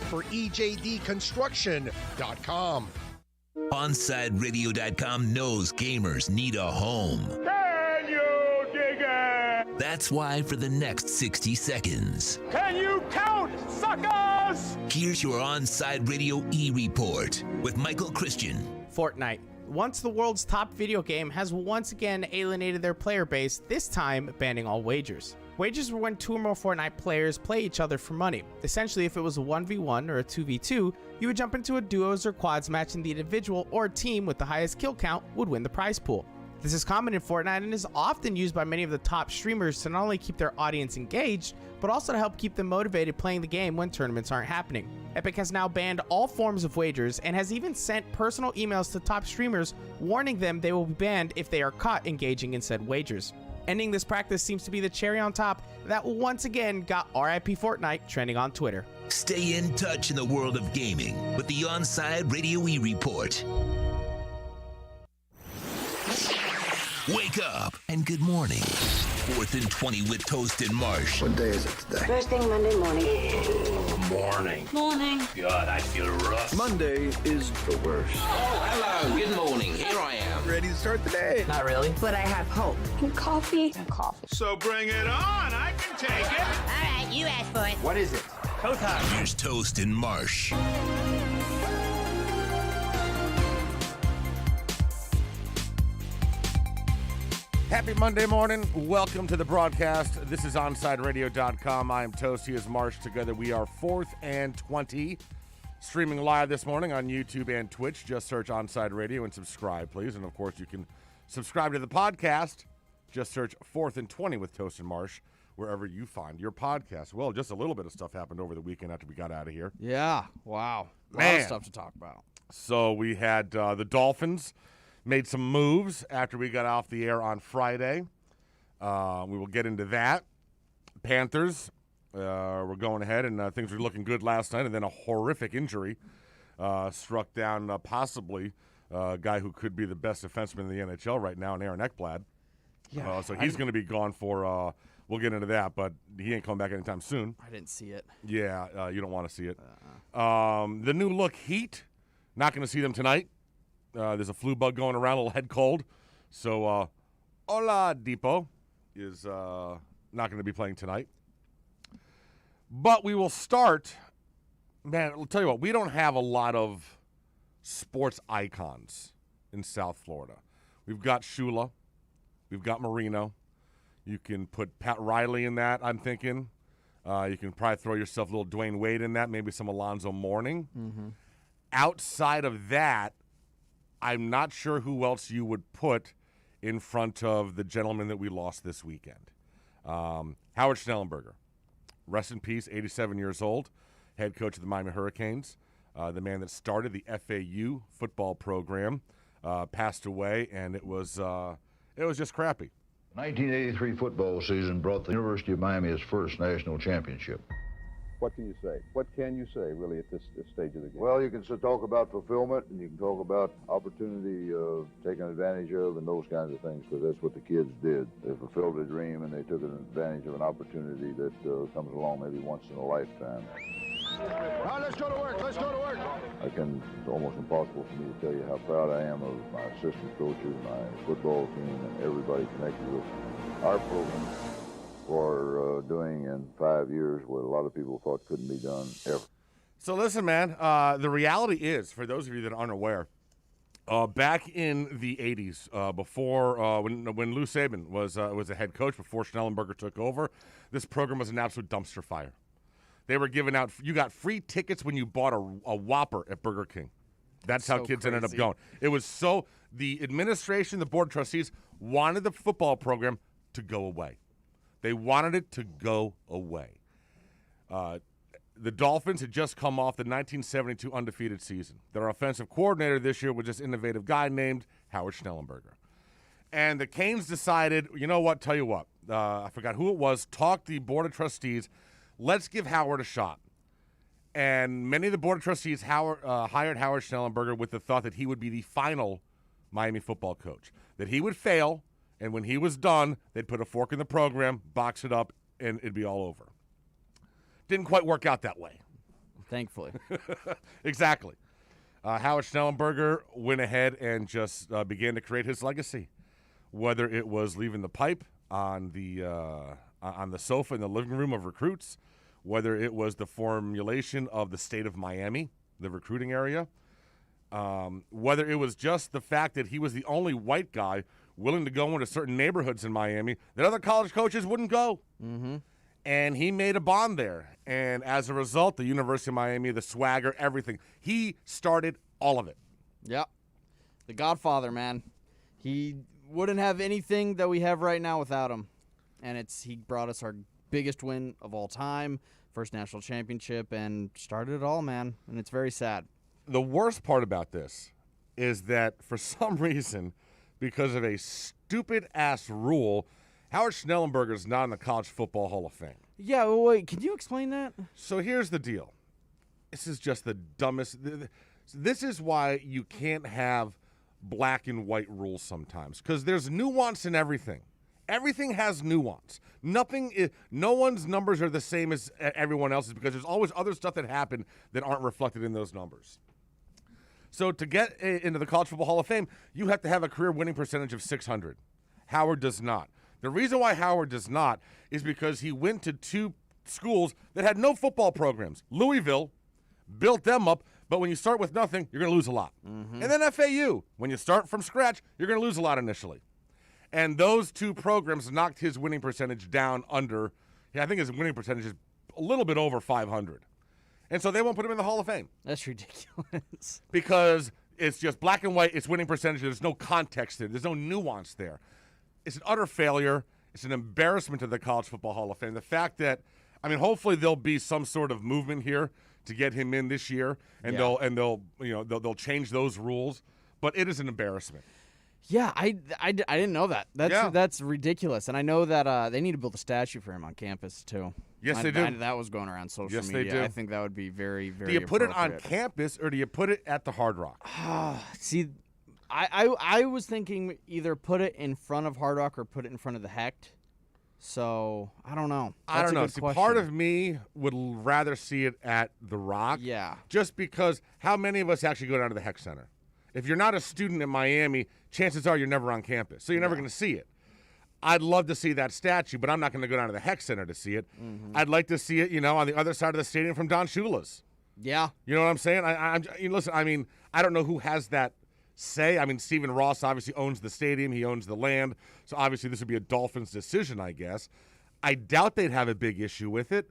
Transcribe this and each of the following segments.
for EJDconstruction.com. OnSideRadio.com knows gamers need a home. Can you dig it? That's why for the next 60 seconds, Can you count, suckers? here's your On-Side Radio E-Report with Michael Christian. Fortnite. Once the world's top video game has once again alienated their player base, this time banning all wagers. Wagers were when two or more Fortnite players play each other for money. Essentially, if it was a 1v1 or a 2v2, you would jump into a duos or quads match and the individual or team with the highest kill count would win the prize pool. This is common in Fortnite and is often used by many of the top streamers to not only keep their audience engaged, but also to help keep them motivated playing the game when tournaments aren't happening. Epic has now banned all forms of wagers and has even sent personal emails to top streamers warning them they will be banned if they are caught engaging in said wagers. Ending this practice seems to be the cherry on top that once again got RIP Fortnite trending on Twitter. Stay in touch in the world of gaming with the On-Side Radio E-Report. Wake up and good morning. 4th and 20 with Toast and Marsh. What day is it today? First thing Monday morning. Morning. Morning. God, I feel rough. Monday is the worst. Oh, hello. Good morning. Here I am. Ready to start the day. Not really. But I have hope. And coffee. And coffee. So bring it on. I can take it. All right, you asked for it. What is it? Here's Toast and Marsh. Happy Monday morning. Welcome to the broadcast. This is OnSideRadio.com. I am Toast. He is Marsh. Together we are 4th and 20. Streaming live this morning on YouTube and Twitch. Just search OnSide Radio and subscribe, please. And, of course, you can subscribe to the podcast. Just search 4th and 20 with Toast and Marsh wherever you find your podcast. Well, just a little bit of stuff happened over the weekend after we got out of here. Yeah, wow. A lot Man. of stuff to talk about. So we had the Dolphins made some moves after we got off the air on Friday. We will get into that. Panthers were going ahead, and things were looking good last night, and then a horrific injury struck down possibly a guy who could be the best defenseman in the NHL right now, Aaron Ekblad. Yeah, So he's going to be gone for, we'll get into that, but he ain't coming back anytime soon. I didn't see it. Yeah, you don't want to see it. The new look Heat, not going to see them tonight. There's a flu bug going around, a little head cold. So, Oladipo is not going to be playing tonight. But we will start. Man, I'll tell you what, we don't have a lot of sports icons in South Florida. We've got Shula. We've got Marino. You can put Pat Riley in that, I'm thinking. You can probably throw yourself a little Dwayne Wade in that, maybe some Alonzo Mourning. Mm-hmm. Outside of that, I'm not sure who else you would put in front of the gentleman that we lost this weekend. Howard Schnellenberger, rest in peace, 87 years old, head coach of the Miami Hurricanes, the man that started the FAU football program, passed away, and it was just crappy. The 1983 football season brought the University of Miami its first national championship. What can you say? What can you say, really, at this stage of the game? Well, you can talk about fulfillment, and you can talk about opportunity taken advantage of, and those kinds of things, because that's what the kids did. They fulfilled a dream, and they took advantage of an opportunity that comes along maybe once in a lifetime. All right, let's go to work. Let's go to work. It's almost impossible for me to tell you how proud I am of my assistant coaches, my football team, and everybody connected with our program for doing in 5 years what a lot of people thought couldn't be done ever. So listen, man, the reality is, for those of you that aren't aware, back in the 80s, before when Lou Saban was a head coach, before Schnellenberger took over, this program was an absolute dumpster fire. They were giving out, you got free tickets when you bought a Whopper at Burger King. That's how kids ended up going. It was the administration, the board of trustees, wanted the football program to go away. They wanted it to go away. The Dolphins had just come off the 1972 undefeated season. Their offensive coordinator this year was this innovative guy named Howard Schnellenberger. And the Canes decided, you know what, tell you what, I forgot who it was, talked the board of trustees, let's give Howard a shot. And many of the board of trustees hired Howard Schnellenberger with the thought that he would be the final Miami football coach, that he would fail, and when he was done, they'd put a fork in the program, box it up, and it'd be all over. Didn't quite work out that way. Thankfully. Exactly. Howard Schnellenberger went ahead and just began to create his legacy, whether it was leaving the pipe on the sofa in the living room of recruits, whether it was the formulation of the state of Miami, the recruiting area, whether it was just the fact that he was the only white guy willing to go into certain neighborhoods in Miami that other college coaches wouldn't go. Mm-hmm. And he made a bond there. And as a result, the University of Miami, the swagger, everything, he started all of it. Yep. The Godfather, man. He wouldn't have anything that we have right now without him. And he brought us our biggest win of all time, first national championship, and started it all, man. And it's very sad. The worst part about this is that for some reason, because of a stupid-ass rule, Howard Schnellenberger is not in the College Football Hall of Fame. Yeah, well, wait, can you explain that? So here's the deal. This is just the dumbest. This is why you can't have black and white rules sometimes, because there's nuance in everything. Everything has nuance. No one's numbers are the same as everyone else's because there's always other stuff that happened that aren't reflected in those numbers. So to get into the College Football Hall of Fame, you have to have a career winning percentage of 600. Howard does not. The reason why Howard does not is because he went to two schools that had no football programs. Louisville built them up, but when you start with nothing, you're going to lose a lot. Mm-hmm. And then FAU, when you start from scratch, you're going to lose a lot initially. And those two programs knocked his winning percentage down under, I think his winning percentage is a little bit over 500. And so they won't put him in the Hall of Fame. That's ridiculous. Because it's just black and white, it's winning percentage, there's no context there, there's no nuance there. It's an utter failure. It's an embarrassment to the College Football Hall of Fame. The fact that, hopefully there'll be some sort of movement here to get him in this year, and they'll change those rules. But it is an embarrassment. Yeah, I didn't know that. That's ridiculous. And I know that they need to build a statue for him on campus too. Yes, they do. That was going around social media. Yes, they do. I think that would be very, very. Do you put it on campus or do you put it at the Hard Rock? See, I was thinking either put it in front of Hard Rock or put it in front of the Hecht. So I don't know. I don't know. See, part of me would rather see it at the Rock. Yeah. Just because how many of us actually go down to the Hecht Center? If you're not a student in Miami, chances are you're never on campus, so you're never going to see it. I'd love to see that statue, but I'm not going to go down to the Hecht Center to see it. Mm-hmm. I'd like to see it, on the other side of the stadium from Don Shula's. Yeah. You know what I'm saying? Listen, I don't know who has that say. Stephen Ross obviously owns the stadium. He owns the land. So obviously this would be a Dolphins decision, I guess. I doubt they'd have a big issue with it.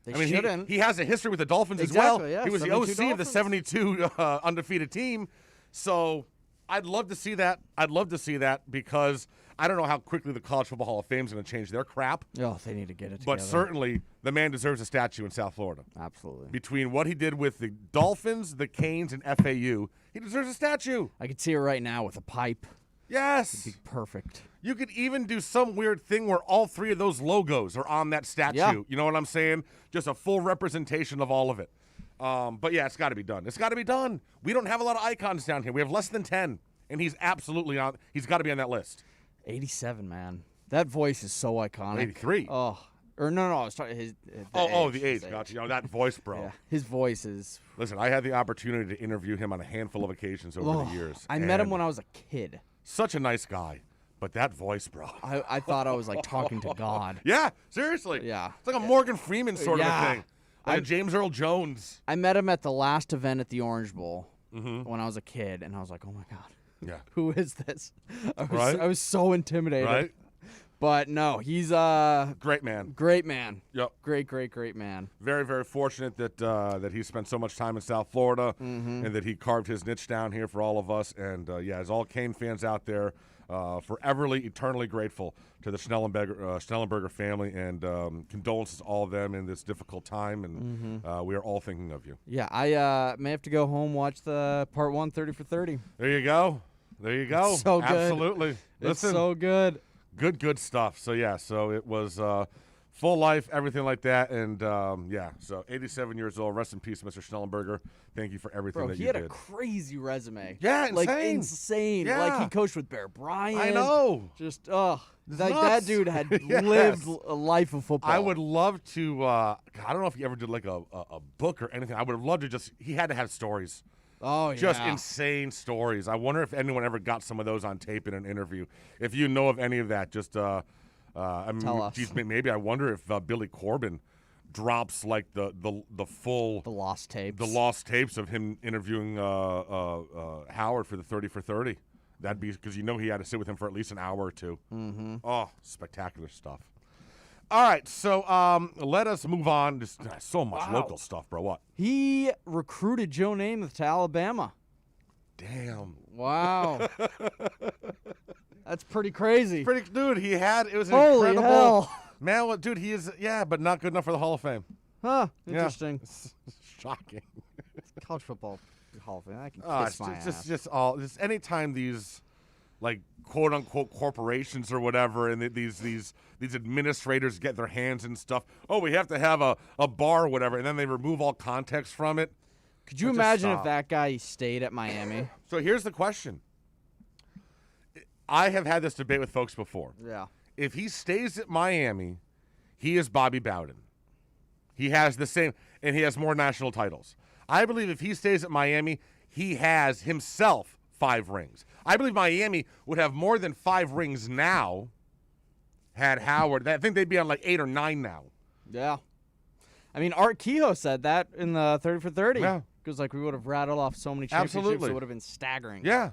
They shouldn't. He has a history with the Dolphins as well. Yeah, he was the OC of the 72 undefeated team. So I'd love to see that. I'd love to see that because I don't know how quickly the College Football Hall of Fame is going to change their crap. Oh, they need to get it together. But certainly the man deserves a statue in South Florida. Absolutely. Between what he did with the Dolphins, the Canes, and FAU, he deserves a statue. I could see it right now with a pipe. Yes. It'd be perfect. You could even do some weird thing where all three of those logos are on that statue. Yeah. You know what I'm saying? Just a full representation of all of it. But yeah, it's got to be done. It's got to be done. We don't have a lot of icons down here. We have less than 10, and he's absolutely on. He's got to be on that list. 87, man. That voice is so iconic. 83. Oh, or no, I was talking his. The age. Gotcha. That voice, bro. Yeah, his voice is. Listen, I had the opportunity to interview him on a handful of occasions over the years. I met him when I was a kid. Such a nice guy. But that voice, bro. I thought I was like talking to God. Yeah, seriously. Yeah. It's like a Morgan Freeman sort of a thing. Like a James Earl Jones. I met him at the last event at the Orange Bowl when I was a kid, and I was like, oh my God. Yeah. Who is this? I was so intimidated. Right? But no, he's great man. Great man. Yep. Great man. Very, very fortunate that he spent so much time in South Florida and that he carved his niche down here for all of us. And as all Cane fans out there, foreverly, eternally grateful to the Schnellenberger family and condolences to all of them in this difficult time. And we are all thinking of you. Yeah, I may have to go home, watch the part 1, 30 for 30. There you go. It's so good. Absolutely. It's so good. Good stuff. So, yeah, it was full life, everything like that. And, so 87 years old. Rest in peace, Mr. Schnellenberger. Thank you for everything that he you had did. a crazy resume. Yeah, like insane. insane. Yeah. Like he coached with Bear Bryant. I know. Just like nuts. that dude had Yes. lived a life of football. I would love to. I don't know if he ever did like a book or anything. I would have loved to just. He had to have stories. Oh yeah. Just insane stories. I wonder if anyone ever got some of those on tape in an interview. If you know of any of that, just I mean, Tell us. Geez, maybe I wonder if Billy Corbin drops like the full the lost tapes of him interviewing Howard for the 30 for 30. That'd be because he had to sit with him for at least an hour or two. Mm-hmm. Oh, spectacular stuff. All right, so let us move on. Just so much local stuff, bro. What? He recruited Joe Namath to Alabama. Damn. Wow. That's pretty crazy. Dude, it was an Holy incredible. hell. Man, well, dude, he is, but not good enough for the Hall of Fame. Huh. Yeah. Interesting. It's shocking. College football Hall of Fame. I can kiss It's my ass. just anytime these, like, quote unquote corporations or whatever, and these administrators get their hands in stuff. Oh, we have to have a bar or whatever, and then they remove all context from it. Could you Just imagine if stop. that guy stayed at Miami? So here's the question. I have had this debate with folks before. Yeah. If he stays at Miami, he is Bobby Bowden. He has the same, and he has more national titles. I believe if he stays at Miami, he has himself 5 rings. I believe Miami would have more than 5 rings now had Howard. I think they'd be on like 8 or 9 now. Yeah. I mean, Art Kehoe said that in the 30 for 30. Yeah. Because, like, we would have rattled off so many championships. Absolutely. It would have been staggering. Yeah.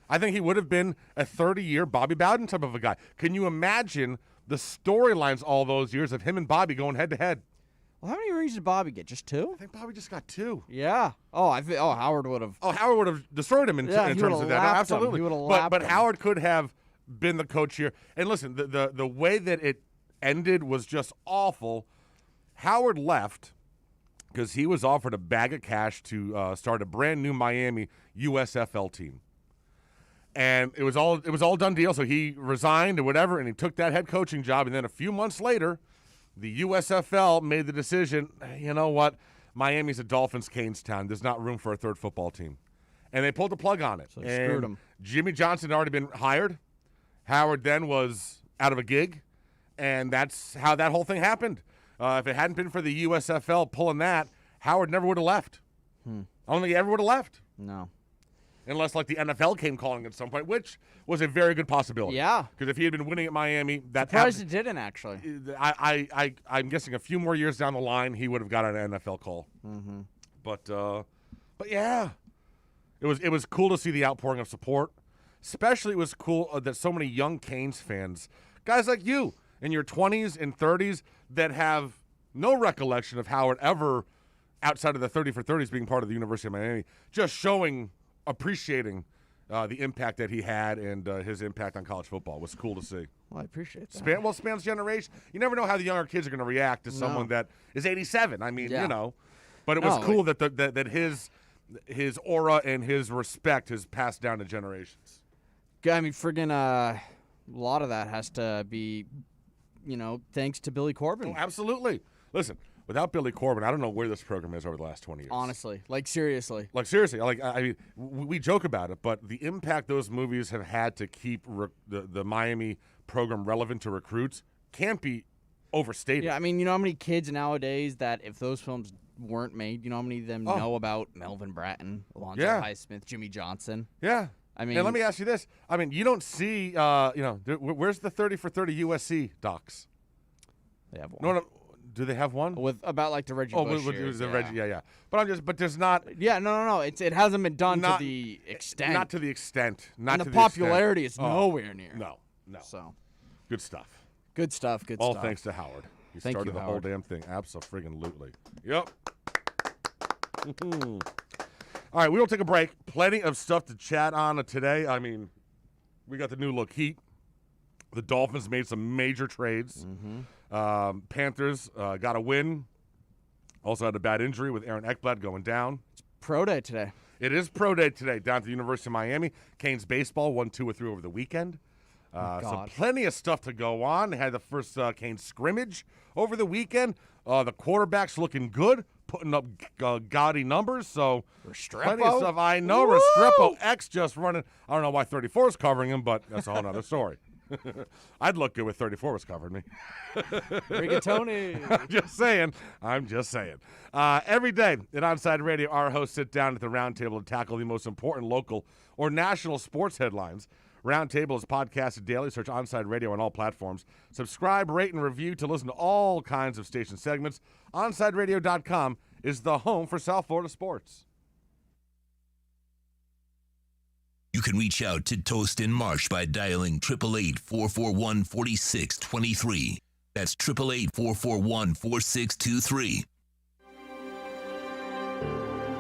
I think he would have been a 30-year Bobby Bowden type of a guy. Can you imagine the storylines all those years of him and Bobby going head-to-head? Well, how many rings did Bobby get? Just 2? I think Bobby just got 2. Yeah. Howard would have. Oh, Howard would have destroyed him in Yeah, he terms would've of that. lapped him. Absolutely. He would've But lapped him. Howard could have been the coach here. And listen, the way that it ended was just awful. Howard left because he was offered a bag of cash to start a brand new Miami USFL team. And it was all done deal. So he resigned or whatever, and he took that head coaching job. And then a few months later, the USFL made the decision, you know what, Miami's a Dolphins-Canes town. There's not room for a third football team. And they pulled the plug on it. So they screwed him. Jimmy Johnson had already been hired. Howard then was out of a gig. And that's how that whole thing happened. If it hadn't been for the USFL pulling that, Howard never would have left. I don't think he ever would have left. No. Unless, like, the NFL came calling at some point, which was a very good possibility. Yeah. Because if he had been winning at Miami, that Surprised it didn't, actually. I'm guessing a few more years down the line, he would have got an NFL call. Mm-hmm. But yeah, it was cool to see the outpouring of support. Especially, it was cool that so many young Canes fans, guys like you in your 20s and 30s, that have no recollection of Howard ever outside of the 30 for 30s being part of the University of Miami, just appreciating the impact that he had and his impact on college football. It was cool to see. Well, I appreciate that. Spans generation. You never know how the younger kids are going to react to someone that is 87. I mean, Yeah. you know. But it was cool that his aura and his respect has passed down to generations. I mean, friggin' a lot of that has to be, thanks to Billy Corbin. Oh, absolutely. Listen, without Billy Corbin, I don't know where this program is over the last 20 years. Honestly. Like, seriously. I mean, we joke about it, but the impact those movies have had to keep the Miami program relevant to recruits can't be overstated. Yeah, I mean, you know how many kids nowadays that if those films weren't made, you know how many of them know about Melvin Bratton, Alonzo Highsmith, Jimmy Johnson? Yeah. I mean, and let me ask you this. I mean, you don't see, where's the 30 for 30 USC docs? They have one. No, do they have one? With about like the Reggie Bush years, the Reggie, yeah. But there's not. Yeah, no. It hasn't been done to the extent. Not to the extent. Not and to the popularity is extent. nowhere near. No. So, good stuff. Good stuff. All thanks to Howard. He Thank started you, the Howard. whole damn thing. Abso-friggin-lutely. Yep. All right, we will take a break. Plenty of stuff to chat on today. I mean, we got the new look Heat. The Dolphins made some major trades. Panthers got a win. Also had a bad injury with Aaron Ekblad going down. It's pro day today. It is pro day today down at the University of Miami. Canes baseball won 2 or 3 over the weekend. So plenty of stuff to go on. They had the first Cane scrimmage over the weekend. The quarterback's looking good, putting up gaudy numbers. So plenty of stuff. I know. Restrepo X just running. I don't know why 34 is covering him, but that's a whole other story. I'd look good with 34 was covering me. Rigatoni. I'm just saying. Every day at Onside Radio, our hosts sit down at the round table to tackle the most important local or national sports headlines. Roundtable is podcasted daily. Search Onside Radio on all platforms. Subscribe, rate, and review to listen to all kinds of station segments. OnsideRadio.com is the home for South Florida sports. You can reach out to Toast and Marsh by dialing 888-441-4623. That's 888-441-4623.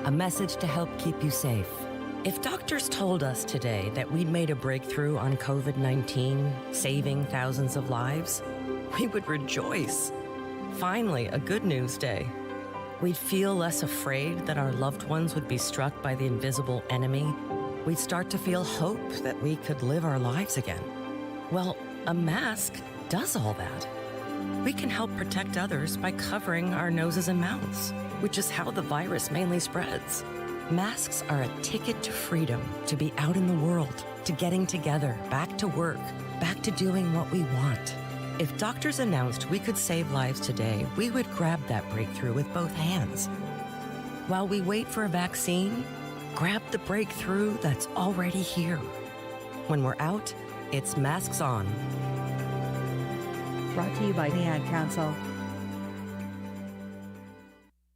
A message to help keep you safe. If doctors told us today that we'd made a breakthrough on COVID-19, saving thousands of lives, we would rejoice. Finally, a good news day. We'd feel less afraid that our loved ones would be struck by the invisible enemy. We'd start to feel hope that we could live our lives again. Well, a mask does all that. We can help protect others by covering our noses and mouths, which is how the virus mainly spreads. Masks are a ticket to freedom, to be out in the world, to getting together, back to work, back to doing what we want. If doctors announced we could save lives today, we would grab that breakthrough with both hands. While we wait for a vaccine, grab the breakthrough that's already here. When we're out, it's masks on. Brought to you by the Ad Council.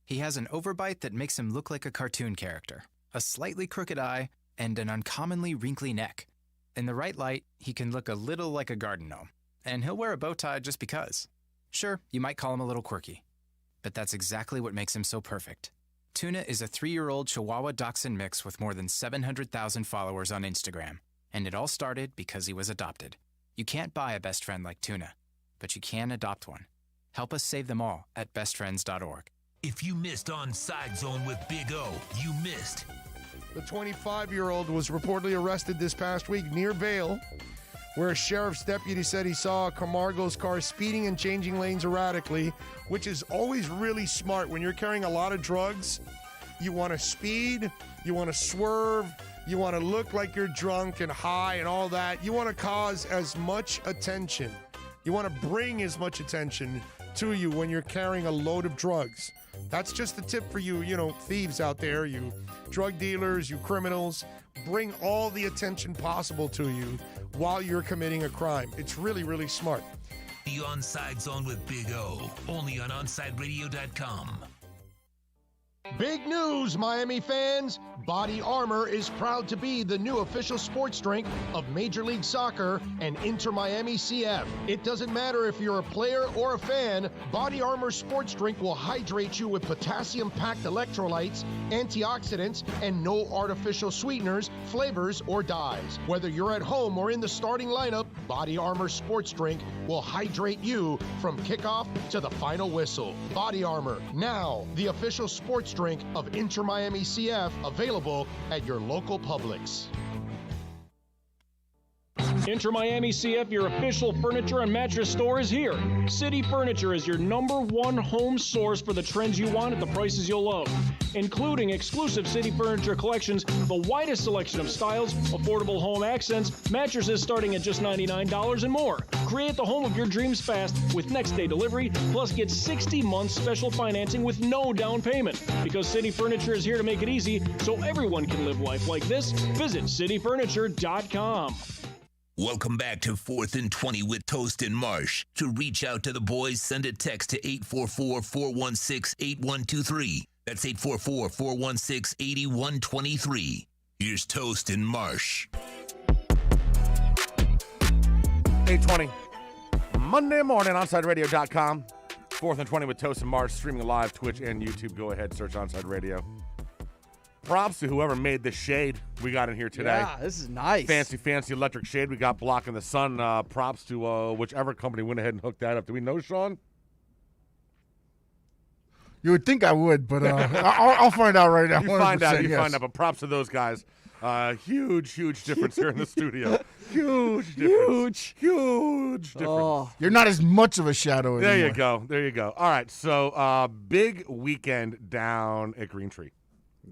He has an overbite that makes him look like a cartoon character, a slightly crooked eye, and an uncommonly wrinkly neck. In the right light, he can look a little like a garden gnome, and he'll wear a bow tie just because. Sure, you might call him a little quirky, but that's exactly what makes him so perfect. Tuna is a 3-year-old Chihuahua Dachshund mix with more than 700,000 followers on Instagram, and it all started because he was adopted. You can't buy a best friend like Tuna, but you can adopt one. Help us save them all at bestfriends.org. If you missed Onside Zone with Big O, you missed. The 25-year-old was reportedly arrested this past week near Vail, where a sheriff's deputy said he saw Camargo's car speeding and changing lanes erratically, which is always really smart. When you're carrying a lot of drugs, you want to speed, you want to swerve, you want to look like you're drunk and high and all that. You want to cause as much attention. You want to bring as much attention to you when you're carrying a load of drugs. That's just a tip for you, thieves out there, you drug dealers, you criminals. Bring all the attention possible to you while you're committing a crime. It's really, really smart. The Onside Zone with Big O, only on OnsideRadio.com. Big news, Miami fans! Body Armor is proud to be the new official sports drink of Major League Soccer and Inter Miami CF. It doesn't matter if you're a player or a fan, Body Armor sports drink will hydrate you with potassium-packed electrolytes, antioxidants, and no artificial sweeteners, flavors, or dyes. Whether you're at home or in the starting lineup, Body Armor sports drink will hydrate you from kickoff to the final whistle. Body Armor, now the official sports drink of Inter Miami CF, available at your local Publix. Inter Miami CF, your official furniture and mattress store, is here. City Furniture is your #1 home source for the trends you want at the prices you'll love, including exclusive City Furniture collections, the widest selection of styles, affordable home accents, mattresses starting at just $99 and more. Create the home of your dreams fast with next-day delivery, plus get 60 months special financing with no down payment. Because City Furniture is here to make it easy so everyone can live life like this, visit cityfurniture.com. Welcome back to 4th and 20 with Toast and Marsh. To reach out to the boys, send a text to 844-416-8123. That's 844-416-8123. Here's Toast and Marsh. 8:20. Monday morning, OnsideRadio.com. 4th and 20 with Toast and Marsh, streaming live, Twitch and YouTube. Go ahead, search Onside Radio. Props to whoever made the shade we got in here today. Yeah, this is nice. Fancy electric shade we got blocking the sun. Props to whichever company went ahead and hooked that up. Do we know, Sean? You would think I would, but I'll find out right now. You find out, but props to those guys. Huge difference here in the studio. Huge difference. Huge difference. Oh, You're not as much of a shadow anymore. There you go. All right, so big weekend down at Green Tree.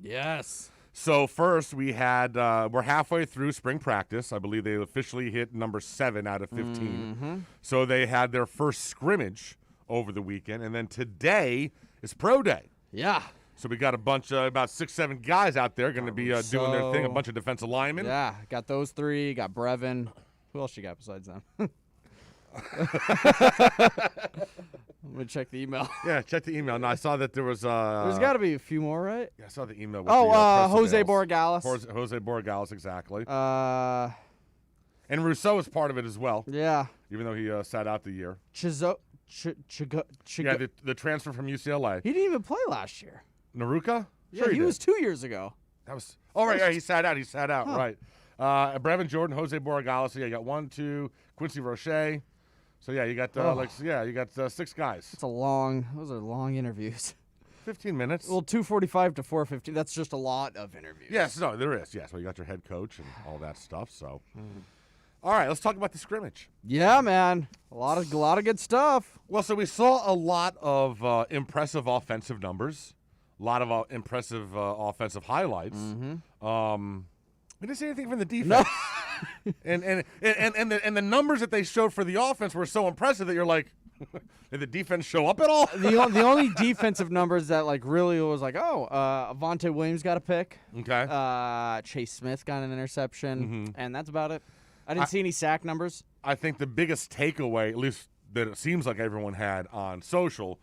yes. So first we had we're halfway through spring practice. I believe they officially hit number 7 out of 15. So they had their first scrimmage over the weekend, and then today is pro day. Yeah. So we got a bunch of about 6-7 guys out there going to be doing their thing. A bunch of defensive linemen. Yeah, got those 3. Got Brevin. Who else you got besides them? I'm gonna check the email. Yeah, check the email. No, I saw that there was. There's got to be a few more, right? Yeah, I saw the email. With Jose Borregales. Jose Borregales, exactly. And Rousseau is part of it as well. Yeah. Even though he sat out the year. Yeah, the transfer from UCLA. He didn't even play last year. Naruka? Yeah, he was 2 years ago. That was. Oh right, yeah, he sat out. Huh. Right. Brevin Jordan, Jose Borregales. So yeah, you got 1, 2, Quincy Roche. So yeah, you got you got 6 guys. Those are long interviews. 15 minutes. Well, 2:45 to 4:50. That's just a lot of interviews. Yes, no, there is. Yes, well, you got your head coach and all that stuff. So, all right, let's talk about the scrimmage. Yeah, man, a lot of good stuff. Well, so we saw a lot of impressive offensive numbers, a lot of impressive offensive highlights. We didn't see anything from the defense. No. and the numbers that they showed for the offense were so impressive that you're like, did the defense show up at all? The only defensive numbers that really was like, Avonte Williams got a pick. Okay. Chase Smith got an interception, and that's about it. I didn't see any sack numbers. I think the biggest takeaway, at least that it seems like everyone had on social,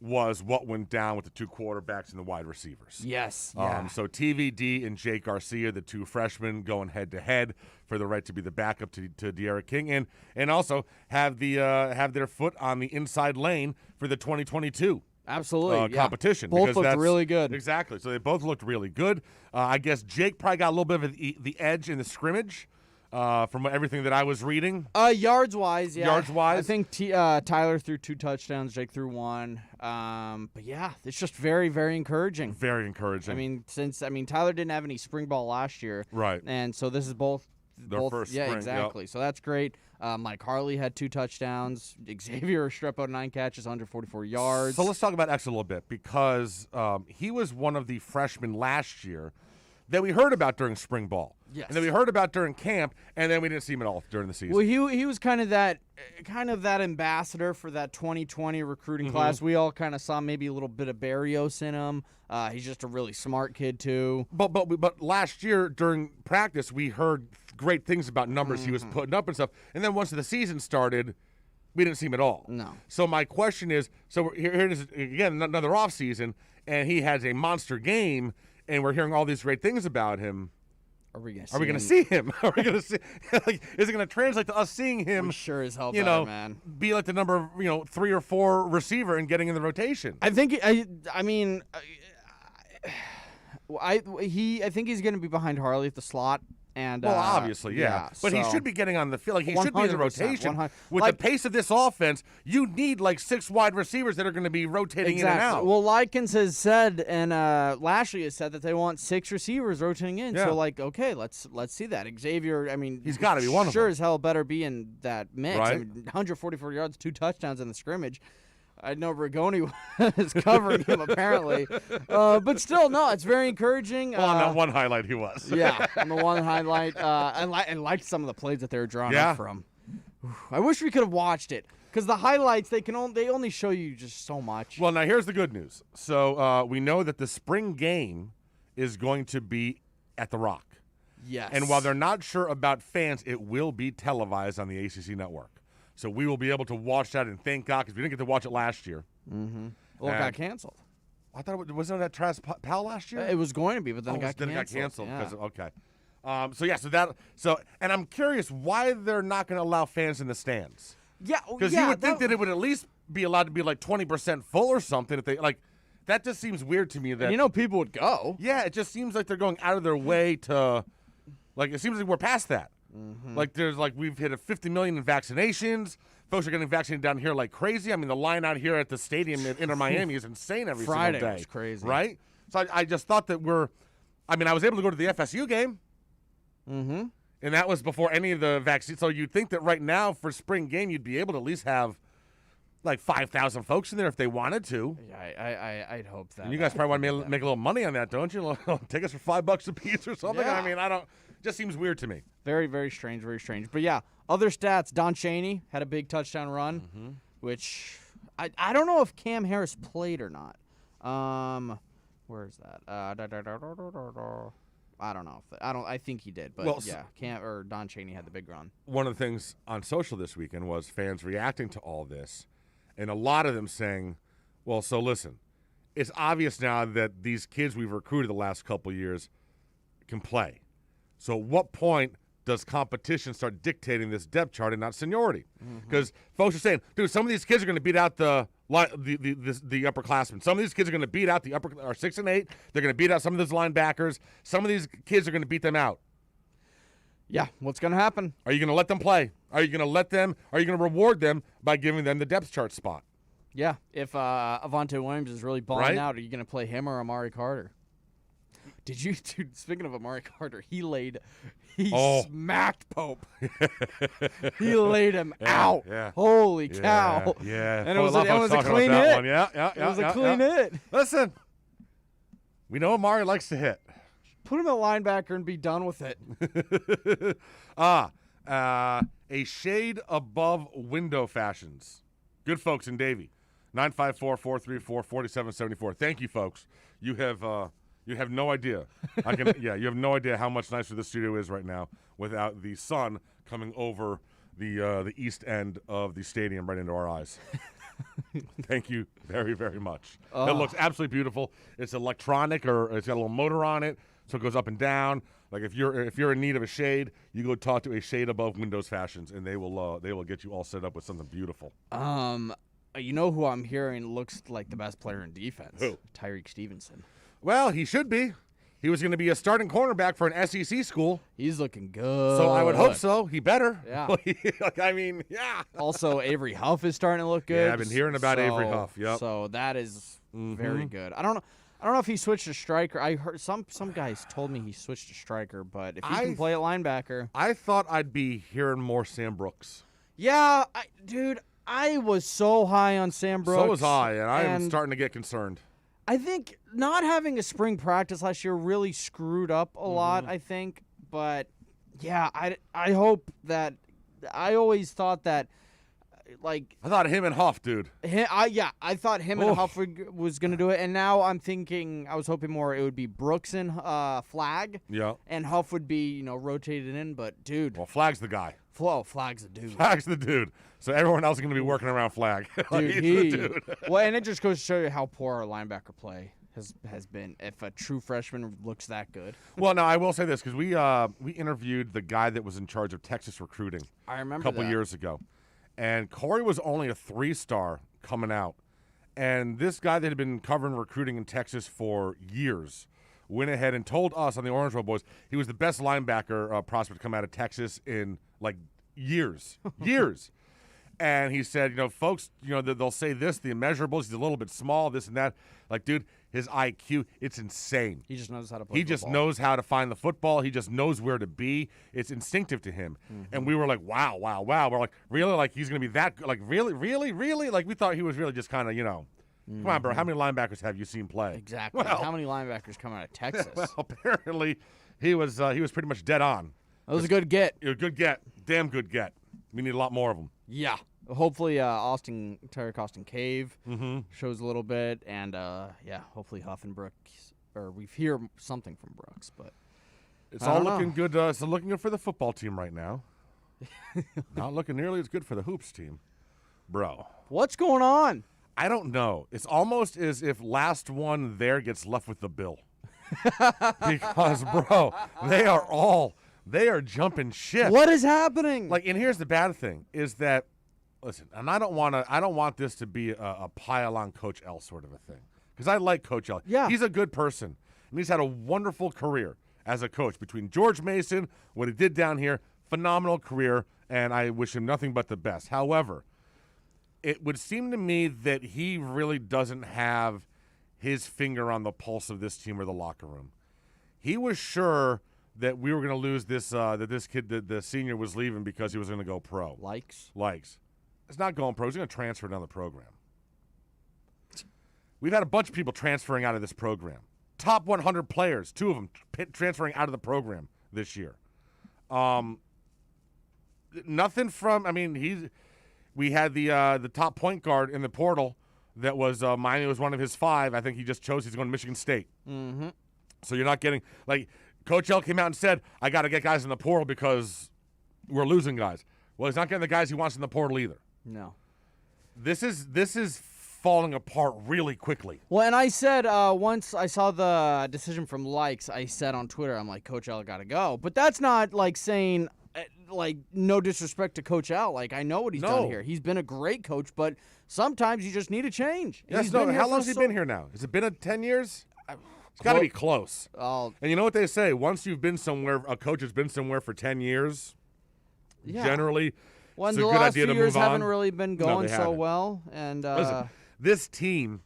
was what went down with the 2 quarterbacks and the wide receivers. Yes. So TVD and Jake Garcia, the 2 freshmen, going head-to-head for the right to be the backup to De'Ara King, and also have their foot on the inside lane for the 2022 absolutely competition. Both looked really good. Exactly. So they both looked really good. I guess Jake probably got a little bit of the edge in the scrimmage. From everything that I was reading. Yards-wise, yeah. Yards-wise? I think Tyler threw 2 touchdowns, Jake threw 1. But yeah, it's just very, very encouraging. Very encouraging. I mean, Tyler didn't have any spring ball last year. Right. And so this is both. Their first yeah, spring, exactly. Yep. So that's great. Mike Harley had 2 touchdowns. Xavier Restrepo 9 catches, 144 yards. So let's talk about X a little bit because he was one of the freshmen last year that we heard about during spring ball. Yes. And then we heard about during camp, and then we didn't see him at all during the season. Well, he was kind of that ambassador for that 2020 recruiting class. We all kind of saw maybe a little bit of Barrios in him. He's just a really smart kid too. But last year during practice, we heard great things about numbers he was putting up and stuff. And then once the season started, we didn't see him at all. No. So my question is, so here it is again, another off season, and he has a monster game, and we're hearing all these great things about him. Are we going to see him? Are we going to see? Like, is it going to translate to us seeing him? We sure as hell better, man. Be like the number 3 or 4 receiver and getting in the rotation. I think. I think he's going to be behind Harley at the slot. And well, obviously, yeah. But he should be getting on the field. Like, he should be in the rotation. With the pace of this offense, you need 6 wide receivers that are going to be rotating in and out. Well, Likens has said, and Lashley has said that they want 6 receivers rotating in. Yeah. So, okay, let's see that. Xavier, he's got to be one of them. Sure as hell better be in that mix. Right? 144 yards, 2 touchdowns in the scrimmage. I know Rigoni is covering him apparently, but still, no, it's very encouraging. Well, on that one highlight, he was. Yeah, on the one highlight, and liked some of the plays that they were drawing up from. I wish we could have watched it because the highlights they only show you just so much. Well, now here's the good news. So we know that the spring game is going to be at the Rock. Yes. And while they're not sure about fans, it will be televised on the ACC network. So we will be able to watch that, and thank God, because we didn't get to watch it last year. Mm-hmm. Well, it got canceled. I thought wasn't that Travis Powell last year? It was going to be, but then it got canceled. Then it got canceled. Yeah. Okay. And I'm curious why they're not going to allow fans in the stands. Yeah. Because you would think that it would at least be allowed to be 20% full or something. If they that just seems weird to me. That people would go. Yeah, it just seems like they're going out of their way to. It seems like we're past that. Mm-hmm. We've hit 50 million in vaccinations. Folks are getting vaccinated down here like crazy. I mean, the line out here at the stadium in Inter Miami is insane every Friday single day. Was crazy. Right? So I just thought that I was able to go to the FSU game. Mm-hmm. And that was before any of the vaccines. So you'd think that right now for spring game, you'd be able to at least have like 5,000 folks in there if they wanted to. Yeah, I'd hope that. And you guys probably want to make a little money on that, don't you? Take us for $5 a piece or something. Yeah. I mean, I don't. Just seems weird to me. Very, very strange. Very strange. But yeah, other stats. Don Chaney had a big touchdown run, which I don't know if Cam Harris played or not. Where is that? I don't know. I think he did, but yeah, Don Chaney had the big run. One of the things on social this weekend was fans reacting to all this, and a lot of them saying, "Well, so listen, it's obvious now that these kids we've recruited the last couple years can play. So at what point does competition start dictating this depth chart and not seniority?" Because folks are saying, "Dude, some of these kids are going to beat out the upperclassmen. Some of these kids are going to beat out the 6 and 8. They're going to beat out some of those linebackers. Some of these kids are going to beat them out." Yeah, what's going to happen? Are you going to let them play? Are you going to let them? Are you going to reward them by giving them the depth chart spot? Yeah, if Avonte Williams is really balling out, are you going to play him or Amari Carter? Did you, dude? Speaking of Amari Carter, he smacked Pope. He laid him out. Yeah. Holy cow! Yeah, and it was a clean hit. Yeah, it was a clean hit. Listen, we know Amari likes to hit. Put him at linebacker and be done with it. A shade above window fashions. Good folks in Davie. 954-434-4774. Thank you, folks. You have no idea. You have no idea how much nicer this studio is right now without the sun coming over the east end of the stadium right into our eyes. Thank you very, very much. It looks absolutely beautiful. It's electronic, or it's got a little motor on it, so it goes up and down. Like if you're in need of a shade, you go talk to a shade above windows fashions, and they will get you all set up with something beautiful. You know who I'm hearing looks like the best player in defense? Who? Tyreek Stevenson. Well, he should be. He was going to be a starting cornerback for an SEC school. He's looking good. So I would hope so. He better. Yeah. Yeah. Also, Avery Huff is starting to look good. Yeah, I've been hearing about Avery Huff. Yep. So that is very good. I don't know if he switched to striker. I heard some guys told me he switched to striker, but if he can play at linebacker. I thought I'd be hearing more Sam Brooks. Yeah, dude, I was so high on Sam Brooks. So was I, and I am starting to get concerned. I think not having a spring practice last year really screwed up a lot, I think. But, yeah, I hope that – I always thought that, like – I thought him and Huff, dude. I thought him and Huff was going to do it. And now I'm thinking – I was hoping more it would be Brooks and Flag. Yeah. And Huff would be, rotated in. But, dude – well, Flag's the guy. Flag's the dude. Flag's the dude. So everyone else is going to be working around Flag. Dude, he's the dude. Well, and it just goes to show you how poor our linebacker play has been. If a true freshman looks that good. Well, now I will say this because we interviewed the guy that was in charge of Texas recruiting. I remember a couple years ago, and Corey was only a 3-star coming out, and this guy that had been covering recruiting in Texas for years went ahead and told us on the Orange Road Boys he was the best linebacker prospect to come out of Texas in like years. And he said, folks, they'll say this, the immeasurables, he's a little bit small, this and that. Like, dude, his IQ, it's insane. He just knows how to play He just knows how to find the football. He just knows where to be. It's instinctive to him. And we were like, wow. We're like, really? Like, he's going to be that good? Like, really? Like, we thought he was really just kind of, come on, bro. How many linebackers have you seen play? Exactly. Well, how many linebackers come out of Texas? Well, apparently he was pretty much dead on. That was a good get. A good get. Damn good get. We need a lot more of them. Yeah. Hopefully, Tyreek Austin Cave shows a little bit, and hopefully Huff and Brooks, or we hear something from Brooks. But it's all looking good. It's looking good for the football team right now. Not looking nearly as good for the hoops team, bro. What's going on? I don't know. It's almost as if last one there gets left with the bill, because bro, they are jumping ship. What is happening? Like, and here's the bad thing is that. Listen, and I don't want this to be a pile on Coach L sort of a thing, because I like Coach L. Yeah, he's a good person, and he's had a wonderful career as a coach. Between George Mason, what he did down here, phenomenal career, and I wish him nothing but the best. However, it would seem to me that he really doesn't have his finger on the pulse of this team or the locker room. He was sure that we were going to lose this, that this kid, the senior was leaving because he was going to go pro. Likes. It's not going pro. He's going to transfer down the program. We've had a bunch of people transferring out of this program. Top 100 players, 2 of them transferring out of the program this year. Nothing from, I mean, we had the top point guard in the portal that was Miami was one of his 5. I think he just chose he's going to Michigan State. Mm-hmm. So you're not getting, like, Coach L came out and said, I got to get guys in the portal because we're losing guys. Well, he's not getting the guys he wants in the portal either. No. This is falling apart really quickly. Well, and I said once I saw the decision from Likes, I said on Twitter, I'm like, Coach L got to go. But that's not like saying, like, no disrespect to Coach L. Like, I know what he's done here. He's been a great coach, but sometimes you just need a change. Yes, no. How long has he been here now? Has it been 10 years? It's got to be close. And you know what they say? Once you've been somewhere, a coach has been somewhere for 10 years, generally, well, it's a the good last idea few to years move on. haven't really been going so haven't. well. And listen, this team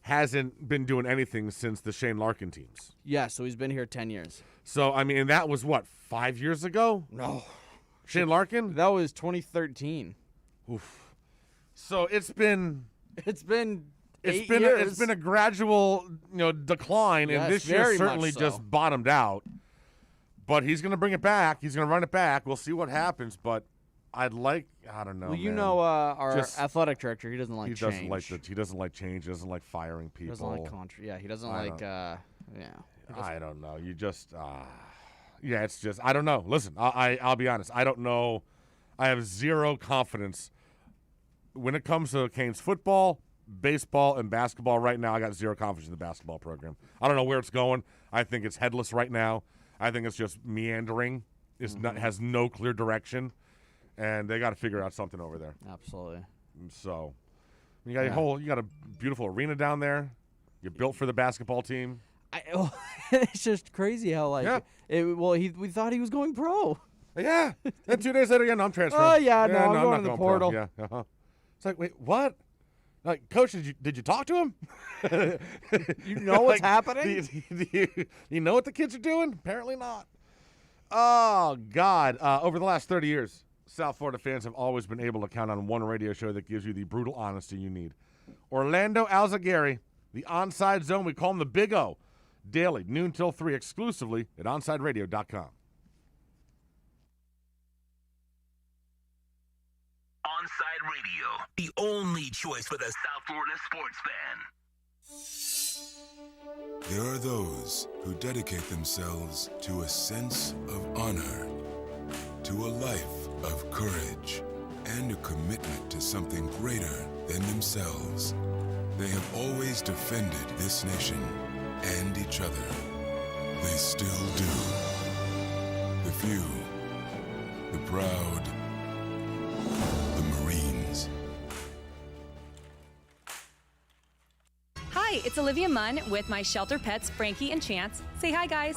hasn't been doing anything since the Shane Larkin teams. Yeah, so he's been here 10 years. So, I mean, and that was, what, 5 years ago? No. Shane Larkin? That was 2013. Oof. So it's been 8 years. It's been a gradual, decline, and this year certainly just bottomed out. But he's going to bring it back. He's going to run it back. We'll see what happens. But I don't know. Well, you man. know, our athletic director, he doesn't like change. He doesn't like change. He doesn't like firing people. He doesn't like he doesn't like. I don't know. You just. Yeah, it's just. I don't know. Listen, I'll be honest. I don't know. I have zero confidence when it comes to Canes football, baseball, and basketball. Right now, I got zero confidence in the basketball program. I don't know where it's going. I think it's headless right now. I think it's just meandering. Has no clear direction, and they got to figure out something over there. Absolutely. So, you got you got a beautiful arena down there. You're built for the basketball team. It's just crazy how we thought he was going pro. Yeah. Then 2 days later, I'm transferring. Oh yeah, no, I'm going not to the going portal. Pro. Yeah. Uh-huh. It's like, wait, what? Like, Coach, did you talk to him? You know what's happening? You know what the kids are doing? Apparently not. Oh, God. Over the last 30 years, South Florida fans have always been able to count on one radio show that gives you the brutal honesty you need. Orlando Alzagari, the Onside Zone. We call him the Big O. Daily, noon till 3, exclusively at OnsideRadio.com. Onside Radio, the only choice for the South Florida sports fan. There are those who dedicate themselves to a sense of honor, to a life of courage, and a commitment to something greater than themselves. They have always defended this nation and each other. They still do. The few, the proud, the Marines. Hi, it's Olivia Munn with my shelter pets, Frankie and Chance. Say hi, guys.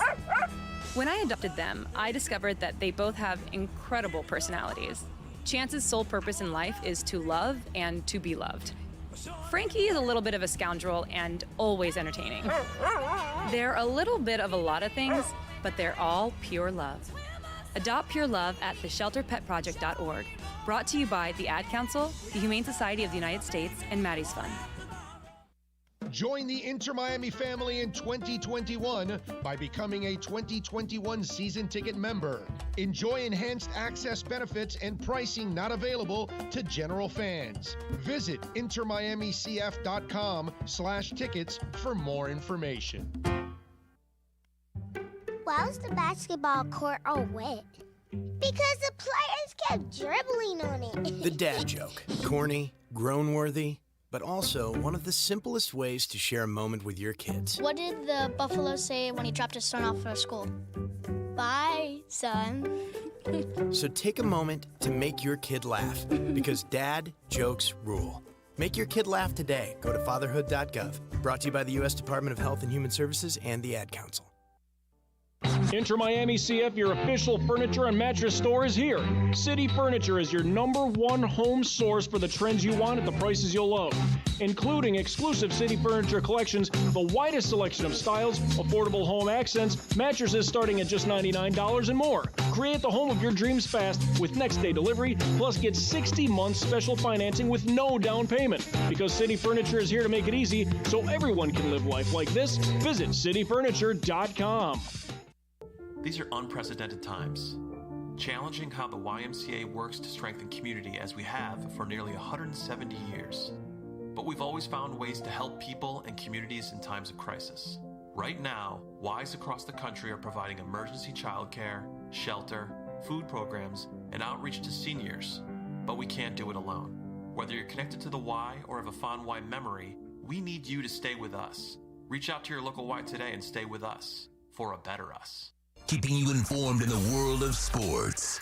When I adopted them, I discovered that they both have incredible personalities. Chance's sole purpose in life is to love and to be loved. Frankie is a little bit of a scoundrel and always entertaining. They're a little bit of a lot of things, but they're all pure love. Adopt pure love at theshelterpetproject.org. Brought to you by the Ad Council, the Humane Society of the United States, and Maddie's Fund. Join the Inter Miami family in 2021 by becoming a 2021 season ticket member. Enjoy enhanced access benefits and pricing not available to general fans. Visit intermiamicf.com/tickets for more information. Why was the basketball court all wet? Because the players kept dribbling on it. The dad joke. Corny, groan-worthy, but also one of the simplest ways to share a moment with your kids. What did the buffalo say when he dropped his son off for school? Bye, son. So take a moment to make your kid laugh, because dad jokes rule. Make your kid laugh today. Go to fatherhood.gov. Brought to you by the U.S. Department of Health and Human Services and the Ad Council. Inter Miami CF, your official furniture and mattress store, is here. City Furniture is your #1 home source for the trends you want at the prices you'll love, including exclusive City Furniture collections, the widest selection of styles, affordable home accents, mattresses starting at just $99 and more. Create the home of your dreams fast with next-day delivery, plus get 60 months special financing with no down payment. Because City Furniture is here to make it easy so everyone can live life like this, visit cityfurniture.com. These are unprecedented times, challenging how the YMCA works to strengthen community as we have for nearly 170 years. But we've always found ways to help people and communities in times of crisis. Right now, Ys across the country are providing emergency childcare, shelter, food programs, and outreach to seniors. But we can't do it alone. Whether you're connected to the Y or have a fond Y memory, we need you to stay with us. Reach out to your local Y today and stay with us for a better us. Keeping you informed in the world of sports.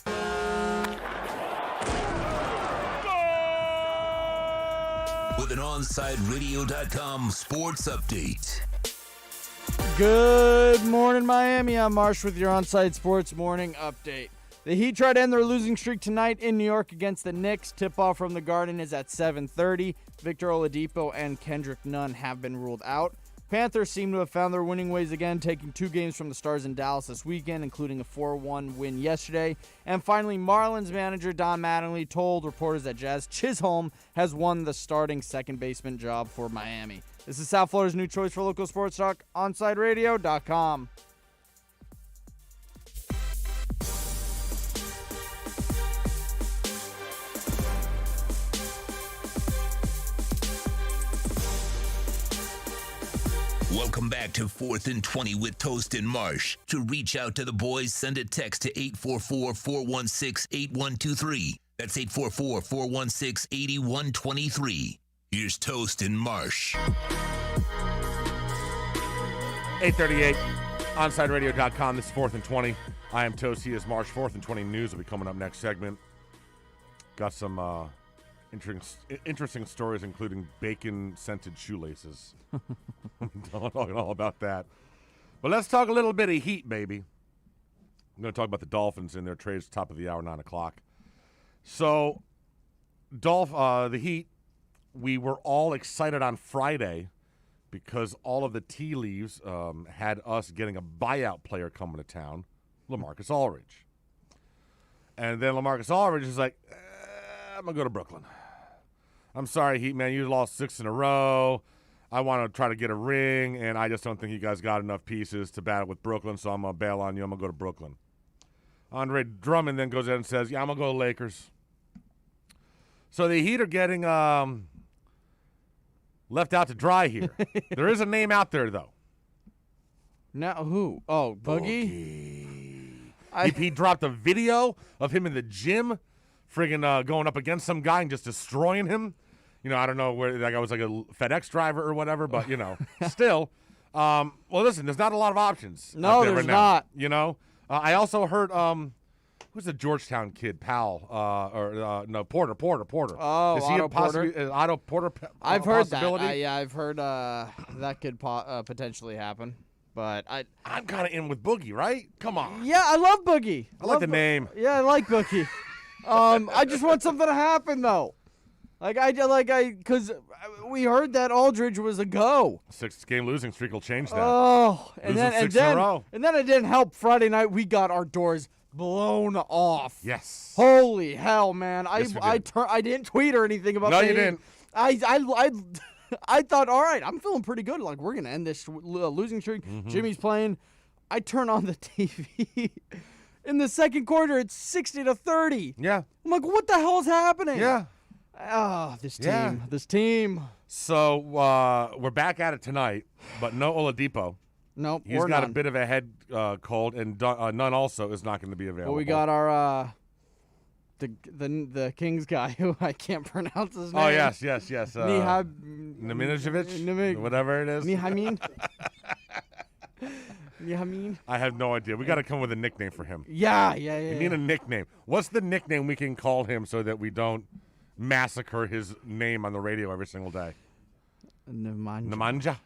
With an OnsideRadio.com sports update. Good morning, Miami. I'm Marsh with your Onside Sports Morning Update. The Heat try to end their losing streak tonight in New York against the Knicks. Tip-off from the Garden is at 7:30. Victor Oladipo and Kendrick Nunn have been ruled out. Panthers seem to have found their winning ways again, taking 2 games from the Stars in Dallas this weekend, including a 4-1 win yesterday. And finally, Marlins manager Don Mattingly told reporters that Jazz Chisholm has won the starting second baseman job for Miami. This is South Florida's new choice for local sports talk, OnsideRadio.com. Welcome back to 4th and 20 with Toast and Marsh. To reach out to the boys, send a text to 844-416-8123. That's 844-416-8123. Here's Toast and Marsh. 8:38, OnsideRadio.com. This is 4th and 20. I am Toast. He is Marsh. 4th and 20 news will be coming up next segment. Got some interesting stories, including bacon-scented shoelaces. I'm talking all about that. But let's talk a little bit of Heat, baby. I'm going to talk about the Dolphins in their trades top of the hour, 9 o'clock. So, the Heat, we were all excited on Friday because all of the tea leaves had us getting a buyout player coming to town, LaMarcus Aldridge. And then LaMarcus Aldridge is like, I'm going to go to Brooklyn. I'm sorry, Heat, man. You lost 6 in a row. I want to try to get a ring, and I just don't think you guys got enough pieces to battle with Brooklyn, so I'm going to bail on you. I'm going to go to Brooklyn. Andre Drummond then goes in and says, yeah, I'm going to go to Lakers. So the Heat are getting left out to dry here. There is a name out there, though. Now who? Oh, Boogie? He dropped a video of him in the gym friggin' going up against some guy and just destroying him. You know, I don't know where that guy was, like a FedEx driver or whatever, but, you know, still. Well, listen, there's not a lot of options. No, there's not. You know? I also heard, who's the Georgetown kid? Powell. Porter. Oh, is he Otto a possibility? Porter? Otto Porter I've heard that. possibility? I've heard that could potentially happen. But I'm kind of in with Boogie, right? Come on. Yeah, I love Boogie. I like the name. Yeah, I like Boogie. I just want something to happen, though. Because we heard that Aldridge was a go. 6-game losing streak will change that. Oh, and then it didn't help. Friday night we got our doors blown off. Yes. Holy hell, man! Yes, I didn't tweet or anything about. No, you didn't. I thought, all right, I'm feeling pretty good. Like we're gonna end this losing streak. Mm-hmm. Jimmy's playing. I turn on the TV. In the second quarter, it's 60-30. Yeah. I'm like, what the hell is happening? Yeah. Oh, this team. So we're back at it tonight, but no Oladipo. Nope, He's got a bit of a head cold, and Nunn also is not going to be available. Well, we got our the Kings guy who I can't pronounce his name. Oh yes. Neminovic, whatever it is. Nihamin. Nihamin. I have no idea. We got to come with a nickname for him. Yeah. We need a nickname. What's the nickname we can call him so that we don't massacre his name on the radio every single day? Nemanja.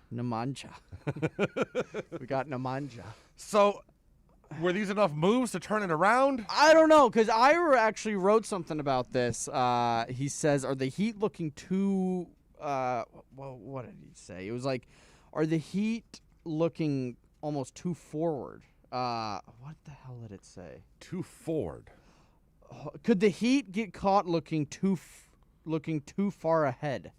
We got Nemanja. So were these enough moves to turn it around? I don't know, because Ira actually wrote something about this. He says, are the Heat looking too... well, what did he say? It was like, are the Heat looking almost too forward? What the hell did it say? Too forward? Could the Heat get caught looking too far ahead?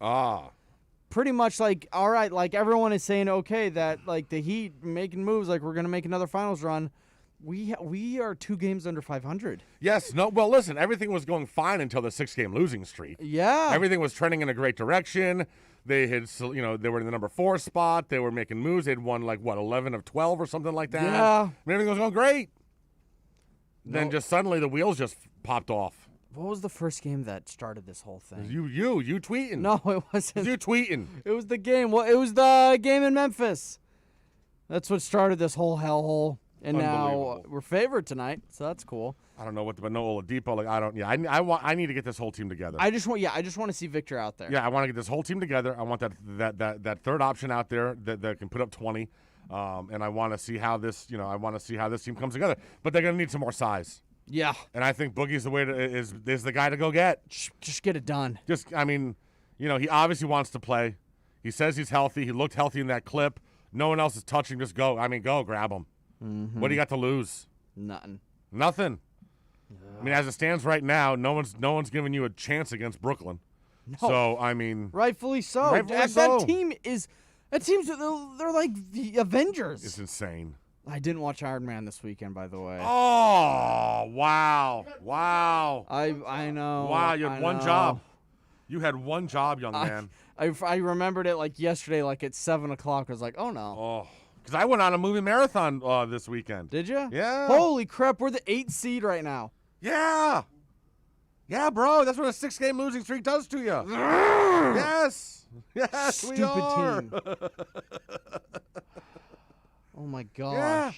Pretty much like, all right, like everyone is saying, okay, that like the Heat making moves, like we're going to make another finals run. We are 2 games under 500. Yes. No. Well, listen, everything was going fine until the 6-game losing streak. Yeah. Everything was trending in a great direction. They had, they were in the number 4 spot. They were making moves. They'd won 11 of 12 or something like that. Yeah. And everything was going great. Then just suddenly the wheels just popped off. What was the first game that started this whole thing? You tweeting. No, it wasn't. You tweeting. It was the game. Well, it was the game in Memphis. That's what started this whole hellhole. And now we're favored tonight, so that's cool. I don't know but no Oladipo. Like I don't. Yeah, I need to get this whole team together. I just want to see Victor out there. Yeah, I want to get this whole team together. I want that third option out there that can put up 20. And I want to see how this team comes together. But they're gonna need some more size. Yeah. And I think Boogie's the way is the guy to go get. Just get it done. He obviously wants to play. He says he's healthy. He looked healthy in that clip. No one else is touching. Just go. Go grab him. Mm-hmm. What do you got to lose? Nothing. As it stands right now, no one's giving you a chance against Brooklyn. No. So rightfully so. That team's they're like the Avengers. It's insane. I didn't watch Iron Man this weekend, by the way. Oh, wow. I know. Wow, you had one job. You had one job, young man. I remembered it like yesterday, like at 7 o'clock. I was like, oh no. Oh, because I went on a movie marathon this weekend. Did you? Yeah. Holy crap, we're the 8th seed right now. Yeah. Yeah, bro. That's what a 6-game losing streak does to you. Yes. Yes, Stupid we are. team. Oh my gosh. Yeah.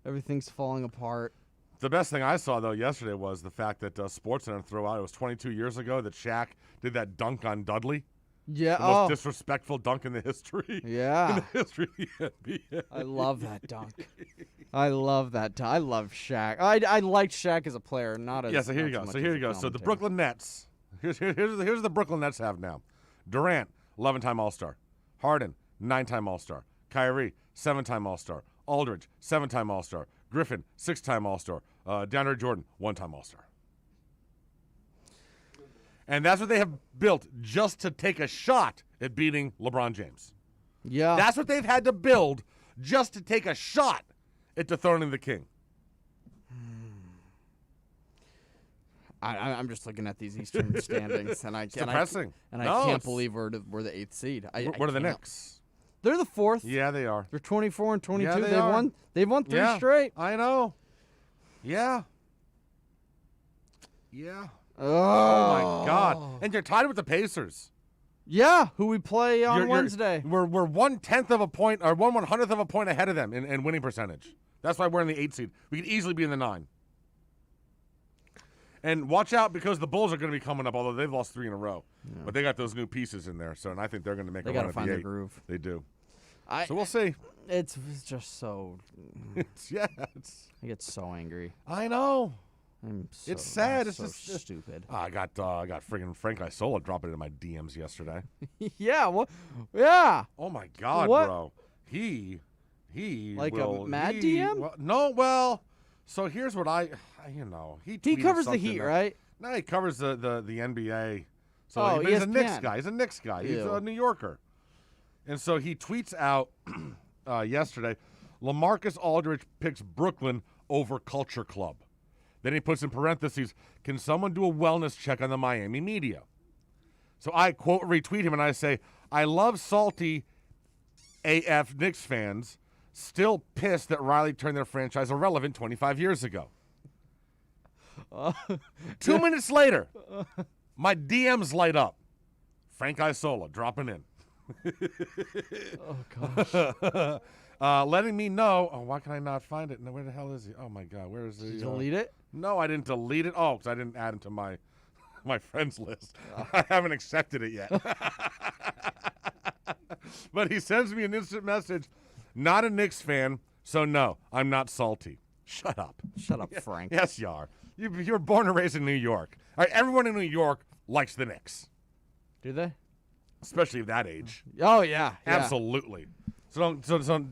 Everything's falling apart. The best thing I saw, though, yesterday was the fact that SportsCenter threw out, it was 22 years ago that Shaq did that dunk on Dudley. Yeah. The most disrespectful dunk in the history. Yeah. In the history of the NBA. I love that dunk. I love Shaq. I liked Shaq as a player, not as. Yeah. So here you go. So the Brooklyn Nets. Here's the Brooklyn Nets have now. Durant, 11-time All-Star. Harden, 9-time All-Star. Kyrie, 7-time All-Star. Aldridge, 7-time All-Star. Griffin, 6-time All-Star. DeAndre Jordan, 1-time All-Star. And that's what they have built just to take a shot at beating LeBron James. Yeah. That's what they've had to build just to take a shot at dethroning the king. I'm just looking at these Eastern standings, and It's depressing. I can't believe we're the 8th seed. What are the Knicks? They're the 4th. Yeah, they are. They're 24 and 22. Yeah, They've won 3 straight. I know. Yeah. Oh my God! And you're tied with the Pacers. Yeah, who we play on Wednesday. We're 1/10 of a point, or 1/100th of a point ahead of them in winning percentage. That's why we're in the 8th seed. We could easily be in the 9. And watch out because the Bulls are going to be coming up, although they've lost 3 in a row. Yeah. But they got those new pieces in there, and I think they're going to make a run at the 8. They got to find their groove. They do. So we'll see. It's just so. I get so angry. I know. It's sad. It's just stupid. I got friggin' Frank Isola dropping in my DMs yesterday. Yeah. What? Yeah. Oh my God, what? bro. He like will, a mad DM? Well, no. Well, so here's what he covers the Heat, right? No, he covers the NBA. So he's a Knicks guy. He's a Knicks guy. He's a New Yorker. And so he tweets out yesterday, LaMarcus Aldridge picks Brooklyn over Culture Club. Then he puts in parentheses, can someone do a wellness check on the Miami media? So I quote retweet him and I say, I love salty AF Knicks fans still pissed that Riley turned their franchise irrelevant 25 years ago. 2 minutes later, my DMs light up. Frank Isola dropping in. Oh, gosh. Letting me know. Oh, why can I not find it? No, where the hell is he? Oh, my God. Where is he? Did you delete it? No, I didn't delete it. Oh, because I didn't add him to my friends list. I haven't accepted it yet. But he sends me an instant message. Not a Knicks fan, so no, I'm not salty. Shut up. Shut up, Frank. Yes, you are. You're born and raised in New York. All right, everyone in New York likes the Knicks. Do they? Especially at that age. Oh, yeah. Absolutely. So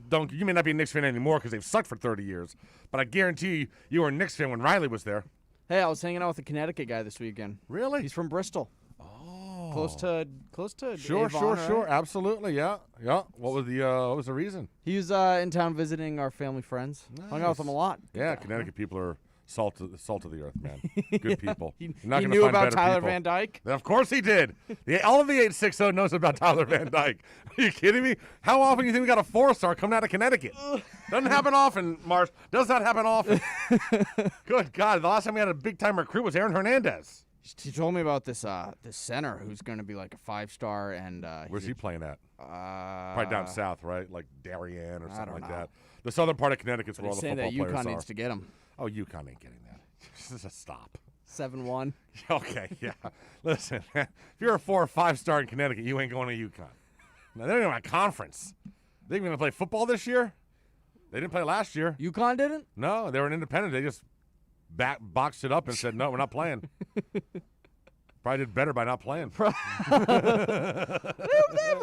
don't. You may not be a Knicks fan anymore because they've sucked for 30 years, but I guarantee you were a Knicks fan when Riley was there. Hey, I was hanging out with a Connecticut guy this weekend. Really? He's from Bristol. Oh. Close to Sure, Avon, sure. right? Absolutely, yeah. What was the reason? He was in town visiting our family friends. Nice. Hung out with them a lot. Yeah, Connecticut people are salt of the earth, man. Good people. He You're not gonna knew find about better Tyler people. Van Dyke. Of course he did. All of the 860 knows about Tyler Van Dyke. Are you kidding me? How often do you think we got a 4-star coming out of Connecticut? Doesn't happen often, Marsh. Does not happen often. Good God. The last time we had a big-time recruit was Aaron Hernandez. He told me about this center who's going to be like a 5-star. And where's he playing at? Probably down south, right? Like Darien or something like that. The southern part of Connecticut's where all the football saying that players UConn are. needs to get him. Oh, UConn ain't getting that. Just stop. 7-1. Okay, yeah. Listen, if you're a 4 or 5-star in Connecticut, you ain't going to UConn. Now, they're in my conference. They going to play football this year? They didn't play last year. UConn didn't? No, they were an independent. They just boxed it up and said, no, we're not playing. Probably did better by not playing. They haven't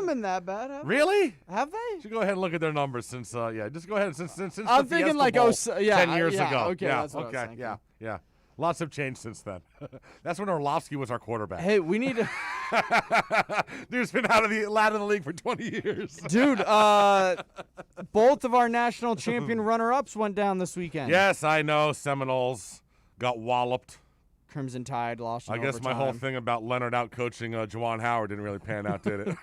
been that bad, have they? Really? Have they? Should go ahead and look at their numbers since, just go ahead. Since I'm the thinking Fiesta like Bowl 10 years ago. Okay, yeah, that's what I was thinking. yeah. Lots have changed since then. That's when Orlovsky was our quarterback. Hey, we need to... Dude's been out of the league for 20 years. Dude, both of our national champion runner-ups went down this weekend. Yes, I know. Seminoles got walloped. Crimson Tide lost in I guess my whole thing about Leonard out coaching Juwan Howard didn't really pan out, did it?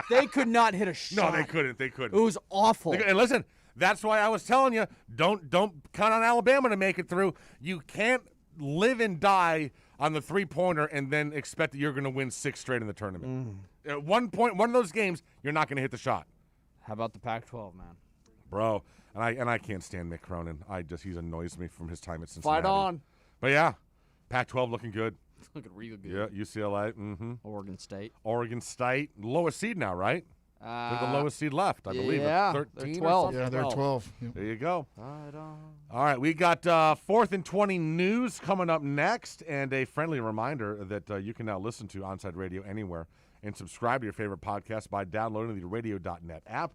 They could not hit a shot. No, they couldn't. It was awful. And listen, that's why I was telling you, don't count on Alabama to make it through. You can't live and die on the three-pointer and then expect that you're going to win 6 straight in the tournament. At one of those games, you're not going to hit the shot. How about the Pac-12, man? Bro, and I can't stand Mick Cronin. He annoys me from his time at Cincinnati. Fight on. But yeah, Pac-12 looking good. It's looking real good. Yeah, UCLA. Mm-hmm. Oregon State. Lowest seed now, right? They're the lowest seed left, I believe. Yeah, 13 they're 12. Or something? Yeah, they're 12. Yep. There you go. Fight on. All right, we got 4th and 20 news coming up next, and a friendly reminder that you can now listen to Onside Radio anywhere and subscribe to your favorite podcast by downloading the Radio.net app.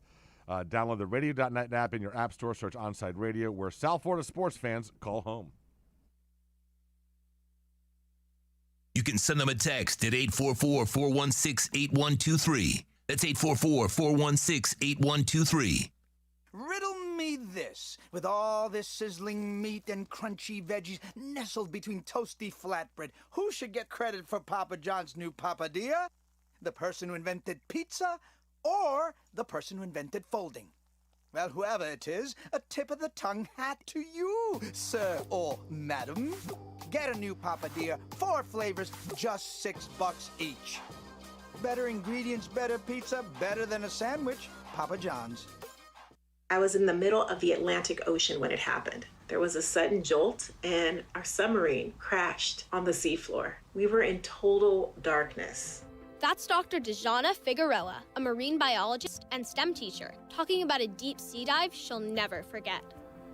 Download the Radio.net app in your app store, search Onside Radio, where South Florida sports fans call home. You can send them a text at 844-416-8123. That's 844-416-8123. Riddle me this. With all this sizzling meat and crunchy veggies nestled between toasty flatbread, who should get credit for Papa John's new papadilla? The person who invented pizza or the person who invented folding? Well, whoever it is, a tip of the tongue hat to you, sir or madam. Get a new papadilla, 4 flavors, just $6 each. Better ingredients, better pizza, better than a sandwich. Papa John's. I was in the middle of the Atlantic Ocean when it happened. There was a sudden jolt and our submarine crashed on the seafloor. We were in total darkness. That's Dr. Dejana Figueroa, a marine biologist and STEM teacher, talking about a deep sea dive she'll never forget.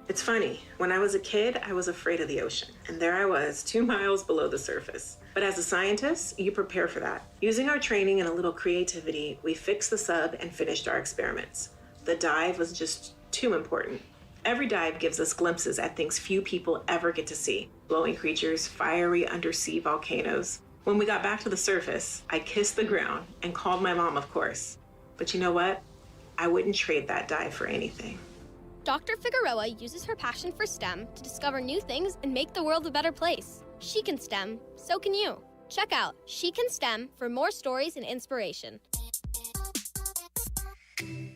It's funny, when I was a kid, I was afraid of the ocean, and there I was, 2 miles below the surface. But as a scientist, you prepare for that. Using our training and a little creativity, we fixed the sub and finished our experiments. The dive was just too important. Every dive gives us glimpses at things few people ever get to see. Glowing creatures, fiery undersea volcanoes. When we got back to the surface, I kissed the ground and called my mom, of course. But you know what? I wouldn't trade that dive for anything. Dr. Figueroa uses her passion for STEM to discover new things and make the world a better place. She can STEM, so can you. Check out She Can STEM for more stories and inspiration.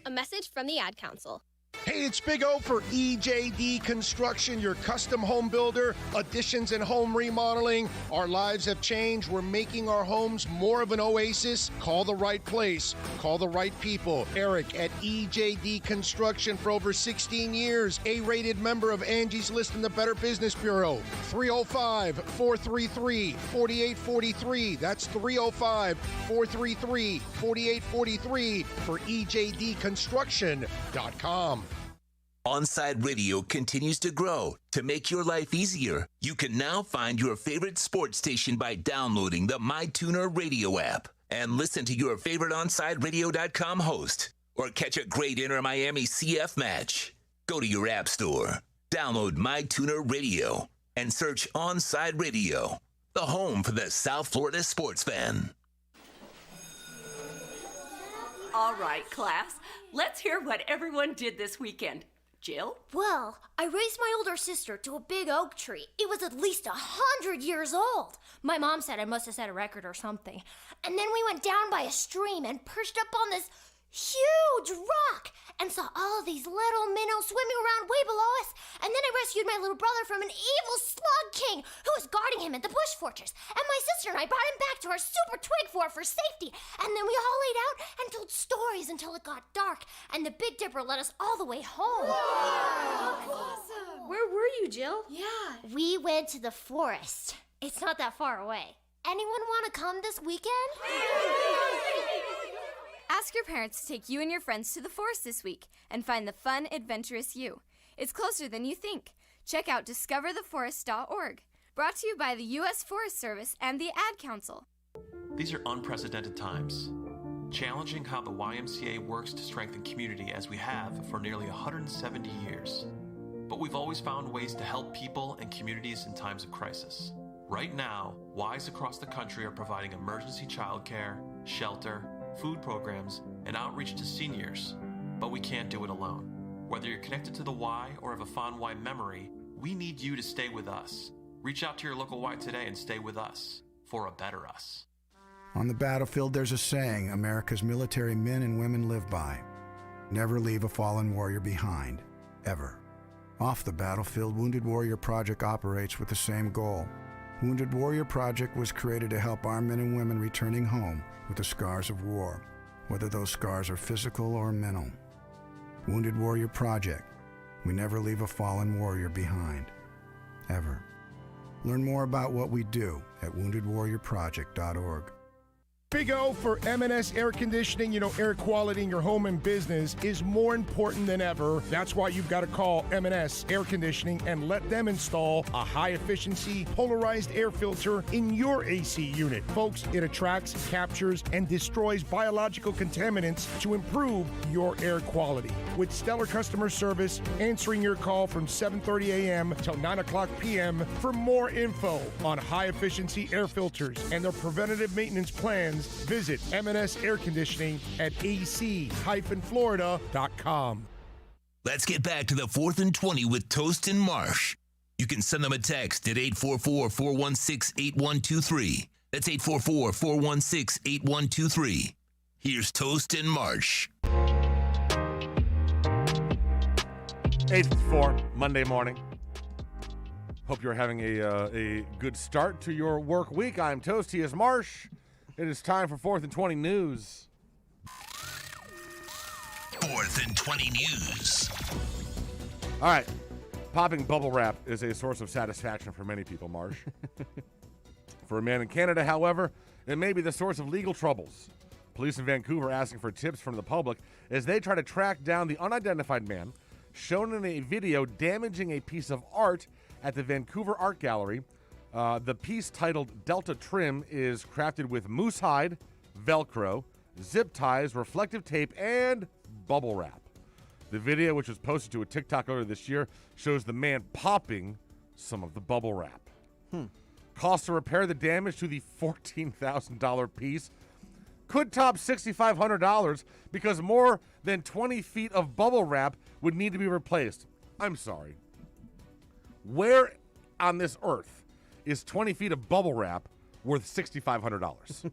A message from the Ad Council. Hey, it's Big O for EJD Construction, your custom home builder, additions and home remodeling. Our lives have changed. We're making our homes more of an oasis. Call the right place. Call the right people. Eric at EJD Construction for over 16 years. A-rated member of Angie's List and the Better Business Bureau. 305-433-4843. That's 305-433-4843 for EJDconstruction.com. Onside Radio continues to grow. To make your life easier, you can now find your favorite sports station by downloading the MyTuner Radio app and listen to your favorite OnsideRadio.com host or catch a great Inter-Miami CF match. Go to your app store, download MyTuner Radio, and search Onside Radio, the home for the South Florida sports fan. All right, class, let's hear what everyone did this weekend. Jill? Well, I raised my older sister to a big oak tree. It was at least 100 years old. My mom said I must have set a record or something. And then we went down by a stream and perched up on this huge rock and saw all of these little minnows swimming around way below us. And then I rescued my little brother from an evil slug king who was guarding him at the bush fortress. And my sister and I brought him back to our super twig fort for safety. And then we all laid out and told stories until it got dark. And the Big Dipper led us all the way home. Awesome. Where were you, Jill? Yeah. We went to the forest. It's not that far away. Anyone want to come this weekend? Ask your parents to take you and your friends to the forest this week and find the fun, adventurous you. It's closer than you think. Check out discovertheforest.org. Brought to you by the U.S. Forest Service and the Ad Council. These are unprecedented times, challenging how the YMCA works to strengthen community as we have for nearly 170 years. But we've always found ways to help people and communities in times of crisis. Right now, Ys across the country are providing emergency childcare, shelter, food programs, and outreach to seniors. But we can't do it alone. Whether you're connected to the Y or have a fond Y memory, we need you to stay with us. Reach out to your local Y today and stay with us for a better us. On the battlefield, there's a saying America's military men and women live by. Never leave a fallen warrior behind, ever. Off the battlefield, Wounded Warrior Project operates with the same goal. Wounded Warrior Project was created to help our men and women returning home with the scars of war, whether those scars are physical or mental. Wounded Warrior Project. We never leave a fallen warrior behind, ever. Learn more about what we do at woundedwarriorproject.org. Big O for M&S Air Conditioning. You know, air quality in your home and business is more important than ever. That's why you've got to call M&S Air Conditioning and let them install a high-efficiency polarized air filter in your AC unit. Folks, it attracts, captures, and destroys biological contaminants to improve your air quality. With stellar customer service, answering your call from 7:30 a.m. till 9 o'clock p.m. For more info on high-efficiency air filters and their preventative maintenance plans, visit M&S Air Conditioning at ac-florida.com. Let's get back to the 4th and 20 with Toast and Marsh. You can send them a text at 844-416-8123. That's 844-416-8123. Here's Toast and Marsh. 8:04, Monday morning. Hope you're having a good start to your work week. I'm Toast. He is Marsh. It is time for 4th and 20 news. 4th and 20 news. All right. Popping bubble wrap is a source of satisfaction for many people, Marsh. For a man in Canada, however, it may be the source of legal troubles. Police in Vancouver asking for tips from the public as they try to track down the unidentified man shown in a video damaging a piece of art at the Vancouver Art Gallery. The piece, titled Delta Trim, is crafted with moose hide, Velcro, zip ties, reflective tape, and bubble wrap. The video, which was posted to a TikTok earlier this year, shows the man popping some of the bubble wrap. Cost to repair the damage to the $14,000 piece could top $6,500 because more than 20 feet of bubble wrap would need to be replaced. I'm sorry. Where on this earth is 20 feet of bubble wrap worth $6,500?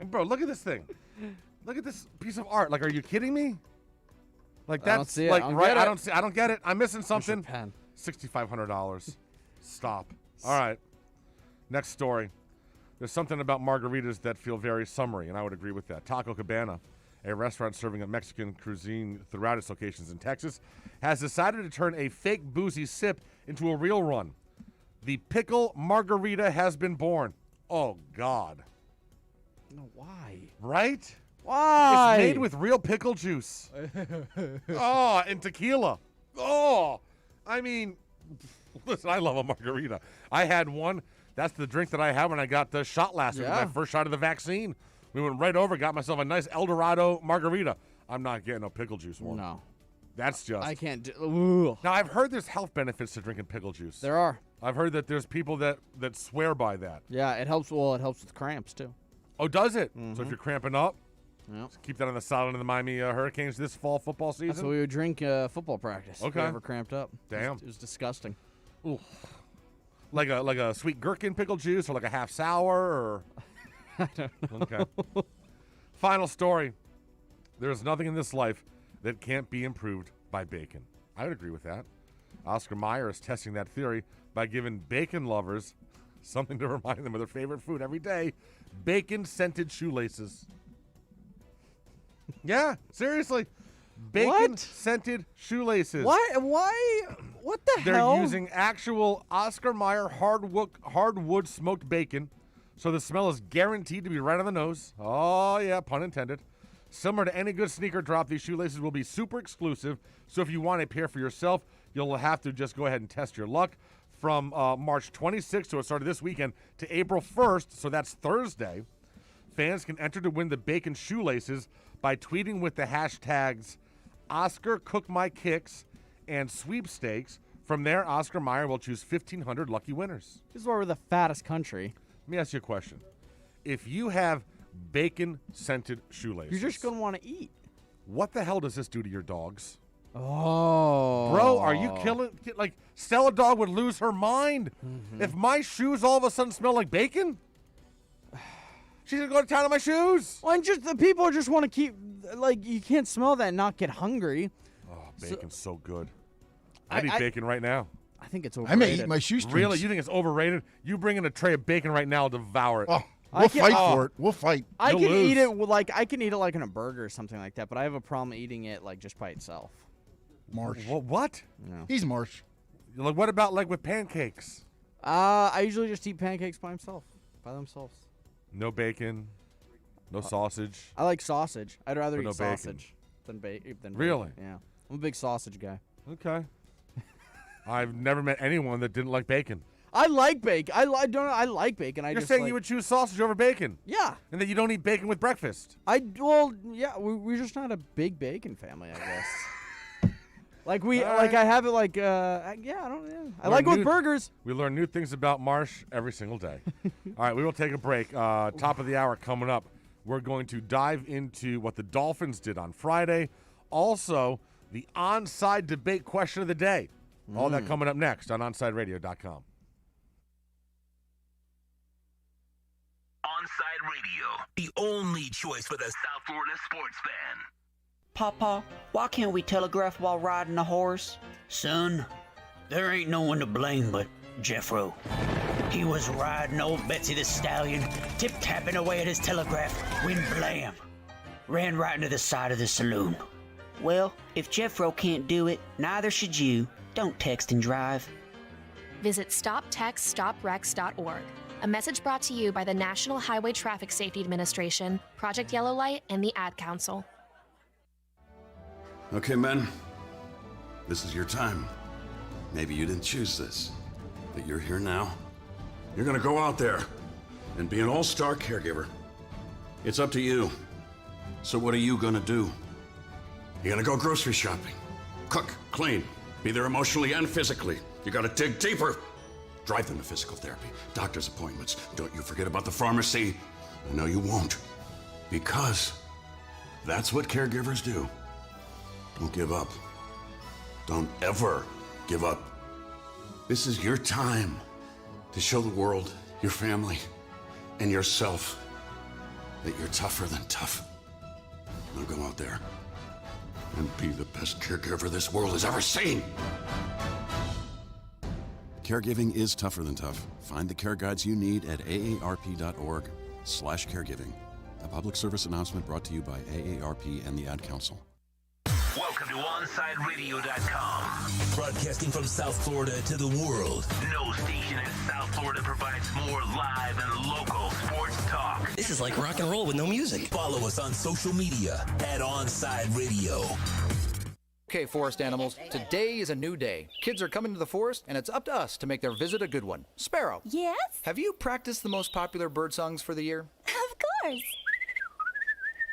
Bro, look at this thing. Look at this piece of art. Like, are you kidding me? Like, that's I don't see it. like right. I I don't get it. I'm missing something. Pen. $6,500. Stop. All right. Next story. There's something about margaritas that feel very summery, and I would agree with that. Taco Cabana, a restaurant serving a Mexican cuisine throughout its locations in Texas, has decided to turn a fake boozy sip into a real one. The pickle margarita has been born. Oh, God. No, why? Right? Why? It's made with real pickle juice. Oh, and tequila. Oh, I mean, listen, I love a margarita. I had one. That's the drink that I had when I got the shot last week, my first shot of the vaccine. We went right over, got myself a nice El Dorado margarita. I'm not getting a pickle juice one. No. That's just. I can't do. Ooh. Now, I've heard there's health benefits to drinking pickle juice. There are. I've heard that there's people that swear by that. Yeah, it helps. Well, it helps with cramps too. Oh, does it? So if you're cramping up, Yep. keep that on the sideline of the Miami Hurricanes this fall football season. That's what we would drink football practice. Okay. If we ever cramped up. Damn. It was disgusting. Ooh. Like a sweet gherkin pickle juice or like a half sour or. I don't know. Okay. Final story. There's nothing in this life that can't be improved by bacon. I would agree with that. Oscar Mayer is testing that theory by giving bacon lovers something to remind them of their favorite food every day: bacon-scented shoelaces. Yeah, seriously. Bacon-scented shoelaces. Why? What the hell? They're using actual Oscar Mayer hardwood smoked bacon, so the smell is guaranteed to be right on the nose. Oh, yeah, pun intended. Similar to any good sneaker drop, these shoelaces will be super exclusive, so if you want a pair for yourself, you'll have to just go ahead and test your luck. From March 26th, so it started this weekend, to April 1st, so that's Thursday, fans can enter to win the bacon shoelaces by tweeting with the hashtags Oscar Cook My Kicks and sweepstakes. From there, Oscar Mayer will choose 1,500 lucky winners. This is why we're the fattest country. Let me ask you a question. If you have bacon-scented shoelaces, You're just going to want to eat. what the hell does this do to your dogs? Oh. Bro, are you killing? Like, Stella Dog would lose her mind. If my shoes all of a sudden smell like bacon, she's going to go to town on my shoes. Well, and just the people just want to keep, like, you can't smell that and not get hungry. Oh, bacon's so good. I'd eat bacon right now. I think it's I overrated. may eat my shoestrings. Really? You think it's overrated? You bring in a tray of bacon right now, I'll devour it. Oh, we'll fight for it. We'll fight. I You'll can lose. eat it like in a burger or something like that, but I have a problem eating it like just by itself. Marsh. What? No. He's Marsh. Like, what about like with pancakes? I usually just eat pancakes by themselves. No bacon, no sausage. I like sausage. I'd rather But eat no bacon. sausage than bacon. Really? Yeah. I'm a big sausage guy. Okay. I've never met anyone that didn't like bacon. I like bacon. I like bacon. You're saying you would choose sausage over bacon? Yeah. And that you don't eat bacon with breakfast? Yeah, we're just not a big bacon family, I guess. Like All I right. have it like I don't know. I like it with burgers. We learn new things about Marsh every single day. All right, we will take a break. Top of the hour coming up. We're going to dive into what the Dolphins did on Friday. Also, the onside debate question of the day. All that coming up next on OnsideRadio.com. Onside Radio, the only choice for the South Florida sports fan. Papa, why can't we telegraph while riding a horse? Son, there ain't no one to blame but Jeffro. He was riding old Betsy the Stallion, tip-tapping away at his telegraph, when blam, ran right into the side of the saloon. Well, if Jeffro can't do it, neither should you. Don't text and drive. Visit StopTextStopWrecks.org. A message brought to you by the National Highway Traffic Safety Administration, Project Yellow Light, and the Ad Council. Okay, men. This is your time. Maybe you didn't choose this, but you're here now. You're gonna go out there and be an all-star caregiver. It's up to you. So what are you gonna do? You're gonna go grocery shopping, cook, clean, be there emotionally and physically. You gotta dig deeper. Drive them to physical therapy, doctor's appointments. Don't you forget about the pharmacy. I know you won't, because that's what caregivers do. Don't give up. Don't ever give up. This is your time to show the world, your family, and yourself that you're tougher than tough. Now go out there and be the best caregiver this world has ever seen. Caregiving is tougher than tough. Find the care guides you need at aarp.org/caregiving. A public service announcement brought to you by AARP and the Ad Council. Welcome to OnSideRadio.com. Broadcasting from South Florida to the world. No station in South Florida provides more live and local sports talk. This is like rock and roll with no music. Follow us on social media at OnSide Radio. Okay, forest animals, today is a new day. Kids are coming to the forest, and it's up to us to make their visit a good one. Sparrow. Yes? Have you practiced the most popular bird songs for the year? Of course.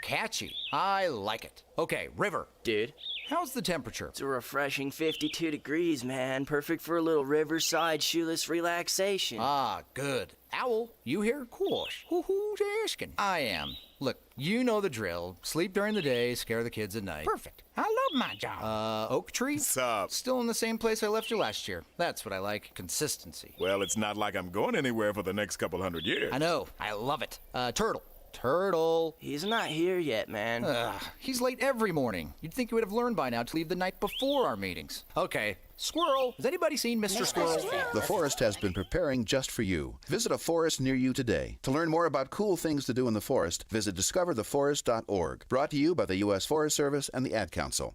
Catchy. I like it. Okay, River. Dude. How's the temperature? It's a refreshing 52 degrees, man. Perfect for a little riverside shoeless relaxation. Ah, good. Owl, you here? Course. Who's asking? I am. Look, you know the drill. Sleep during the day, scare the kids at night. Perfect. I love my job. Oak Tree? What's up? Still in the same place I left you last year. That's what I like. Consistency. Well, it's not like I'm going anywhere for the next couple hundred years. I know. I love it. Turtle. Turtle. He's not here yet, man. He's late every morning. You'd think you would have learned by now to leave the night before our meetings. Okay. Squirrel. Has anybody seen Mr. Squirrel? The forest has been preparing just for you. Visit a forest near you today. To learn more about cool things to do in the forest, visit discovertheforest.org. Brought to you by the U.S. Forest Service and the Ad Council.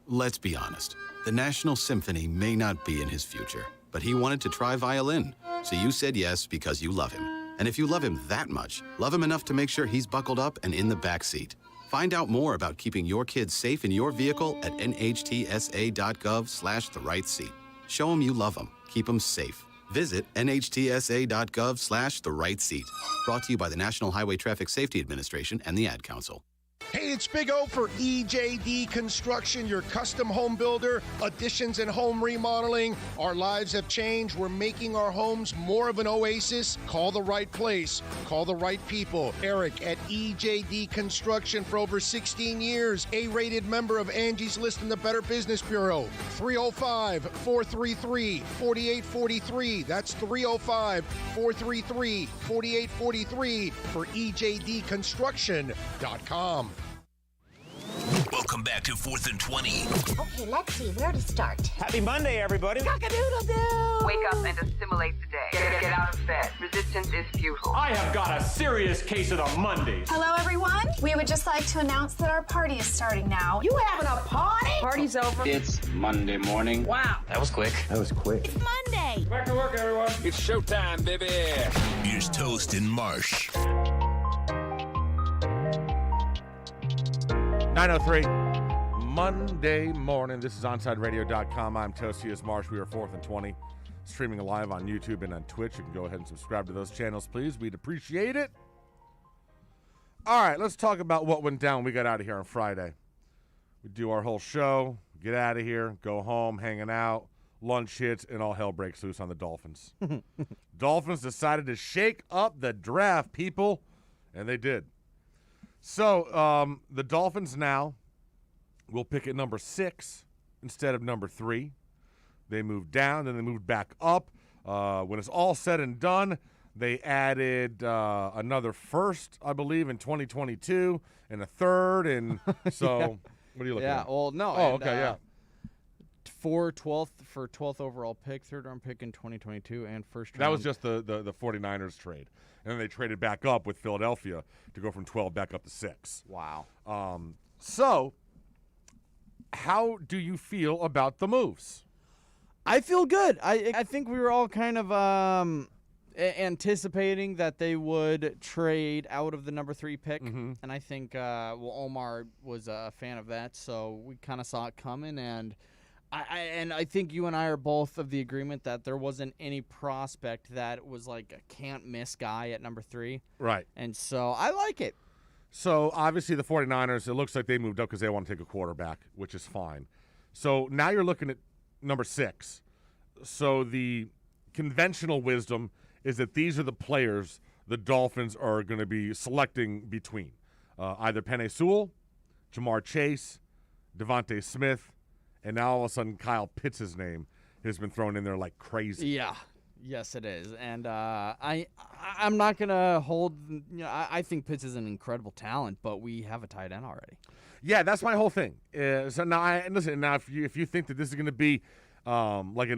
Let's be honest. The National Symphony may not be in his future, but he wanted to try violin. So you said yes because you love him. And if you love him that much, love him enough to make sure he's buckled up and in the back seat. Find out more about keeping your kids safe in your vehicle at nhtsa.gov/the-right-seat. Show him you love him. Keep him safe. Visit nhtsa.gov/the-right-seat. Brought to you by the National Highway Traffic Safety Administration and the Ad Council. Hey, it's Big O for EJD Construction, your custom home builder, additions and home remodeling. Our lives have changed. We're making our homes more of an oasis. Call the right place. Call the right people. Eric at EJD Construction for over 16 years. A-rated member of Angie's List and the Better Business Bureau. 305-433-4843. That's 305-433-4843 for EJDconstruction.com. Welcome back to 4th and 20. Okay, let's see where to start. Happy Monday, everybody. Cock-a-doodle-doo! Wake up and assimilate the day. Get out of bed. Resistance is futile. I have got a serious case of the Mondays. Hello, everyone. We would just like to announce that our party is starting now. You having a party? Party's over. It's Monday morning. Wow. That was quick. It's Monday. Back to work, everyone. It's showtime, baby. Here's Toast and Marsh. 9:03, Monday morning. This is OnSideRadio.com. I'm Toast. Marsh. We are 4th and 20, streaming live on YouTube and on Twitch. You can go ahead and subscribe to those channels, please. We'd appreciate it. All right, let's talk about what went down when we got out of here on Friday. We do our whole show, get out of here, go home, hanging out, lunch hits, and all hell breaks loose on the Dolphins. Dolphins decided to shake up the draft, people, and they did. So the Dolphins now will pick at number 6 instead of number 3. They moved down, then they moved back up. When it's all said and done, they added another first, I believe, in 2022, and a third. And so, Yeah. What are you looking at? Yeah, well, no. Oh, and, okay, yeah. For 12th overall pick, 3rd round pick in 2022, and first round. That was just the 49ers trade. And then they traded back up with Philadelphia to go from 12 back up to 6. Wow. So, how do you feel about the moves? I feel good. I think we were all kind of anticipating that they would trade out of the number 3 pick. Mm-hmm. And I think, Omar was a fan of that, so we kind of saw it coming. And I think you and I are both of the agreement that there wasn't any prospect that was like a can't-miss guy at number 3. Right. And so I like it. So, obviously, the 49ers, it looks like they moved up because they want to take a quarterback, which is fine. So, now you're looking at number 6. So, the conventional wisdom is that these are the players the Dolphins are going to be selecting between. Either Penei Sewell, Jamar Chase, Devontae Smith, and now all of a sudden Kyle Pitts' name has been thrown in there like crazy. Yeah. Yes, it is. And I'm not going to hold – I think Pitts is an incredible talent, but we have a tight end already. Yeah, that's my whole thing. So now, now if you think that this is going to be like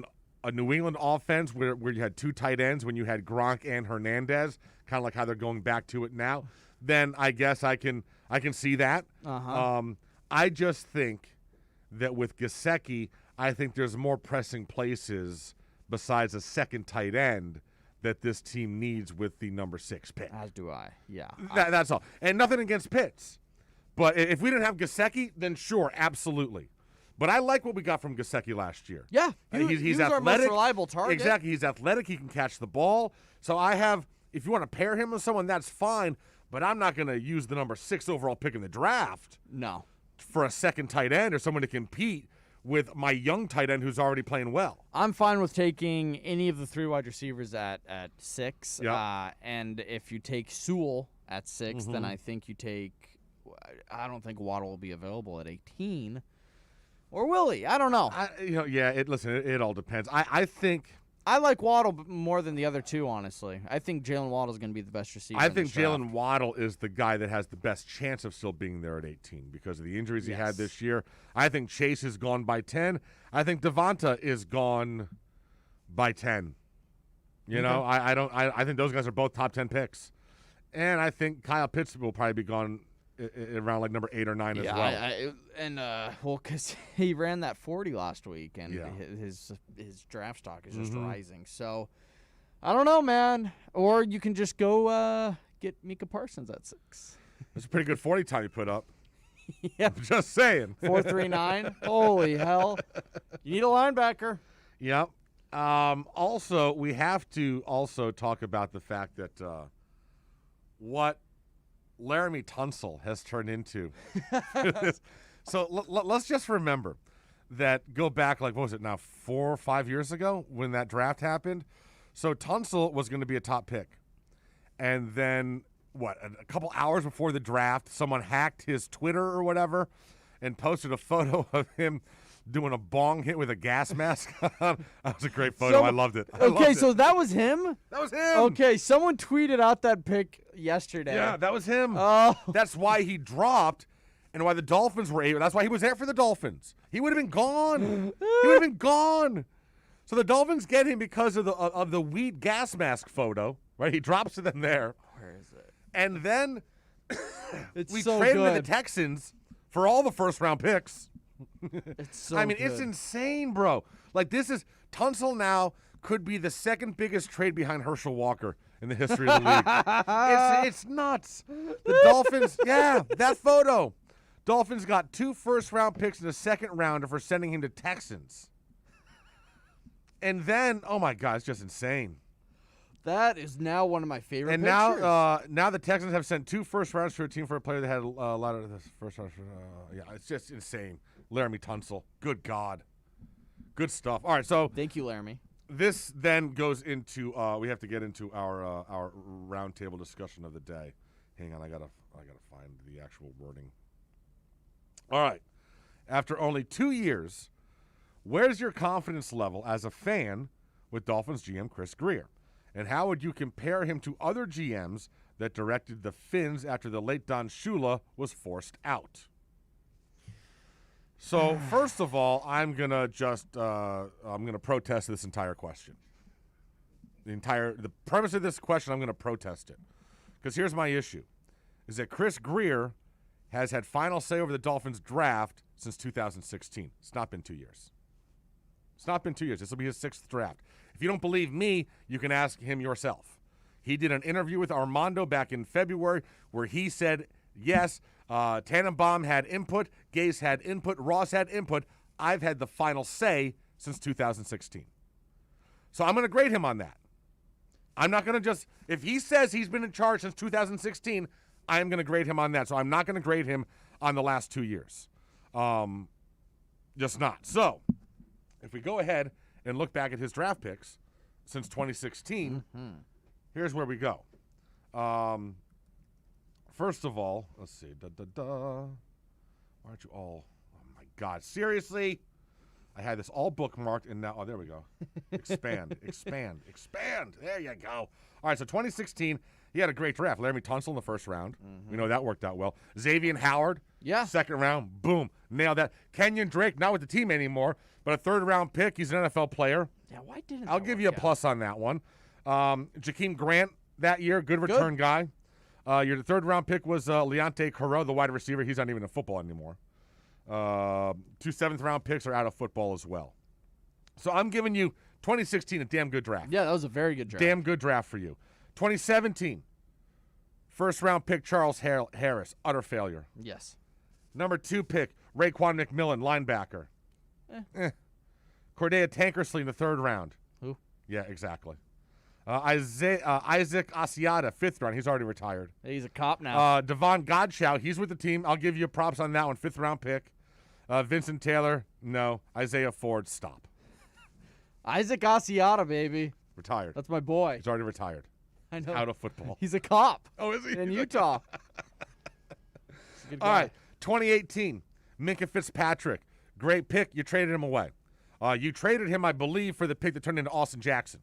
a New England offense where you had 2 tight ends when you had Gronk and Hernandez, kind of like how they're going back to it now, then I guess I can I can see that. Uh-huh. I just think that with Gesicki, I think there's more pressing places besides a second tight end that this team needs with the number 6 pick. As do I. Yeah. That's all. And nothing against Pitts. But if we didn't have Gesicki, then sure, absolutely. But I like what we got from Gesicki last year. Yeah. He's our most athletic. reliable target. Exactly. He's athletic. He can catch the ball. So if you want to pair him with someone, that's fine. But I'm not going to use the number 6 overall pick in the draft. No. For a second tight end or someone to compete with my young tight end who's already playing well. I'm fine with taking any of the 3 wide receivers at 6. Yep. And if you take Sewell at 6, then Mhm. I think you take I don't think Waddle will be available at 18. Or will he? I don't know. It all depends. I think I like Waddle more than the other two, honestly. I think Jalen Waddle is going to be the best receiver. I in think this draft. Jalen Waddle is the guy that has the best chance of still being there at 18 because of the injuries he had this year. I think Chase is gone by 10. I think Devonta is gone by 10. I think those guys are both top 10 picks. And I think Kyle Pitts will probably be gone around like number 8 or 9 as well. Because he ran that 40 last week, and his draft stock is just rising. So, I don't know, man. Or you can just go get Micah Parsons at 6. That's a pretty good 40 time you put up. Yeah. I'm just saying. 4.39. Holy hell. You need a linebacker. Yep. Also, we have to also talk about the fact that what Laramie Tunsil has turned into. So let's just remember that go back, like, what was it now, 4 or 5 years ago when that draft happened? So Tunsil was going to be a top pick. And then, a couple hours before the draft, someone hacked his Twitter or whatever and posted a photo of him doing a bong hit with a gas mask on. That was a great photo. I loved it. So that was him? That was him. Okay, someone tweeted out that pic yesterday. Yeah, that was him. Oh. That's why he dropped and why the Dolphins were able. That's why he was there for the Dolphins. He would have been gone. He would have been gone. So the Dolphins get him because of the weed gas mask photo, right? He drops to them there. Where is it? And then It's we so traded to the good. Texans for all the first-round picks. It's so I mean, good. it's insane, bro. Like, Tunsil now could be the second biggest trade behind Herschel Walker in the history of the league. It's nuts. The Dolphins, that photo. Dolphins got 2 first-round picks and a second-rounder for sending him to Texans. And then, oh, my God, it's just insane. That is now one of my favorite And pictures. now the Texans have sent 2 first rounds to a team for a player that had a lot of this first round. It's just insane. Laramie Tunsil. Good God. Good stuff. All right, so thank you, Laramie. This then goes into we have to get into our roundtable discussion of the day. Hang on, I gotta find the actual wording. All right. After only 2 years, where's your confidence level as a fan with Dolphins GM Chris Grier? And how would you compare him to other GMs that directed the Finns after the late Don Shula was forced out? So, first of all, I'm going to protest this entire question. The premise of this question, I'm going to protest it. Because here's my issue, is that Chris Grier has had final say over the Dolphins draft since 2016. It's not been 2 years. It's not been 2 years. This will be his 6th draft. If you don't believe me, you can ask him yourself. He did an interview with Armando back in February where he said, yes, Tannenbaum had input, Gase had input, Ross had input. I've had the final say since 2016. So I'm going to grade him on that. I'm not going to just, if he says he's been in charge since 2016, I am going to grade him on that. So I'm not going to grade him on the last 2 years. Just not. So if we go ahead and look back at his draft picks since 2016, here's where we go. First of all, let's see. Why aren't you all? Oh, my God. Seriously? I had this all bookmarked, and now, there we go. Expand. There you go. All right, so 2016, he had a great draft. Laramie Tunsil in the first round. We know that worked out well. Xavier Howard, second round. Boom. Nailed that. Kenyon Drake, not with the team anymore, but a third-round pick. He's an NFL player. Yeah, why didn't I'll give you a plus on that one. Jakeem Grant that year, good return guy. Your third-round pick was Leonte Carrot, the wide receiver. He's not even in football anymore. 2 seventh-round picks are out of football as well. So I'm giving you 2016 a damn good draft. Yeah, that was a very good draft. Damn good draft for you. 2017, first-round pick Charles Harris, utter failure. Yes. Number 2 pick, Raekwon McMillan, linebacker. Cordea Tankersley in the 3rd round. Who? Yeah, exactly. Isaac Asiata, 5th round. He's already retired. He's a cop now. Devon Godchow, he's with the team. I'll give you props on that one. 5th round pick. Vincent Taylor, no. Isaiah Ford, stop. Isaac Asiata, baby. Retired. That's my boy. He's already retired. I know. Out of football. He's a cop. Oh, is he? In Utah. All right, 2018, Minkah Fitzpatrick. Great pick. You traded him away. You traded him, I believe, for the pick that turned into Austin Jackson,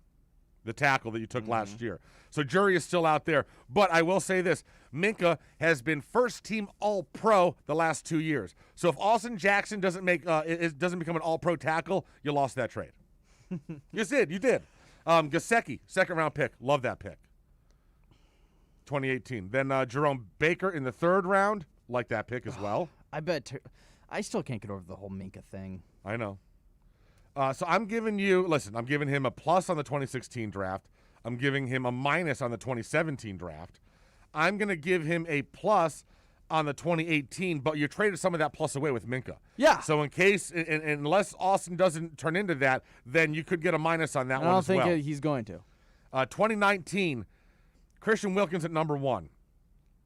the tackle that you took last year. So jury is still out there. But I will say this. Minkah has been first-team All-Pro the last 2 years. So if Austin Jackson doesn't doesn't become an All-Pro tackle, you lost that trade. You did. Gesicki, 2nd-round pick. Love that pick. 2018. Then Jerome Baker in the 3rd round. Like that pick as well. I still can't get over the whole Minkah thing. I know. So I'm giving him a plus on the 2016 draft. I'm giving him a minus on the 2017 draft. I'm going to give him a plus on the 2018, but you traded some of that plus away with Minkah. Yeah. So in case, unless Austin doesn't turn into that, then you could get a minus on that one as well. I don't think he's going to. 2019, Christian Wilkins at number 1.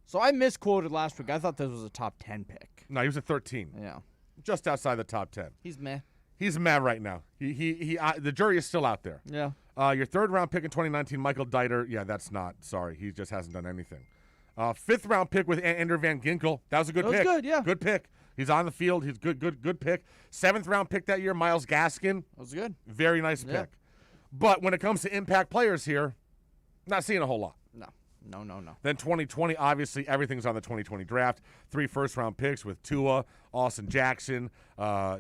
So I misquoted last week. I thought this was a top 10 pick. No, he was at 13. Yeah. Just outside the top 10. He's meh. He's mad right now. The jury is still out there. Yeah. Your 3rd-round pick in 2019, Michael Dieter. Yeah, that's not. Sorry, he just hasn't done anything. 5th-round pick with Andrew Van Ginkel. That was a good pick. That was good, yeah. Good pick. He's on the field. He's good pick. 7th-round pick that year, Myles Gaskin. That was good. Very nice Yeah. pick. But when it comes to impact players here, not seeing a whole lot. No. Then 2020, obviously, everything's on the 2020 draft. 3 first-round picks with Tua, Austin Jackson, Noah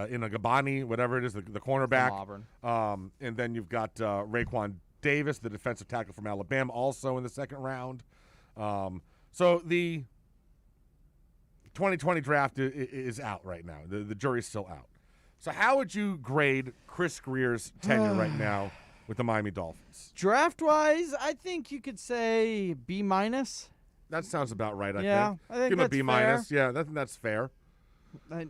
Inagabani, whatever it is, the cornerback. From Auburn. And then you've got Raekwon Davis, the defensive tackle from Alabama, also in the 2nd round. So the 2020 draft is out right now. The jury's still out. So how would you grade Chris Greer's tenure right now with the Miami Dolphins? Draft-wise, I think you could say B-. That sounds about right, I think. I think Give him a that's B-. fair. Yeah, I think that's fair. B-.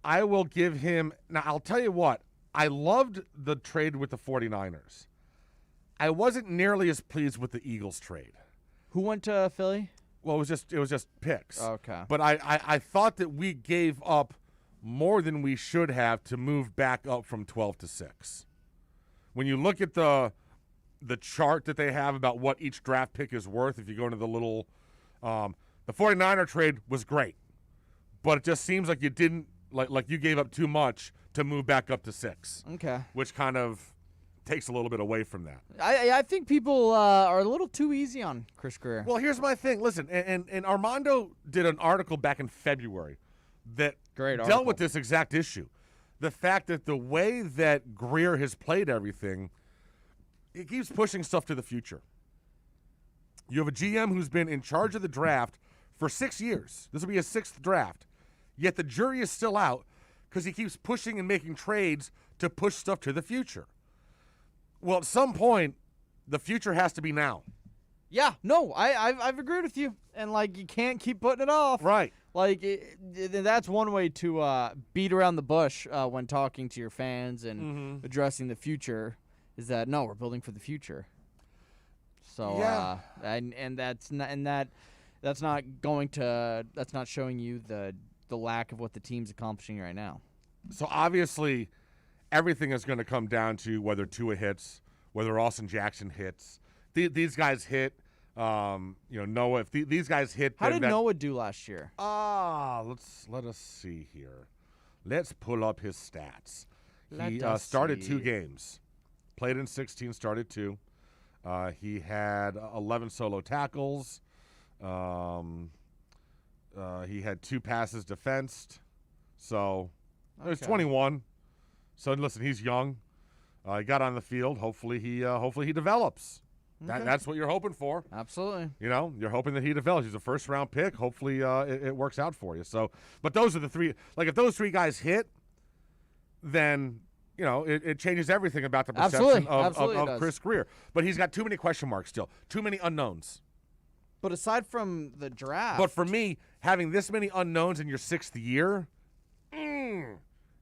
I will give him – now, I'll tell you what. I loved the trade with the 49ers. I wasn't nearly as pleased with the Eagles trade. Who went to Philly? Well, it was just picks. Okay. But I thought that we gave up more than we should have to move back up from 12 to 6. When you look at the chart that they have about what each draft pick is worth, if you go into the little the 49er trade was great. But it just seems like you didn't like you gave up too much to move back up to 6. Okay. Which kind of takes a little bit away from that. I think people are a little too easy on Chris Greer. Well, here's my thing. Listen, and Armando did an article back in February that dealt with this exact issue. The fact that the way that Greer has played everything, it keeps pushing stuff to the future. You have a GM who's been in charge of the draft for 6 years. This will be his 6th draft. Yet the jury is still out because he keeps pushing and making trades to push stuff to the future. Well, at some point, the future has to be now. Yeah, no, I've agreed with you. And, you can't keep putting it off. Right. That's one way to beat around the bush when talking to your fans and addressing the future is that, no, we're building for the future. So, yeah. And that's not showing you the lack of what the team's accomplishing right now. So, obviously, everything is going to come down to whether Tua hits, whether Austin Jackson hits. These guys hit. Noah. If these guys hit, how did Noah do last year? Let us see here. Let's pull up his stats. He started 2 games, played in 16, started 2. He had 11 solo tackles. He had 2 passes defensed. So there's 21. So listen, he's young. He got on the field. Hopefully he develops. Okay. That's what you're hoping for. Absolutely. You know, you're hoping that he develops. He's a first-round pick. Hopefully it works out for you. So, but those are the three. Like, if those three guys hit, then, you know, it changes everything about the perception of Chris Greer. But he's got too many question marks still. Too many unknowns. But aside from the draft. But for me, having this many unknowns in your 6th year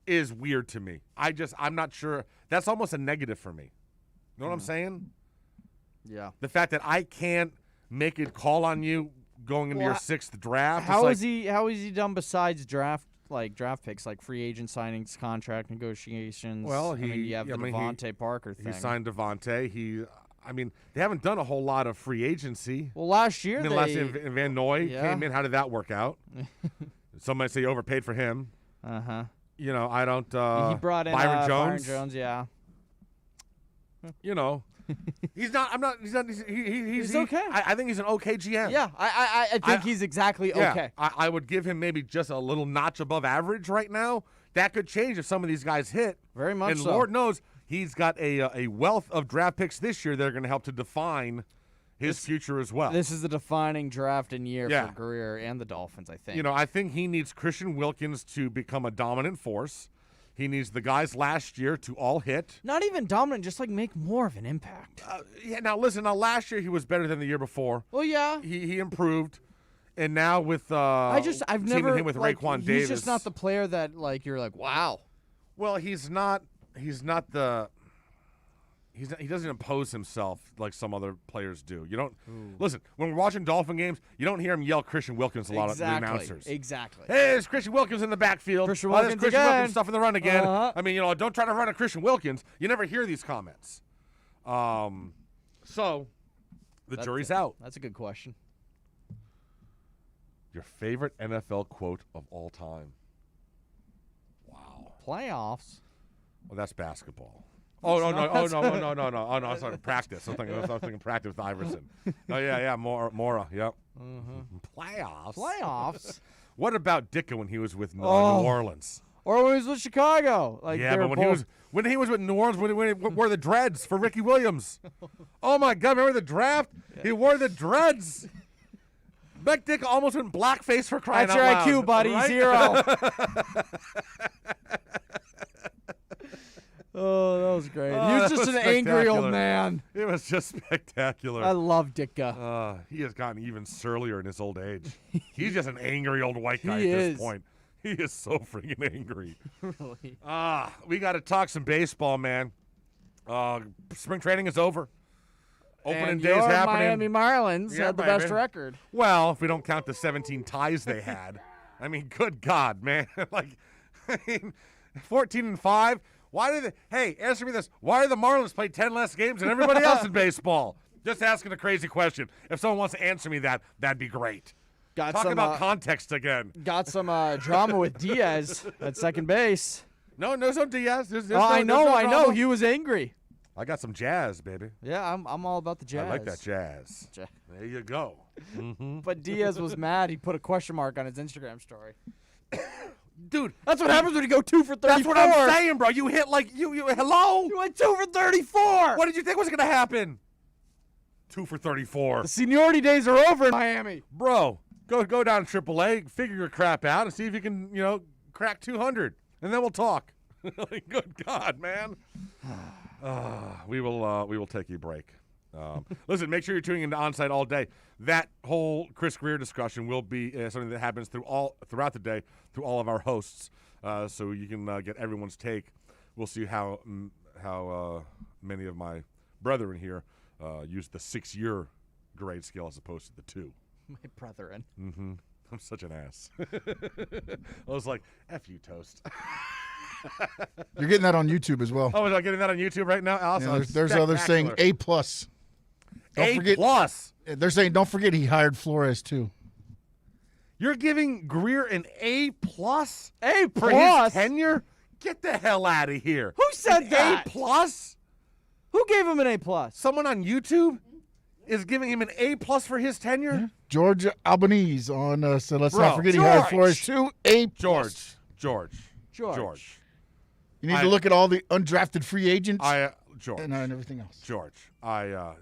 is weird to me. I'm not sure. That's almost a negative for me. You know what I'm saying? Yeah. The fact that I can't make a call on you going into your 6th draft. How is he done besides draft picks, like free agent signings, contract negotiations? Well, you have the Devontae Parker thing. He signed Devontae. They haven't done a whole lot of free agency. Well, last year last year Van Noy came in. How did that work out? Some might say you overpaid for him. You know, I don't. He brought in Byron Jones. Byron Jones, yeah. You know, he's not. I'm not. He's not. He's okay. I think he's an okay GM. Yeah, I think he's exactly okay. I would give him maybe just a little notch above average right now. That could change if some of these guys hit. Very much and so. Lord knows he's got a wealth of draft picks this year that are going to help to define his future as well. This is the defining draft in year for Greer and the Dolphins, I think. You know, I think he needs Christian Wilkins to become a dominant force. He needs the guys last year to all hit. Not even dominant, just like make more of an impact. Now last year he was better than the year before. Well, yeah. He improved. And now with I've never him with Raekwon Davis. He's just not the player that you're like, wow. Well, he doesn't impose himself like some other players do. You don't listen when we're watching Dolphin games. You don't hear him yell Christian Wilkins a lot of the announcers. Exactly. Hey, there's Christian Wilkins in the backfield. Christian Wilkins again. Stuff in the run again. I mean, don't try to run a Christian Wilkins. You never hear these comments. So the jury's out. That's a good question. Your favorite NFL quote of all time? Wow. Playoffs. Well, that's basketball. Oh no! Sorry, practice. I was thinking practice with Iverson. Oh yeah, Mora. Yep. Playoffs. What about Ditka when he was with New Orleans? Or when he was with Chicago? When he was with New Orleans, when he wore the dreads for Ricky Williams. Oh my God! Remember the draft? Yeah. He wore the dreads. Beck Ditka almost went blackface for crying out loud. That's your IQ, buddy. Right? Zero. Oh, that was great. He was just an angry old man. It was just spectacular. I love Ditka. He has gotten even surlier in his old age. He's just an angry old white guy He at is. this point. He is so freaking angry. Really? We got to talk some baseball, man. Spring training is over. Opening and day is happening. Miami Marlins had the best record. Well, if we don't count the 17 ties they had. I mean, good God, man. 14-5. Why did Hey, answer me this. Why did the Marlins play 10 less games than everybody else in baseball? Just asking a crazy question. If someone wants to answer me that'd be great. Talk about context again. Got some drama with Diaz at second base. No Diaz. There's I know. drama. He was angry. I got some jazz, baby. Yeah, I'm all about the jazz. I like that jazz. There you go. Mm-hmm. But Diaz was mad. He put a question mark on his Instagram story. Dude, that's what happens when you go 2 for 34. That's what I'm saying, bro. You hit hello? You went 2 for 34. What did you think was going to happen? 2 for 34. The seniority days are over in Miami. Bro, go down to AAA, figure your crap out, and see if you can, crack 200. And then we'll talk. Good God, man. We will take a break. Listen, make sure you're tuning into Onsite all day. That whole Chris Greer discussion will be something that happens throughout the day through all of our hosts, so you can get everyone's take. We'll see how many of my brethren here use the 6-year grade scale as opposed to the 2. My brethren. Mm-hmm. I'm such an ass. I was like, F you, Toast. You're getting that on YouTube as well. Oh, is I getting that on YouTube right now? Awesome. Yeah, there's others saying A+. A+. They're saying don't forget he hired Flores too. You're giving Greer an A+? A+ for his tenure? Get the hell out of here. Who said that? A+? Who gave him an A+? Someone on YouTube is giving him an A+ for his tenure? Yeah. George Albanese so let's not forget he hired Flores too. A+. George. You need to look at all the undrafted free agents George, and everything else. George,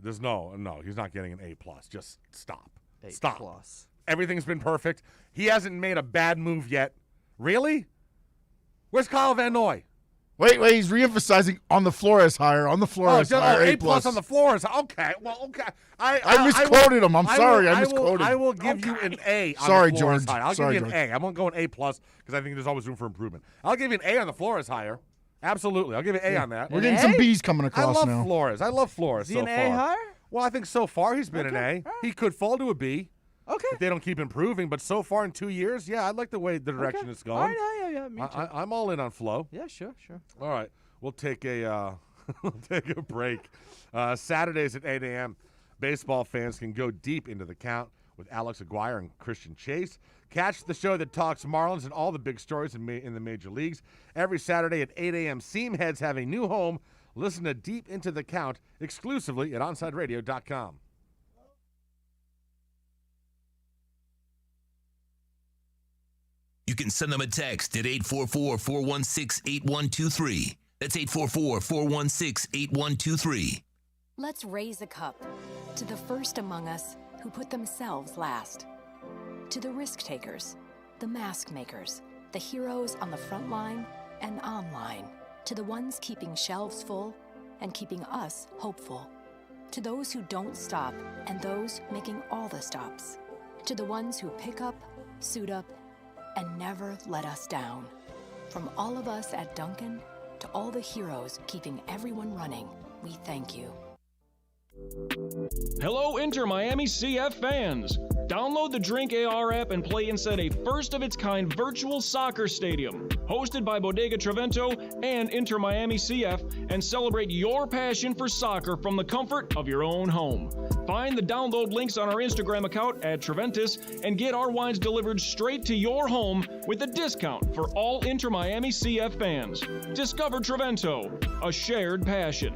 there's no, he's not getting an A+. Just stop. A+. Stop. Everything's been perfect. He hasn't made a bad move yet. Really? Where's Kyle Van Noy? Wait, he's reemphasizing on the Flores hire. On the Flores hire, A+ on the Flores. Okay, okay. I misquoted him. I'm sorry, I misquoted. I will give you an A on Sorry, the Flores George. hire. I'll Sorry, give you an George. A. I won't go an A+ because I think there's always room for improvement. I'll give you an A on the Flores hire. Absolutely. I'll give you an A on that. We're getting some B's coming across I love now. Flores. I love Flores Is he so an far. A hire? Well, I think so far he's been an A. He could fall to a B. Okay. If they don't keep improving, but so far in 2 years, yeah, I like the way the direction it's going. All right, yeah, me too. I'm all in on Flo. Yeah, sure. All right, we'll take a break. Saturdays at 8 a.m. Baseball fans can go deep into the count with Alex Aguirre and Christian Chase. Catch the show that talks Marlins and all the big stories in the major leagues. Every Saturday at 8 a.m., Seamheads have a new home. Listen to Deep Into the Count exclusively at OnSideRadio.com. You can send them a text at 844-416-8123. That's 844-416-8123. Let's raise a cup to the first among us who put themselves last. To the risk takers, the mask makers, the heroes on the front line and online. To the ones keeping shelves full and keeping us hopeful. To those who don't stop and those making all the stops. To the ones who pick up, suit up, and never let us down. From all of us at Dunkin' to all the heroes keeping everyone running, we thank you. Hello, Inter Miami CF fans! Download the Drink AR app and play inside a first-of-its-kind virtual soccer stadium, hosted by Bodega Trevento and Inter Miami CF, and celebrate your passion for soccer from the comfort of your own home. Find the download links on our Instagram account at Treventus and get our wines delivered straight to your home with a discount for all Inter Miami CF fans. Discover Trevento, a shared passion.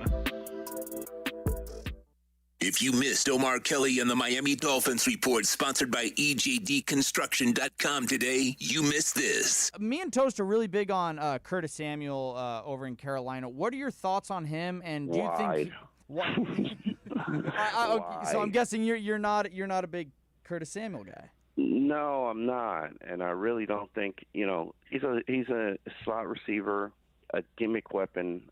If you missed Omar Kelly and the Miami Dolphins report sponsored by EJDconstruction.com today, you missed this. Me and Toast are really big on Curtis Samuel over in Carolina. What are your thoughts on him? And do you think? So I'm guessing you're not a big Curtis Samuel guy. No, I'm not, and I really don't think he's a slot receiver, a gimmick weapon.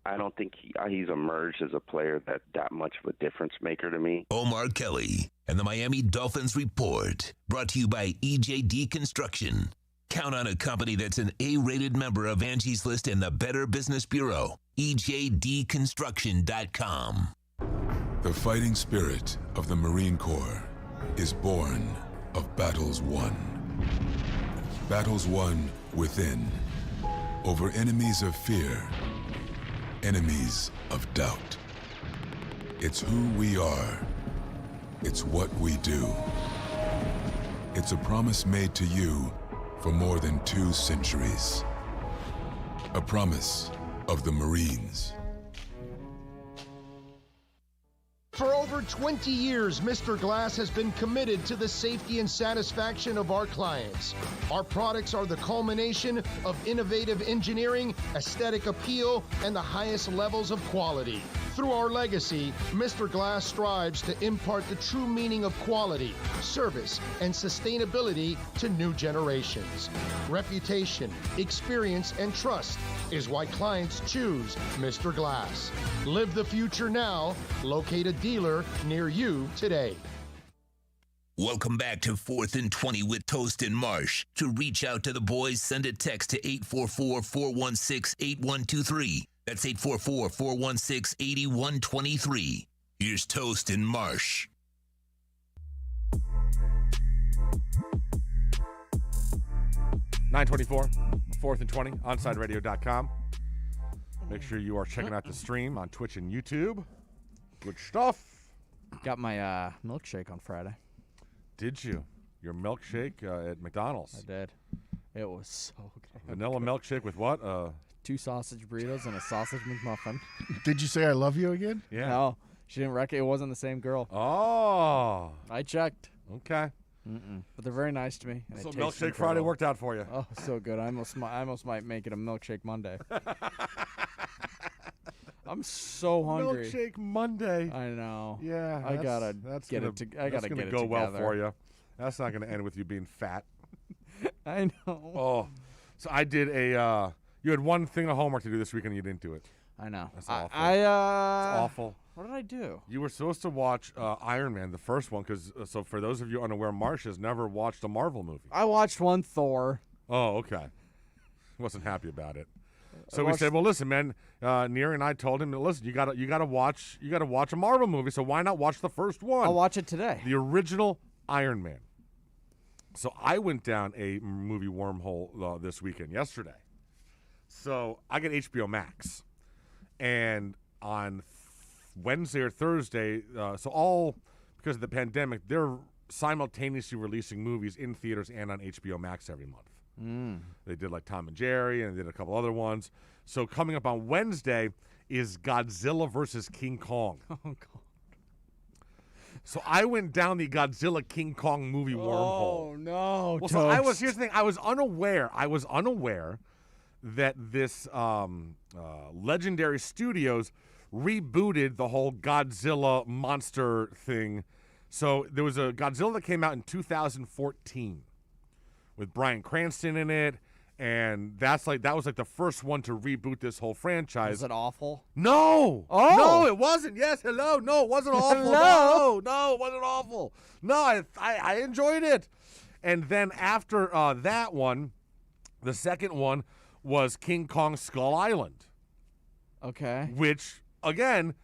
I don't think he's emerged as a player that much of a difference maker to me. Omar Kelly and the Miami Dolphins report, brought to you by EJD Construction. Count on a company that's an A-rated member of Angie's List and the Better Business Bureau. EJDconstruction.com. The fighting spirit of the Marine Corps is born of battles won. Battles won within, over enemies of fear, enemies of doubt. It's who we are. It's what we do. It's a promise made to you for more than 2 centuries. A promise of the Marines. For over 20 years, Mr. Glass has been committed to the safety and satisfaction of our clients. Our products are the culmination of innovative engineering, aesthetic appeal, and the highest levels of quality. Through our legacy, Mr. Glass strives to impart the true meaning of quality, service, and sustainability to new generations. Reputation, experience, and trust is why clients choose Mr. Glass. Live the future now. Locate a dealer near you today. Welcome back to 4th and 20 with Toast and Marsh. To reach out to the boys, send a text to 844-416-8123. That's 844-416-8123. Here's Toast and Marsh. .924, 4th and 20, OnSideRadio.com. Make sure you are checking out the stream on Twitch and YouTube. Good stuff. Got my milkshake on Friday. Did you? Your milkshake at McDonald's? I did. It was so good. Vanilla milkshake with what? 2 sausage burritos and a sausage McMuffin. Did you say I love you again? Yeah. No, she didn't reckon it wasn't the same girl. Oh. I checked. Okay. But they're very nice to me. And So it tastes Milkshake Friday incredible. worked out for you. Oh, so good. I almost might make it a Milkshake Monday. I'm so hungry. Milkshake Monday. I know. Yeah, I gotta that's get gonna, it. I gotta that's gonna get it go together. well for you. That's not gonna end with you being fat. I know. Oh, so I did a. You had one thing of homework to do this weekend, and you didn't do it. I know. That's awful. It's It's awful. What did I do? You were supposed to watch Iron Man, the first one, because so for those of you unaware, Marsh has never watched a Marvel movie. I watched one Thor. Oh, okay. Wasn't happy about it. I So we watched- said, well, listen, man. Near and I told him, listen, you gotta watch a Marvel movie. So why not watch the first one? I'll watch it today. The original Iron Man. So I went down a movie wormhole this weekend, yesterday. So I get HBO Max, and on Wednesday or Thursday, because of the pandemic, they're simultaneously releasing movies in theaters and on HBO Max every month. They did like Tom and Jerry, and they did a couple other ones. So coming up on Wednesday is Godzilla versus King Kong. Oh, God. So I went down the Godzilla King Kong movie wormhole. Oh, no. Well, so Toast. here's the thing. I was unaware that this Legendary Studios rebooted the whole Godzilla monster thing. So there was a Godzilla that came out in 2014 with Bryan Cranston in it, and that was like the first one to reboot this whole franchise. Was it awful? No. Oh. No, it wasn't. Yes, hello. No, it wasn't awful. Hello? No, it wasn't awful. No, I enjoyed it. And then after that one, the second one was King Kong Skull Island. Okay. Which, again,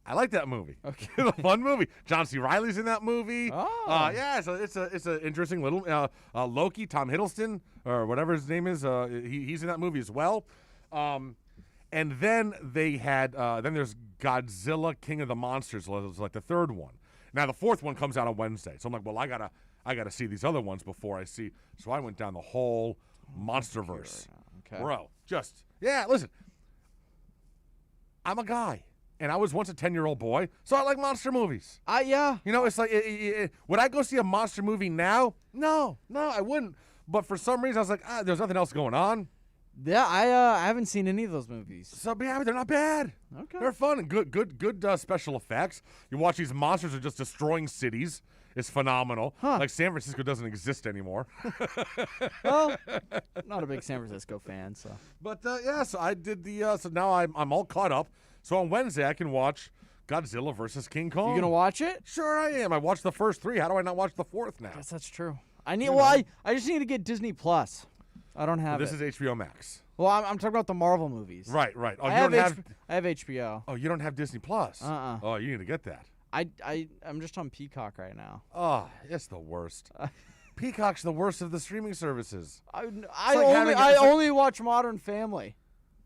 I like that movie. Okay. It's a fun movie. John C. Reilly's in that movie. Oh. Yeah, so it's an interesting little Loki, Tom Hiddleston, or whatever his name is. He's in that movie as well. And then they had then there's Godzilla King of the Monsters. Was like the third one. Now the fourth one comes out on Wednesday. So I'm like, well, I gotta see these other ones before I see. So I went down the whole MonsterVerse. Okay. Bro, listen. I'm a guy. And I was once a 10-year-old boy, so I like monster movies. Yeah. You know, it's like, would I go see a monster movie now? No, I wouldn't. But for some reason, I was like, there's nothing else going on. Yeah, I haven't seen any of those movies. So yeah, they're not bad. Okay. They're fun and good special effects. You watch these monsters are just destroying cities. It's phenomenal. Huh. Like San Francisco doesn't exist anymore. Well, not a big San Francisco fan, so. But so I did so now I'm all caught up. So on Wednesday I can watch Godzilla versus King Kong. You gonna watch it? Sure I am. I watched the first three. How do I not watch the fourth now? I guess that's true. I just need to get Disney Plus. I don't have This it. is HBO Max. Well, I'm talking about the Marvel movies. Right. Oh, I have HBO. Oh, you don't have Disney Plus. Uh-uh. Oh, you need to get that. I'm just on Peacock right now. Oh, it's the worst. Peacock's the worst of the streaming services. I only watch Modern Family.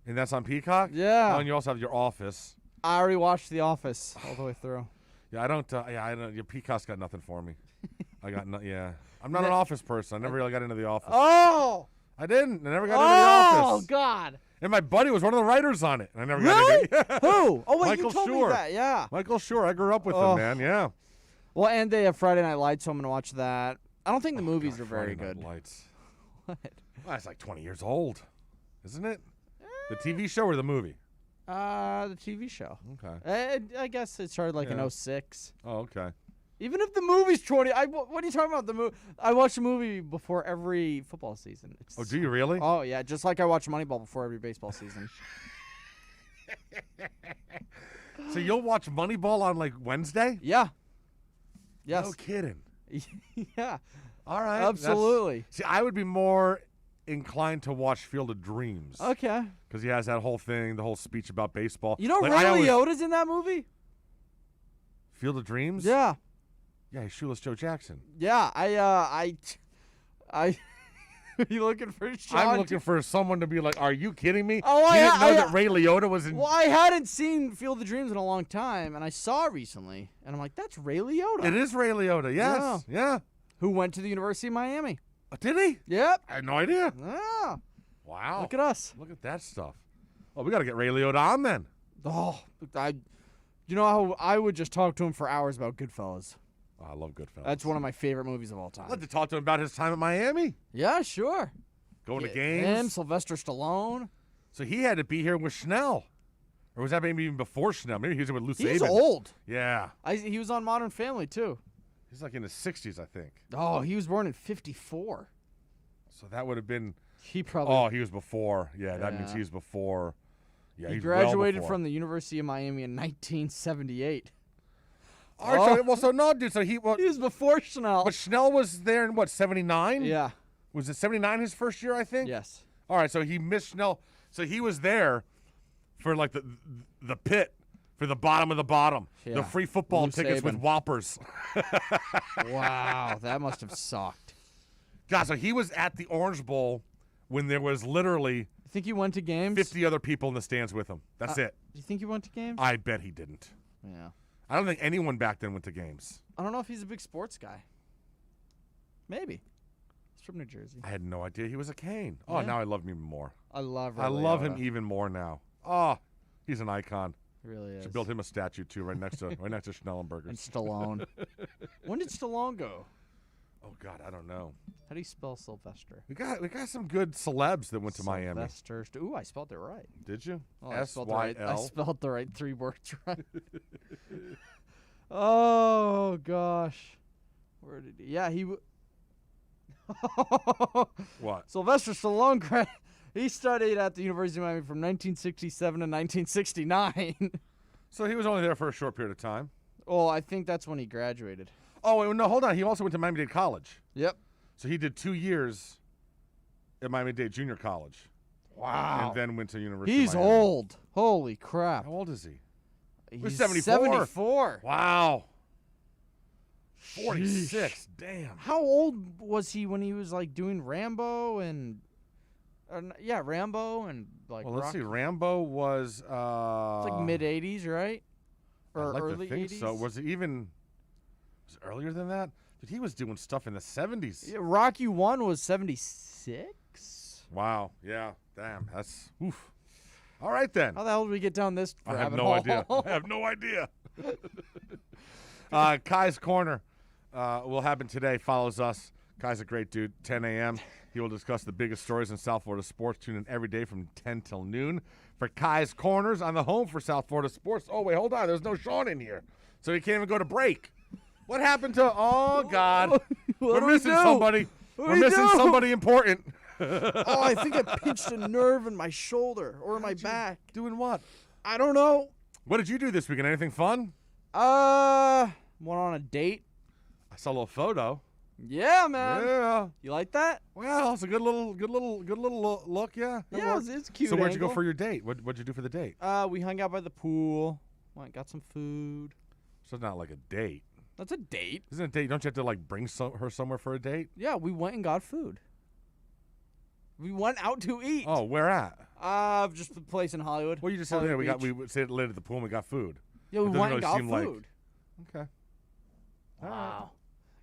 And that's on Peacock? Yeah. Oh, and you also have Your Office. I already watched The Office all the way through. Yeah, I don't. Your Peacock's got nothing for me. I got no. Yeah, I'm not an Office person. I never really got into The Office. Oh. I didn't. I never got into The Office. Oh God. And my buddy was one of the writers on it. And I never got into it. Who? Oh wait, Michael you told Schur. me that. Yeah. Michael Schur. I grew up with him, man. Yeah. Well, and they have Friday Night Lights, so I'm gonna watch that. I don't think the movies are Friday very Night good. Lights. What? Well, that's like 20 years old, isn't it? The TV show or the movie? The TV show. Okay. I guess it started like in 06. Oh, okay. Even if the movie's 20, what are you talking about? The movie? I watch a movie before every football season. Oh, do you really? Oh yeah, just like I watch Moneyball before every baseball season. So you'll watch Moneyball on like Wednesday? Yeah. Yes. No kidding. Yeah. All right. Absolutely. See, I would be more inclined to watch Field of Dreams. Okay. Because he has that whole thing, the whole speech about baseball. You know Like, Ray I always- Liotta's in that movie? Field of Dreams? Yeah. Yeah, he's Shoeless Joe Jackson. Yeah. I Are you looking for Sean? I'm looking for someone to be like, are you kidding me? Oh, you didn't know that Ray Liotta was in... Well, I hadn't seen Field of Dreams in a long time, and I saw it recently, and I'm like, that's Ray Liotta. It is Ray Liotta, yes. Yeah. Who went to the University of Miami. Did he? Yep. I had no idea. Yeah. Wow. Look at us. Look at that stuff. Oh, we got to get Ray Liotta on then. Oh, you know how I would just talk to him for hours about Goodfellas. Oh, I love Goodfellas. That's one of my favorite movies of all time. I'd like to talk to him about his time at Miami. Yeah, sure. Going to Yeah, games. Him, Sylvester Stallone. So he had to be here with Schnell. Or was that maybe even before Schnell? Maybe he was with Lou He's Saban. old. Yeah. He was on Modern Family, too. He's like in his 60s, I think. Oh, he was born in 54. So that would have been... He probably... Oh, he was before. Yeah, that means Yeah. he's before. Yeah, He he's graduated well from the University of Miami in 1978. All right, so no, dude. So he was before Schnell. But Schnell was there in what, 79? Yeah. Was it 79 his first year? I think. Yes. All right, so he missed Schnell. So he was there for like the pit for the bottom of the bottom, Yeah. the free football Lou tickets with Saban. Whoppers. Wow, that must have sucked. God, so he was at the Orange Bowl when there was literally. You think he went to games? 50 other people in the stands with him. That's it. Do you think he went to games? I bet he didn't. Yeah. I don't think anyone back then went to games. I don't know if he's a big sports guy. Maybe. He's from New Jersey. I had no idea he was a Cane. Oh, Yeah. now I love him even more. I love I love him even more now. Oh, he's an icon. He really is. Should build him a statue too, right next to Schnellenberger's. And Stallone. When did Stallone go? Oh God, I don't know. How do you spell Sylvester? We got some good celebs that went to Miami. Sylvester. Ooh, I spelled it right. Did you? Oh, I spelled the right- SYL. I spelled the right 3 words right. Oh gosh, where did he? Yeah, he. What? Sylvester Stallone. He studied at the University of Miami from 1967 to 1969. So he was only there for a short period of time. Well, I think that's when he graduated. Oh wait, no, hold on. He also went to Miami-Dade College. Yep. So he did 2 years at Miami-Dade Junior College. Wow. And then went to University He's of Miami. old. Holy crap. How old is he? He's 74. 74. Wow. 46. Sheesh. Damn. How old was he when he was like doing Rambo and Rambo and like Well, let's see. Rocky? Rambo was It's like mid 80s, right? Or I'd like early to think 80s. so. Was it earlier than that? But he was doing stuff in the 70s. Yeah, Rocky 1 was 76. Wow. Yeah. Damn. That's oof. All right then. How the hell did we get down this I have rabbit no hole? idea. I have no idea. Kai's Corner will happen today. Follows us. Kai's a great dude. 10 a.m. He will discuss the biggest stories in South Florida sports. Tune in every day from 10 till noon for Kai's Corners on the home for South Florida sports. Oh, wait, hold on. There's no Sean in here. So he can't even go to break. What happened to... Oh, God. We're missing somebody. We're missing somebody important. Oh, I think I pinched a nerve in my shoulder or my back. Doing what? I don't know. What did you do this weekend? Anything fun? Went on a date. I saw a little photo. Yeah, man. Yeah. You like that? Well, it's a good little look. Yeah. Yeah, it's a cute. So where'd you go angle. for your date? What'd you do for the date? We hung out by the pool. Went got some food. So it's not like a date. That's a date. Isn't it a date? Don't you have to like bring her somewhere for a date? Yeah, we went and got food. We went out to eat. Oh, where at? Just the place in Hollywood. Well, you just said Hollywood there. Beach. We stayed later at the pool and we got food. Yeah, we It doesn't went and really got seem like- food. Okay. Wow.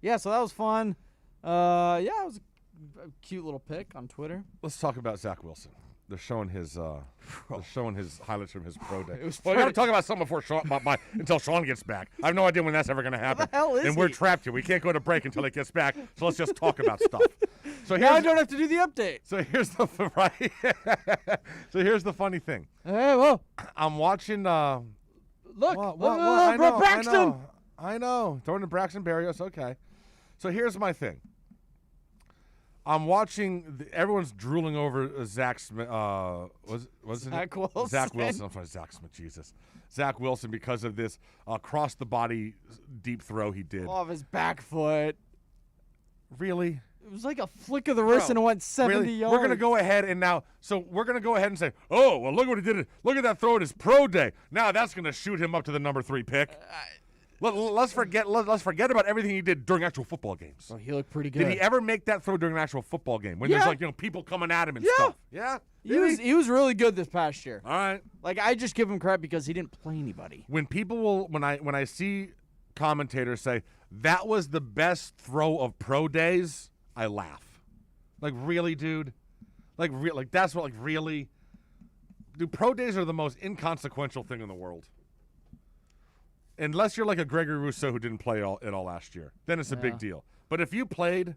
Yeah, so that was fun. Yeah, it was a cute little pic on Twitter. Let's talk about Zach Wilson. They're showing his highlights from his pro day. It was Well, we got to pretty- talk about something before until Sean gets back. I have no idea when that's ever going to happen. the hell is and we're he? trapped here. We can't go to break until he gets back. So let's just talk about stuff. So Now I here's don't have to do the update. so here's the right. So here's the funny thing. Hey, well, I'm watching. look, I know, Braxton. I know. Throwing to Braxton Berrios. Okay. So here's my thing. I'm watching. Everyone's drooling over Zach Smith. Was it Zach Wilson. Zach Wilson. I'm sorry, Zach Smith. Jesus, Zach Wilson because of this across the body deep throw he did. Off his back foot. Really? It was like a flick of the wrist and it went 70 Really? yards. We're gonna go ahead and now. So we're gonna go ahead and say, oh well, look what he did. Look at that throw at his pro day. Now that's gonna shoot him up to the number 3 pick. Let's forget about everything he did during actual football games. Oh, he looked pretty good. Did he ever make that throw during an actual football game when Yeah. there's like people coming at him and Yeah. stuff? Yeah. He was really good this past year. All right. Like I just give him credit because he didn't play anybody. When I see commentators say that was the best throw of pro days, I laugh. Like really, dude. Like that's what really. Dude, pro days are the most inconsequential thing in the world. unless you're like a Gregory Rousseau who didn't play all last year, then it's a big deal. But if you played,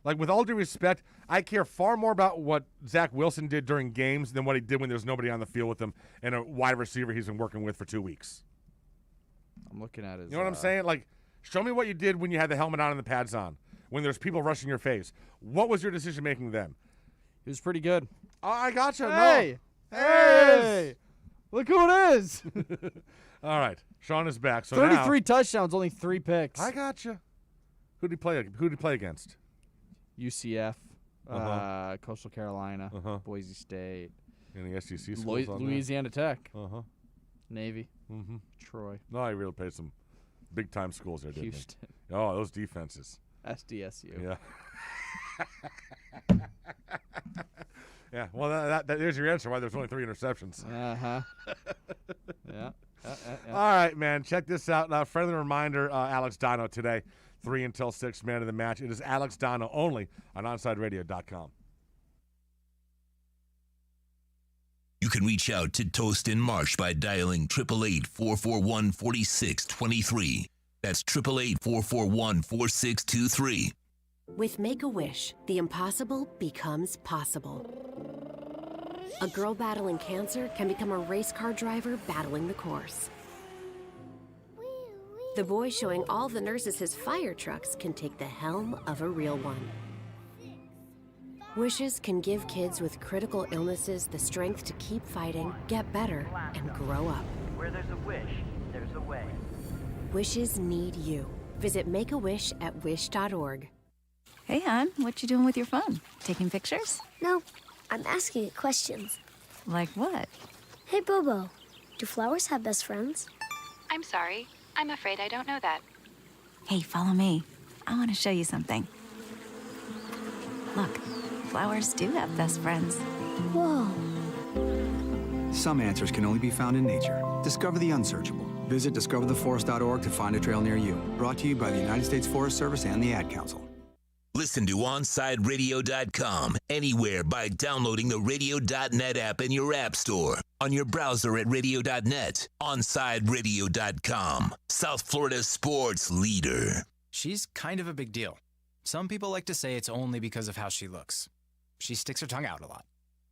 like with all due respect, I care far more about what Zach Wilson did during games than what he did when there's nobody on the field with him and a wide receiver he's been working with for 2 weeks. I'm looking at his. You know what I'm saying? Like, show me what you did when you had the helmet on and the pads on, when there's people rushing your face. What was your decision making then? He was pretty good. Oh, I gotcha. Hey! No. Hey! Look who it is! All right. Sean is back. So 33 touchdowns, only 3 picks. I gotcha. Who'd he play against? UCF, Coastal Carolina, Boise State. And the SEC schools on Louisiana Tech. Navy. Mm-hmm. Troy. No, I really played some big-time schools there, didn't Houston. he? Oh, those defenses. SDSU. Yeah. Yeah, well, that there's your answer why there's only 3 interceptions. Uh-huh. Yeah. All right, man. Check this out. Friendly reminder, Alex Dono today, 3 until 6, man of the match. It is Alex Dono only on OnSideRadio.com. You can reach out to Toast and Marsh by dialing 888-441-4623. That's 888-441-4623. With Make-A-Wish, the impossible becomes possible. A girl battling cancer can become a race car driver battling the course. The boy showing all the nurses his fire trucks can take the helm of a real one. Wishes can give kids with critical illnesses the strength to keep fighting, get better, and grow up. Where there's a wish, there's a way. Wishes need you. Visit Make-A-Wish at wish.org. Hey, hon, what you doing with your phone? Taking pictures? No, I'm asking it questions. Like what? Hey, Bobo, do flowers have best friends? I'm sorry. I'm afraid I don't know that. Hey, follow me. I want to show you something. Look, flowers do have best friends. Whoa. Some answers can only be found in nature. Discover the unsearchable. Visit discovertheforest.org to find a trail near you. Brought to you by the United States Forest Service and the Ad Council. Listen to OnSideRadio.com anywhere by downloading the Radio.net app in your app store, on your browser at Radio.net, OnSideRadio.com, South Florida sports leader. She's kind of a big deal. Some people like to say it's only because of how she looks. She sticks her tongue out a lot.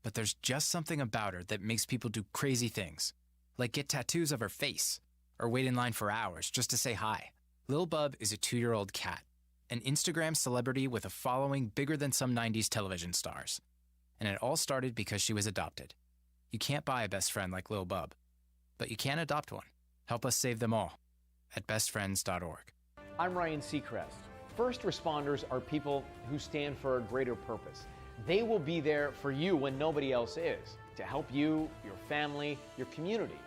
But there's just something about her that makes people do crazy things, like get tattoos of her face, or wait in line for hours just to say hi. Lil Bub is a 2-year-old cat, an Instagram celebrity with a following bigger than some 90s television stars. And it all started because she was adopted. You can't buy a best friend like Lil Bub, but you can adopt one. Help us save them all at bestfriends.org. I'm Ryan Seacrest. First responders are people who stand for a greater purpose. They will be there for you when nobody else is, to help you, your family, your community.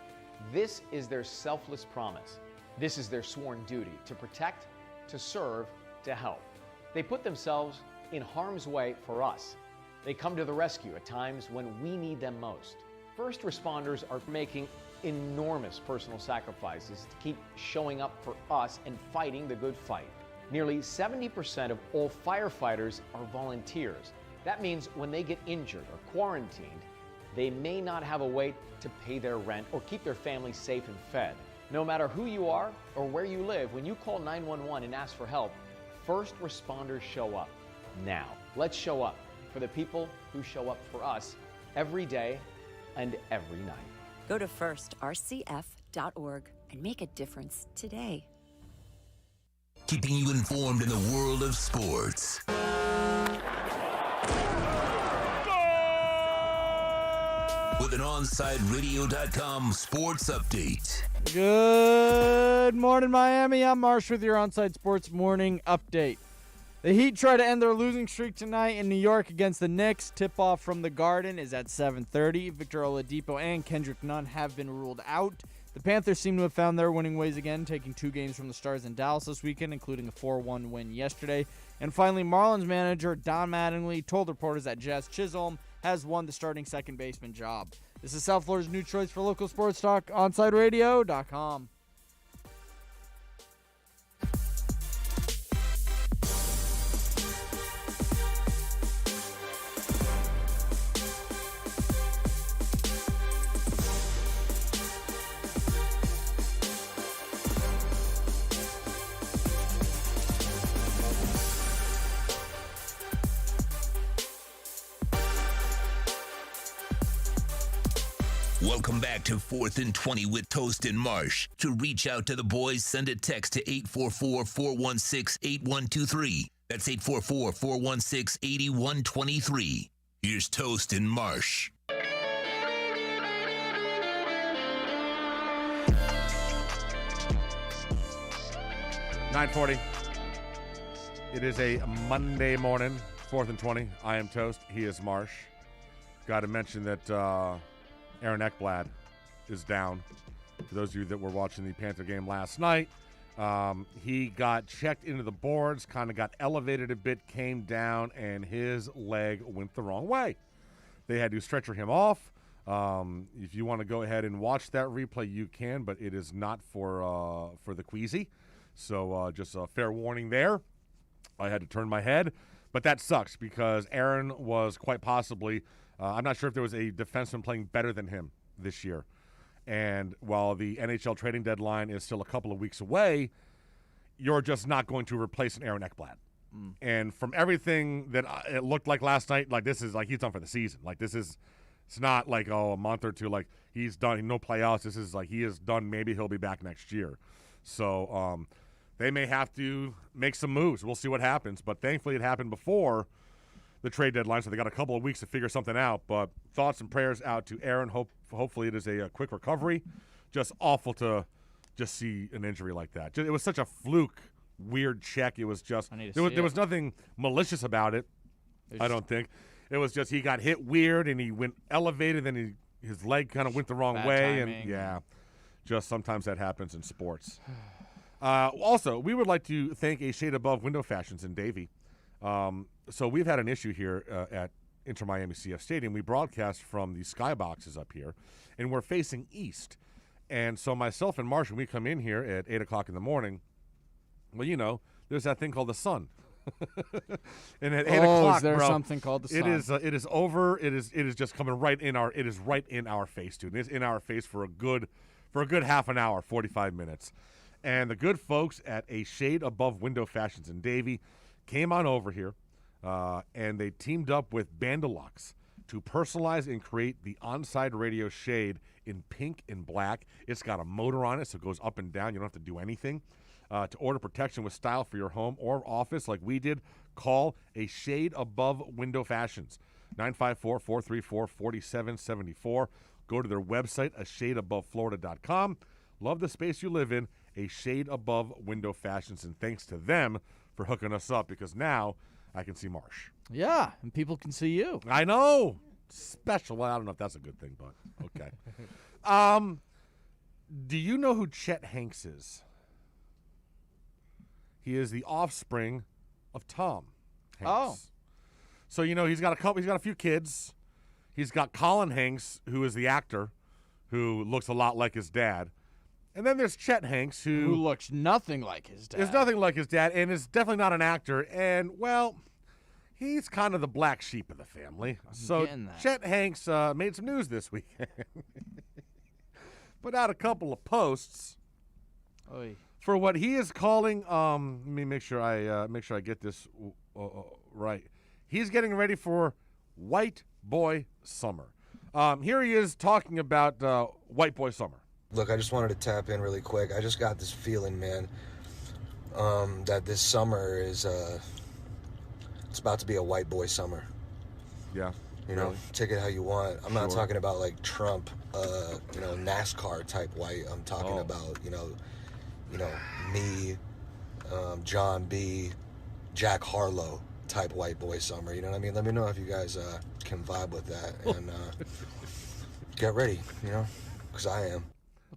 This is their selfless promise. This is their sworn duty, to protect, to serve, to help. They put themselves in harm's way for us. They come to the rescue at times when we need them most. First responders are making enormous personal sacrifices to keep showing up for us and fighting the good fight. Nearly 70% of all firefighters are volunteers. That means when they get injured or quarantined, they may not have a way to pay their rent or keep their family safe and fed. No matter who you are or where you live, when you call 911 and ask for help, first responders show up. Now, let's show up for the people who show up for us every day and every night. Go to firstrcf.org and make a difference today. Keeping you informed in the world of sports. With an OnSideRadio.com sports update. Good morning, Miami. I'm Marsh with your Onside Sports Morning Update. The Heat try to end their losing streak tonight in New York against the Knicks. Tip-off from the Garden is at 7:30. Victor Oladipo and Kendrick Nunn have been ruled out. The Panthers seem to have found their winning ways again, taking 2 games from the Stars in Dallas this weekend, including a 4-1 win yesterday. And finally, Marlins manager Don Mattingly told reporters that Jazz Chisholm has won the starting second baseman job. This is South Florida's new choice for local sports talk, OnSideRadio.com. Welcome back to 4th and 20 with Toast and Marsh. To reach out to the boys, send a text to 844-416-8123. That's 844-416-8123. Here's Toast and Marsh. 9:40. It is a Monday morning, 4th and 20. I am Toast. He is Marsh. Got to mention that Aaron Ekblad is down. For those of you that were watching the Panther game last night, he got checked into the boards, kind of got elevated a bit, came down, and his leg went the wrong way. They had to stretcher him off. If you want to go ahead and watch that replay, you can, but it is not for the queasy. So just a fair warning there. I had to turn my head, but that sucks because Aaron was quite possibly, I'm not sure if there was a defenseman playing better than him this year. And while the NHL trading deadline is still a couple of weeks away, you're just not going to replace an Aaron Ekblad. And from everything that it looked like last night, like this is like he's done for the season. Like this is, it's not like, a month or two, like he's done, no playoffs. This is like he is done. Maybe he'll be back next year. So they may have to make some moves. We'll see what happens. But thankfully it happened before the trade deadline, so they got a couple of weeks to figure something out. But thoughts and prayers out to Aaron. Hopefully it is a quick recovery. Just awful to just see an injury like that. It was such a fluke, weird check. It was just there was nothing malicious about it. I don't think. It was just he got hit weird and he went elevated, then his leg kind of went the wrong way. Timing. And yeah, just sometimes that happens in sports. Also, we would like to thank A Shade Above Window Fashions in Davie. So we've had an issue here at Inter Miami CF Stadium. We broadcast from the skyboxes up here, and we're facing east. And so myself and Marsh, when we come in here at 8 o'clock in the morning, well, you know, there's that thing called the sun. And at 8 o'clock, is there bro, something called the sun? It is over. It is just coming right in our. It is right in our face, dude. It's in our face for a good half an hour, 45 minutes. And the good folks at A Shade Above Window Fashions in Davie came on over here, and they teamed up with Bandalux to personalize and create the on-side radio shade in pink and black. It's got a motor on it, so it goes up and down. You don't have to do anything. To order protection with style for your home or office like we did, call A Shade Above Window Fashions, 954-434-4774. Go to their website, ashadeaboveflorida.com. Love the space you live in, A Shade Above Window Fashions, and thanks to them for hooking us up because now I can see Marsh. Yeah, and people can see you. I know. Special. Well, I don't know if that's a good thing, but okay. Do you know who Chet Hanks is? He is the offspring of Tom Hanks. Oh. So, you know, he's got a few kids. He's got Colin Hanks, who is the actor, who looks a lot like his dad. And then there's Chet Hanks, who looks nothing like his dad. Is nothing like his dad, and is definitely not an actor. And, well, he's kind of the black sheep of the family. So Chet Hanks made some news this weekend. Put out a couple of posts for what he is calling. Let me make sure I get this right. He's getting ready for White Boy Summer. Here he is talking about White Boy Summer. Look, I just wanted to tap in really quick. I just got this feeling, man, that this summer is it's about to be a white boy summer. Yeah. You know, take it how you want. I'm not talking about like Trump, NASCAR type white. I'm talking about, you know, me, John B., Jack Harlow type white boy summer. You know what I mean? Let me know if you guys can vibe with that and get ready, you know, because I am.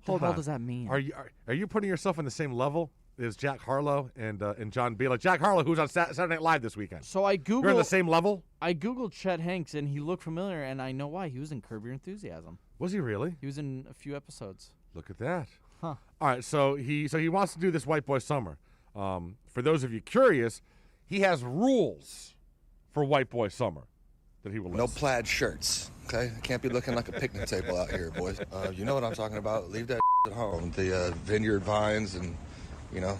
What the hell does that mean? Are you putting yourself on the same level as Jack Harlow and John B? Like Jack Harlow, who's on Saturday Night Live this weekend. So I Googled. You're on the same level? I Googled Chet Hanks, and he looked familiar, and I know why. He was in Curb Your Enthusiasm. Was he really? He was in a few episodes. Look at that. Huh. All right, so he wants to do this White Boy Summer. For those of you curious, he has rules for White Boy Summer that he will list. No plaid shirts, okay? Can't be looking like a picnic table out here, boys. You know what I'm talking about. Leave that at home. The Vineyard Vines and, you know,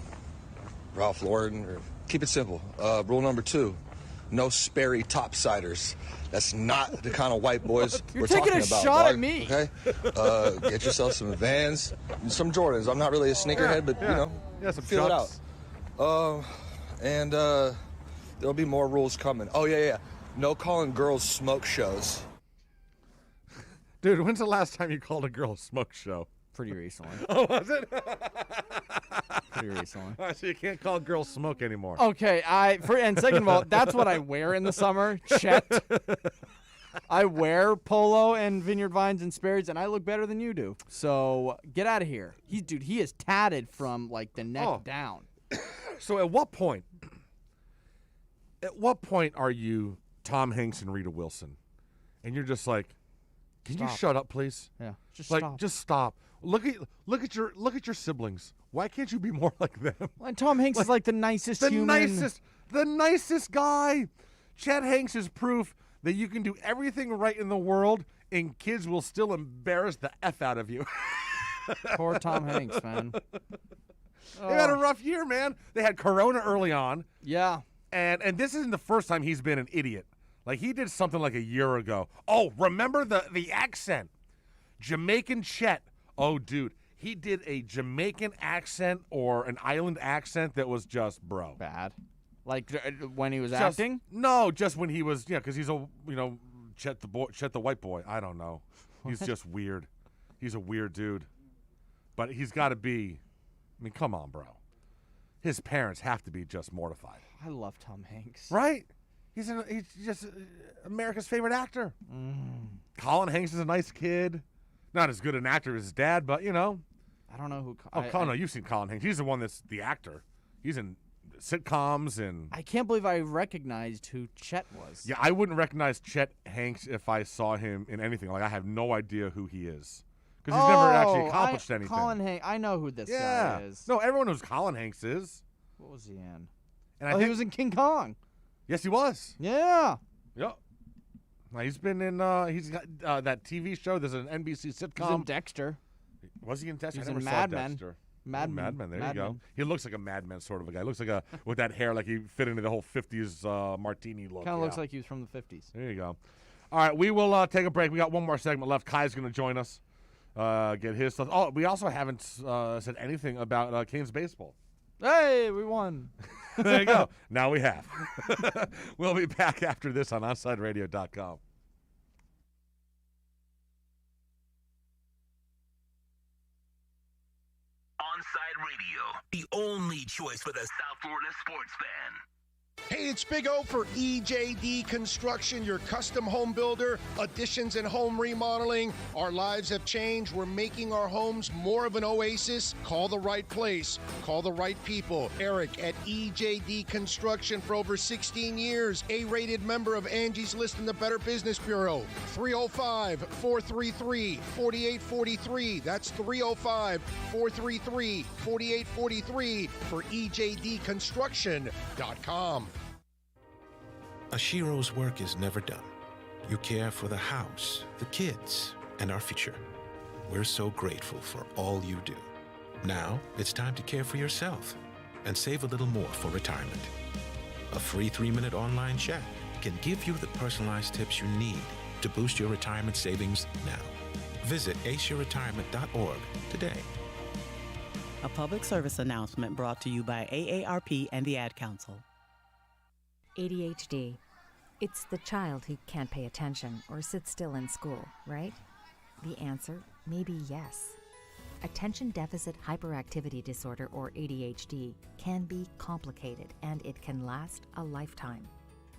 Ralph Lauren. Or keep it simple. Rule number 2, no Sperry topsiders. That's not the kind of white boys You're we're taking talking a about. shot dog, at me. Okay, get yourself some Vans, some Jordans. I'm not really a sneakerhead, but some feel Chucks. it out. And there'll be more rules coming. Oh yeah. No calling girls smoke shows. Dude, when's the last time you called a girl a smoke show? Pretty recently. Oh, was it? Pretty recently. All right, so you can't call girls smoke anymore. Okay, and second of all, that's what I wear in the summer. Chet. I wear polo and Vineyard Vines and Sperry's, and I look better than you do. So get out of here. He is tatted from like the neck down. So at what point are you Tom Hanks and Rita Wilson, and you're just like, can you shut up, please? Yeah, just like stop. just stop. Look at your siblings. Why can't you be more like them? Well, and Tom Hanks is like the nicest human. The nicest guy. Chet Hanks is proof that you can do everything right in the world and kids will still embarrass the F out of you. Poor Tom Hanks, man. They had a rough year, man. They had Corona early on. Yeah. And this isn't the first time he's been an idiot. Like, he did something like a year ago. Oh, remember the accent? Jamaican Chet. Oh, dude. He did a Jamaican accent or an island accent that was just, bro. Bad. Like when he was acting? No, just when he was, because he's a, Chet the white boy. I don't know. He's just weird. He's a weird dude. But he's got to be, come on, bro. His parents have to be just mortified. I love Tom Hanks. Right? He's just America's favorite actor. Colin Hanks is a nice kid. Not as good an actor as his dad, but, I don't know who. No, you've seen Colin Hanks. He's the one that's the actor. He's in sitcoms and. I can't believe I recognized who Chet was. Yeah, I wouldn't recognize Chet Hanks if I saw him in anything. Like, I have no idea who he is because he's never actually accomplished anything. Colin Hanks. I know who this guy is. No, everyone knows Colin Hanks is. What was he in? And he was in King Kong. Yes, he was. Yeah. Yep. Now, he's been in. He's got that TV show. There's an NBC sitcom. He's in Dexter. Was he in Dexter? He's I never in saw Mad Men. Dexter. Mad Men. There Mad you go. Men. He looks like a Mad Men sort of a guy. Looks like with that hair, like he fit into the whole 50s martini look. Kind of looks like he was from the 50s. There you go. All right, we will take a break. We got one more segment left. Kai's going to join us, get his stuff. Oh, we also haven't said anything about Canes baseball. Hey, we won. There you go. Now we have. We'll be back after this on OnSideRadio.com. Onside Radio, the only choice for the South Florida sports fan. Hey, it's Big O for EJD Construction, your custom home builder, additions and home remodeling. Our lives have changed. We're making our homes more of an oasis. Call the right place. Call the right people. Eric at EJD Construction for over 16 years. A-rated member of Angie's List in the Better Business Bureau. 305-433-4843. That's 305-433-4843 for EJDConstruction.com. Ashiro's work is never done. You care for the house, the kids, and our future. We're so grateful for all you do. Now it's time to care for yourself and save a little more for retirement. A free 3-minute online chat can give you the personalized tips you need to boost your retirement savings now. Visit aceyourretirement.org today. A public service announcement brought to you by AARP and the Ad Council. ADHD. It's the child who can't pay attention or sit still in school, right? The answer may be yes. Attention Deficit Hyperactivity Disorder, or ADHD, can be complicated and it can last a lifetime.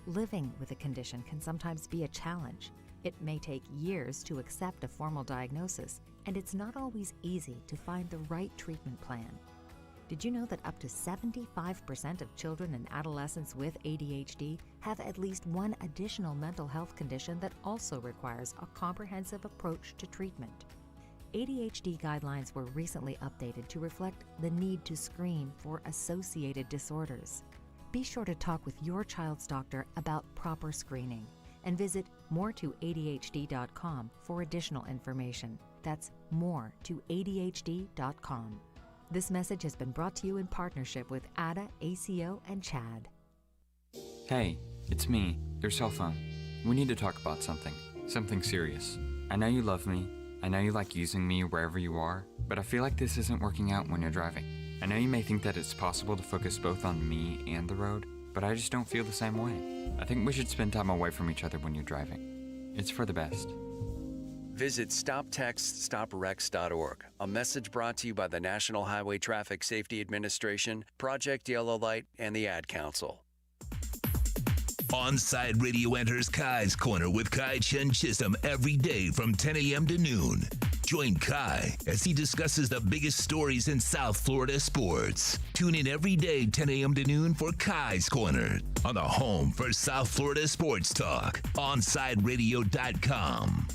Living with a condition can sometimes be a challenge. It may take years to accept a formal diagnosis, and it's not always easy to find the right treatment plan. Did you know that up to 75% of children and adolescents with ADHD have at least one additional mental health condition that also requires a comprehensive approach to treatment? ADHD guidelines were recently updated to reflect the need to screen for associated disorders. Be sure to talk with your child's doctor about proper screening and visit moretoadhd.com for additional information. That's moretoadhd.com. This message has been brought to you in partnership with ADA, ACO, and CHAD. Hey, It's me, your cell phone. We need to talk about something. Something serious. I know you love me. I know you like using me wherever you are, but I feel like this isn't working out when you're driving. I know you may think that it's possible to focus both on me and the road, but I just don't feel the same way. I think we should spend time away from each other when you're driving. It's for the best. Visit StopTextStopWrecks.org. A message brought to you by the National Highway Traffic Safety Administration, Project Yellow Light, and the Ad Council. Onside Radio enters Kai's Corner with Kai Chen Chisholm every day from 10 a.m. to noon. Join Kai as he discusses the biggest stories in South Florida sports. Tune in every day, 10 a.m. to noon for Kai's Corner on the home for South Florida sports talk, OnsideRadio.com.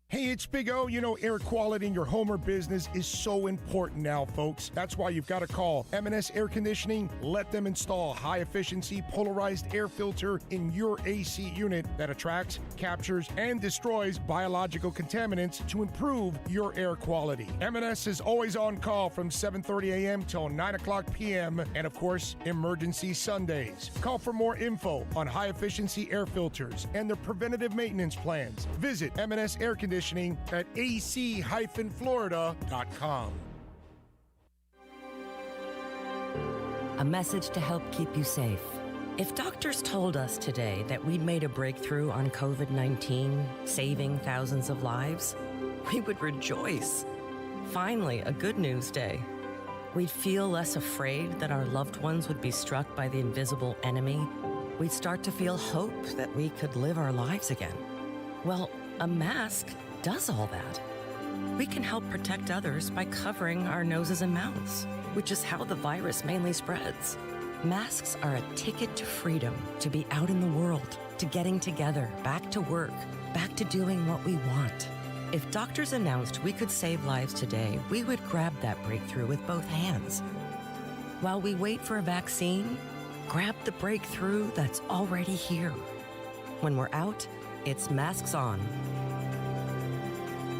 Hey, it's Big O. You know, air quality in your home or business is so important now, folks. That's why you've got to call M&S Air Conditioning. Let them install a high-efficiency polarized air filter in your AC unit that attracts, captures, and destroys biological contaminants to improve your air quality. M&S is always on call from 7:30 a.m. till 9 o'clock p.m. and, of course, emergency Sundays. Call for more info on high-efficiency air filters and their preventative maintenance plans. Visit M&S Air Conditioning at ac-florida.com. A message to help keep you safe. If doctors told us today that we'd made a breakthrough on COVID-19, saving thousands of lives, we would rejoice. Finally, a good news day. We'd feel less afraid that our loved ones would be struck by the invisible enemy. We'd start to feel hope that we could live our lives again. Well, a mask does all that. We can help protect others by covering our noses and mouths, which is how the virus mainly spreads. Masks are a ticket to freedom, to be out in the world, to getting together, back to work, back to doing what we want. If doctors announced we could save lives today, we would grab that breakthrough with both hands. While we wait for a vaccine, grab the breakthrough that's already here. When we're out, it's masks on.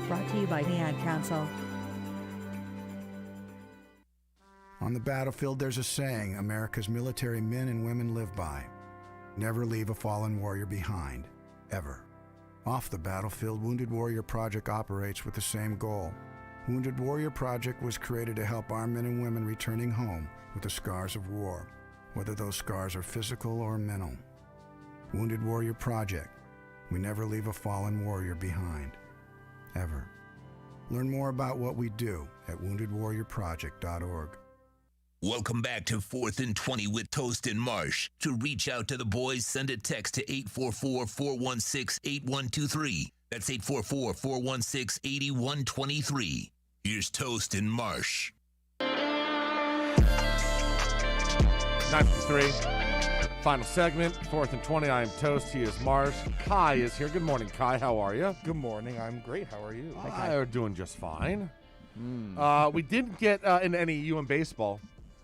Brought to you by the Ad Council. On the battlefield, there's a saying America's military men and women live by. Never leave a fallen warrior behind, ever. Off the battlefield, Wounded Warrior Project operates with the same goal. Wounded Warrior Project was created to help our men and women returning home with the scars of war, whether those scars are physical or mental. Wounded Warrior Project. We never leave a fallen warrior behind, ever. Learn more about what we do at woundedwarriorproject.org. Welcome back to 4th and 20 with Toast and Marsh. To reach out to the boys, send a text to 844-416-8123. That's 844-416-8123. Here's Toast and Marsh. 9:53. Final segment, 4th and 20. I am Toast. He is Marsh. Kai is here. Good morning, Kai. How are you? Good morning. I'm great. How are you? I'm doing just fine. We didn't get in any UM baseball.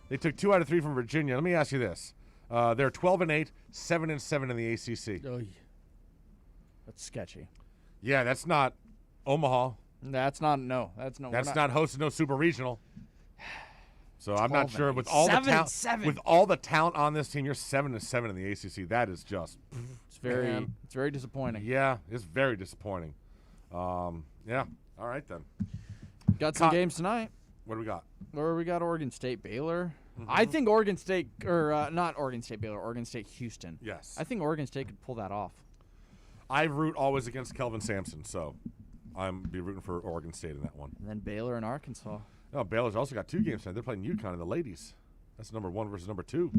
They took 2 out of 3 from Virginia. Let me ask you this. They're 12-8, 7-7 in the ACC. Oh, that's sketchy. Yeah, that's not Omaha. That's not hosting no super regional. So I'm not sure with all the talent on this team, you're 7-7 in the ACC. That is just it's very disappointing. Yeah, it's very disappointing. Yeah. All right then. Got some games tonight. What do we got? We got Oregon State, Baylor. I think Oregon State, not Oregon State, Baylor, Oregon State, Houston. Yes. I think Oregon State could pull that off. I root always against Kelvin Sampson, so I'm be rooting for Oregon State in that one. And then Baylor and Arkansas. Oh, Baylor's also got 2 games tonight. They're playing UConn in the ladies. That's number 1 versus number 2.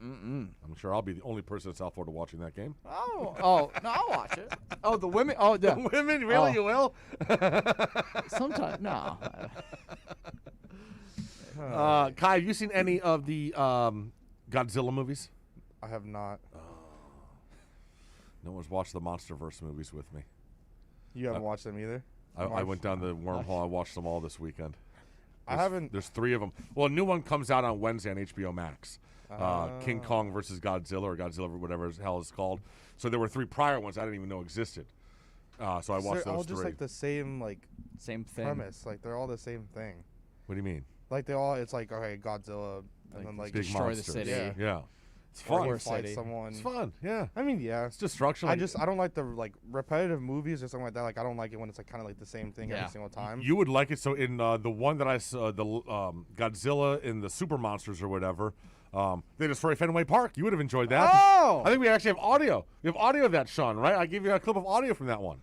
I'm sure I'll be the only person in South Florida watching that game. Oh, no, I'll watch it. Oh, the women. Oh, the women, really? You will? Sometimes, no. Kai, have you seen any of the Godzilla movies? I have not. No one's watched the MonsterVerse movies with me. You haven't watched them either? I went down the wormhole. I watched them all this weekend. I haven't. There's 3 of them. Well, a new one comes out on Wednesday on HBO Max. King Kong versus Godzilla, or Godzilla, whatever the hell it's called. So there were 3 prior ones I didn't even know existed. So I watched those 3. They're all just like the same, same thing. Premise. Like they're all the same thing. What do you mean? Like it's like, okay, Godzilla, and then big destroy monsters. the city. Yeah. It's fun. Or War fight City. someone. It's fun. Yeah. I mean, yeah. It's destruction. I don't like the like repetitive movies or something like that. Like I don't like it when it's like kind of like the same thing every single time. You would like it. So in the one that I saw, the Godzilla and the Super Monsters or whatever, they destroy Fenway Park. You would have enjoyed that. Oh! I think we actually have audio. We have audio of that, Sean, right? I gave you a clip of audio from that one.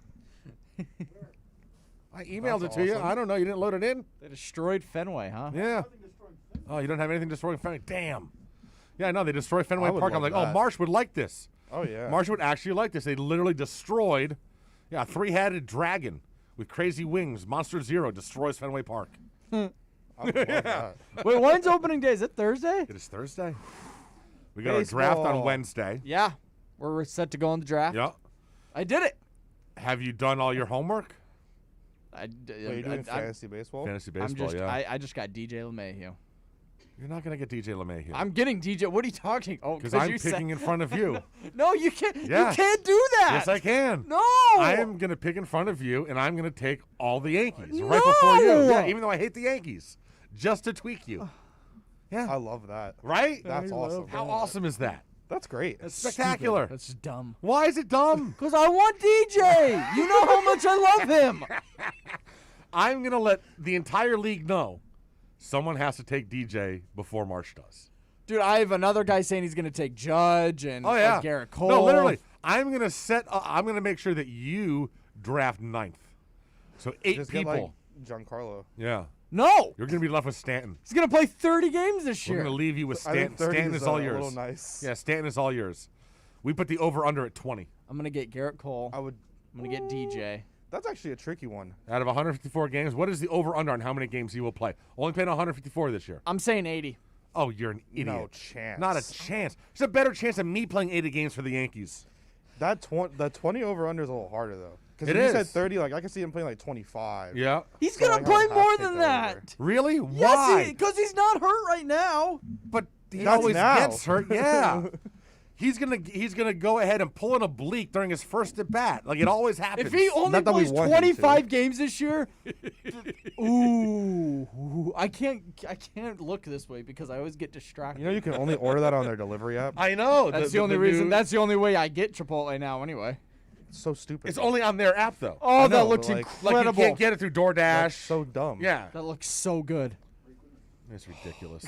I emailed That's it to you. awesome. I don't know. You didn't load it in? They destroyed Fenway, huh? Yeah. Oh, you don't have anything destroying Fenway? Damn. Yeah, I know. They destroy Fenway I would Park. I'm love like, oh, that. Marsh would like this. Oh yeah. Marsh would actually like this. They literally destroyed, a three-headed dragon with crazy wings. Monster Zero destroys Fenway Park. I would love that. Wait, when's opening day? Is it Thursday? It is Thursday. We got our draft on Baseball. Wednesday. Yeah. We're set to go on the draft. Yeah. I did it. Have you done all your homework? I, Wait, you're doing fantasy baseball? Fantasy I'm baseball, just, yeah. I just got DJ LeMahieu. You're not going to get DJ LeMahieu. I'm getting DJ. What are you talking? Oh, Because I'm you picking in front of you. No, you can't. Yeah. You can't do that. Yes, I can. No. I am going to pick in front of you, and I'm going to take all the Yankees right before you. Yeah, even though I hate the Yankees, just to tweak you. Yeah. I love that. Right? That's awesome. How awesome is that? That's great. That's spectacular. That's just dumb. Why is it dumb? Because I want DJ. You know how much I love him. I'm going to let the entire league know someone has to take DJ before Marsh does. Dude, I have another guy saying he's going to take Judge and Oh, yeah. Garrett Cole. No, literally. I'm going to make sure that you draft ninth. So 8 Just people. get like Giancarlo. Yeah. No. You're going to be left with Stanton. He's going to play 30 games this We're year. going to leave you with I think Stanton. 30 Stanton is all a yours. little nice. Yeah, Stanton is all yours. We put the over-under at 20. I'm going to get Garrett Cole. I'm going to get DJ. That's actually a tricky one. Out of 154 games, what is the over-under on how many games he will play? Only playing 154 this year. I'm saying 80. Oh, you're an idiot. No chance. Not a chance. There's a better chance of me playing 80 games for the Yankees. That 20 over under is a little harder though. Because It if you is. said 30, like I can see him playing like 25. Yeah. He's So, going like, to I play would have more to take than the that. over. Really? Yes, Why? because he's not hurt right now. But he That's always now. gets hurt. Yeah. He's gonna go ahead and pull an oblique during his first at bat. Like it always happens. If he only Not that we plays want him to. 25 games this year, ooh, I can't look this way because I always get distracted. You know you can only order that on their delivery app. I know. That's the only reason. That's the only way I get Chipotle now, anyway. It's so stupid. It's only on their app though. Oh, I that know, looks but, like incredible. Like you can't get it through DoorDash. That's so dumb. Yeah. That looks so good. It's ridiculous.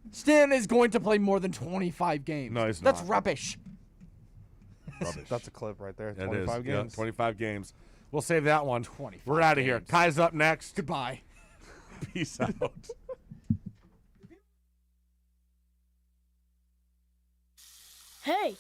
Stan is going to play more than 25 games. No, he's That's not. rubbish. Rubbish. That's a clip right there. It is. 25 Yeah, games. 25 games. We'll save that one. 25 We're out of here. games. Kai's up next. Goodbye. Peace out. Hey,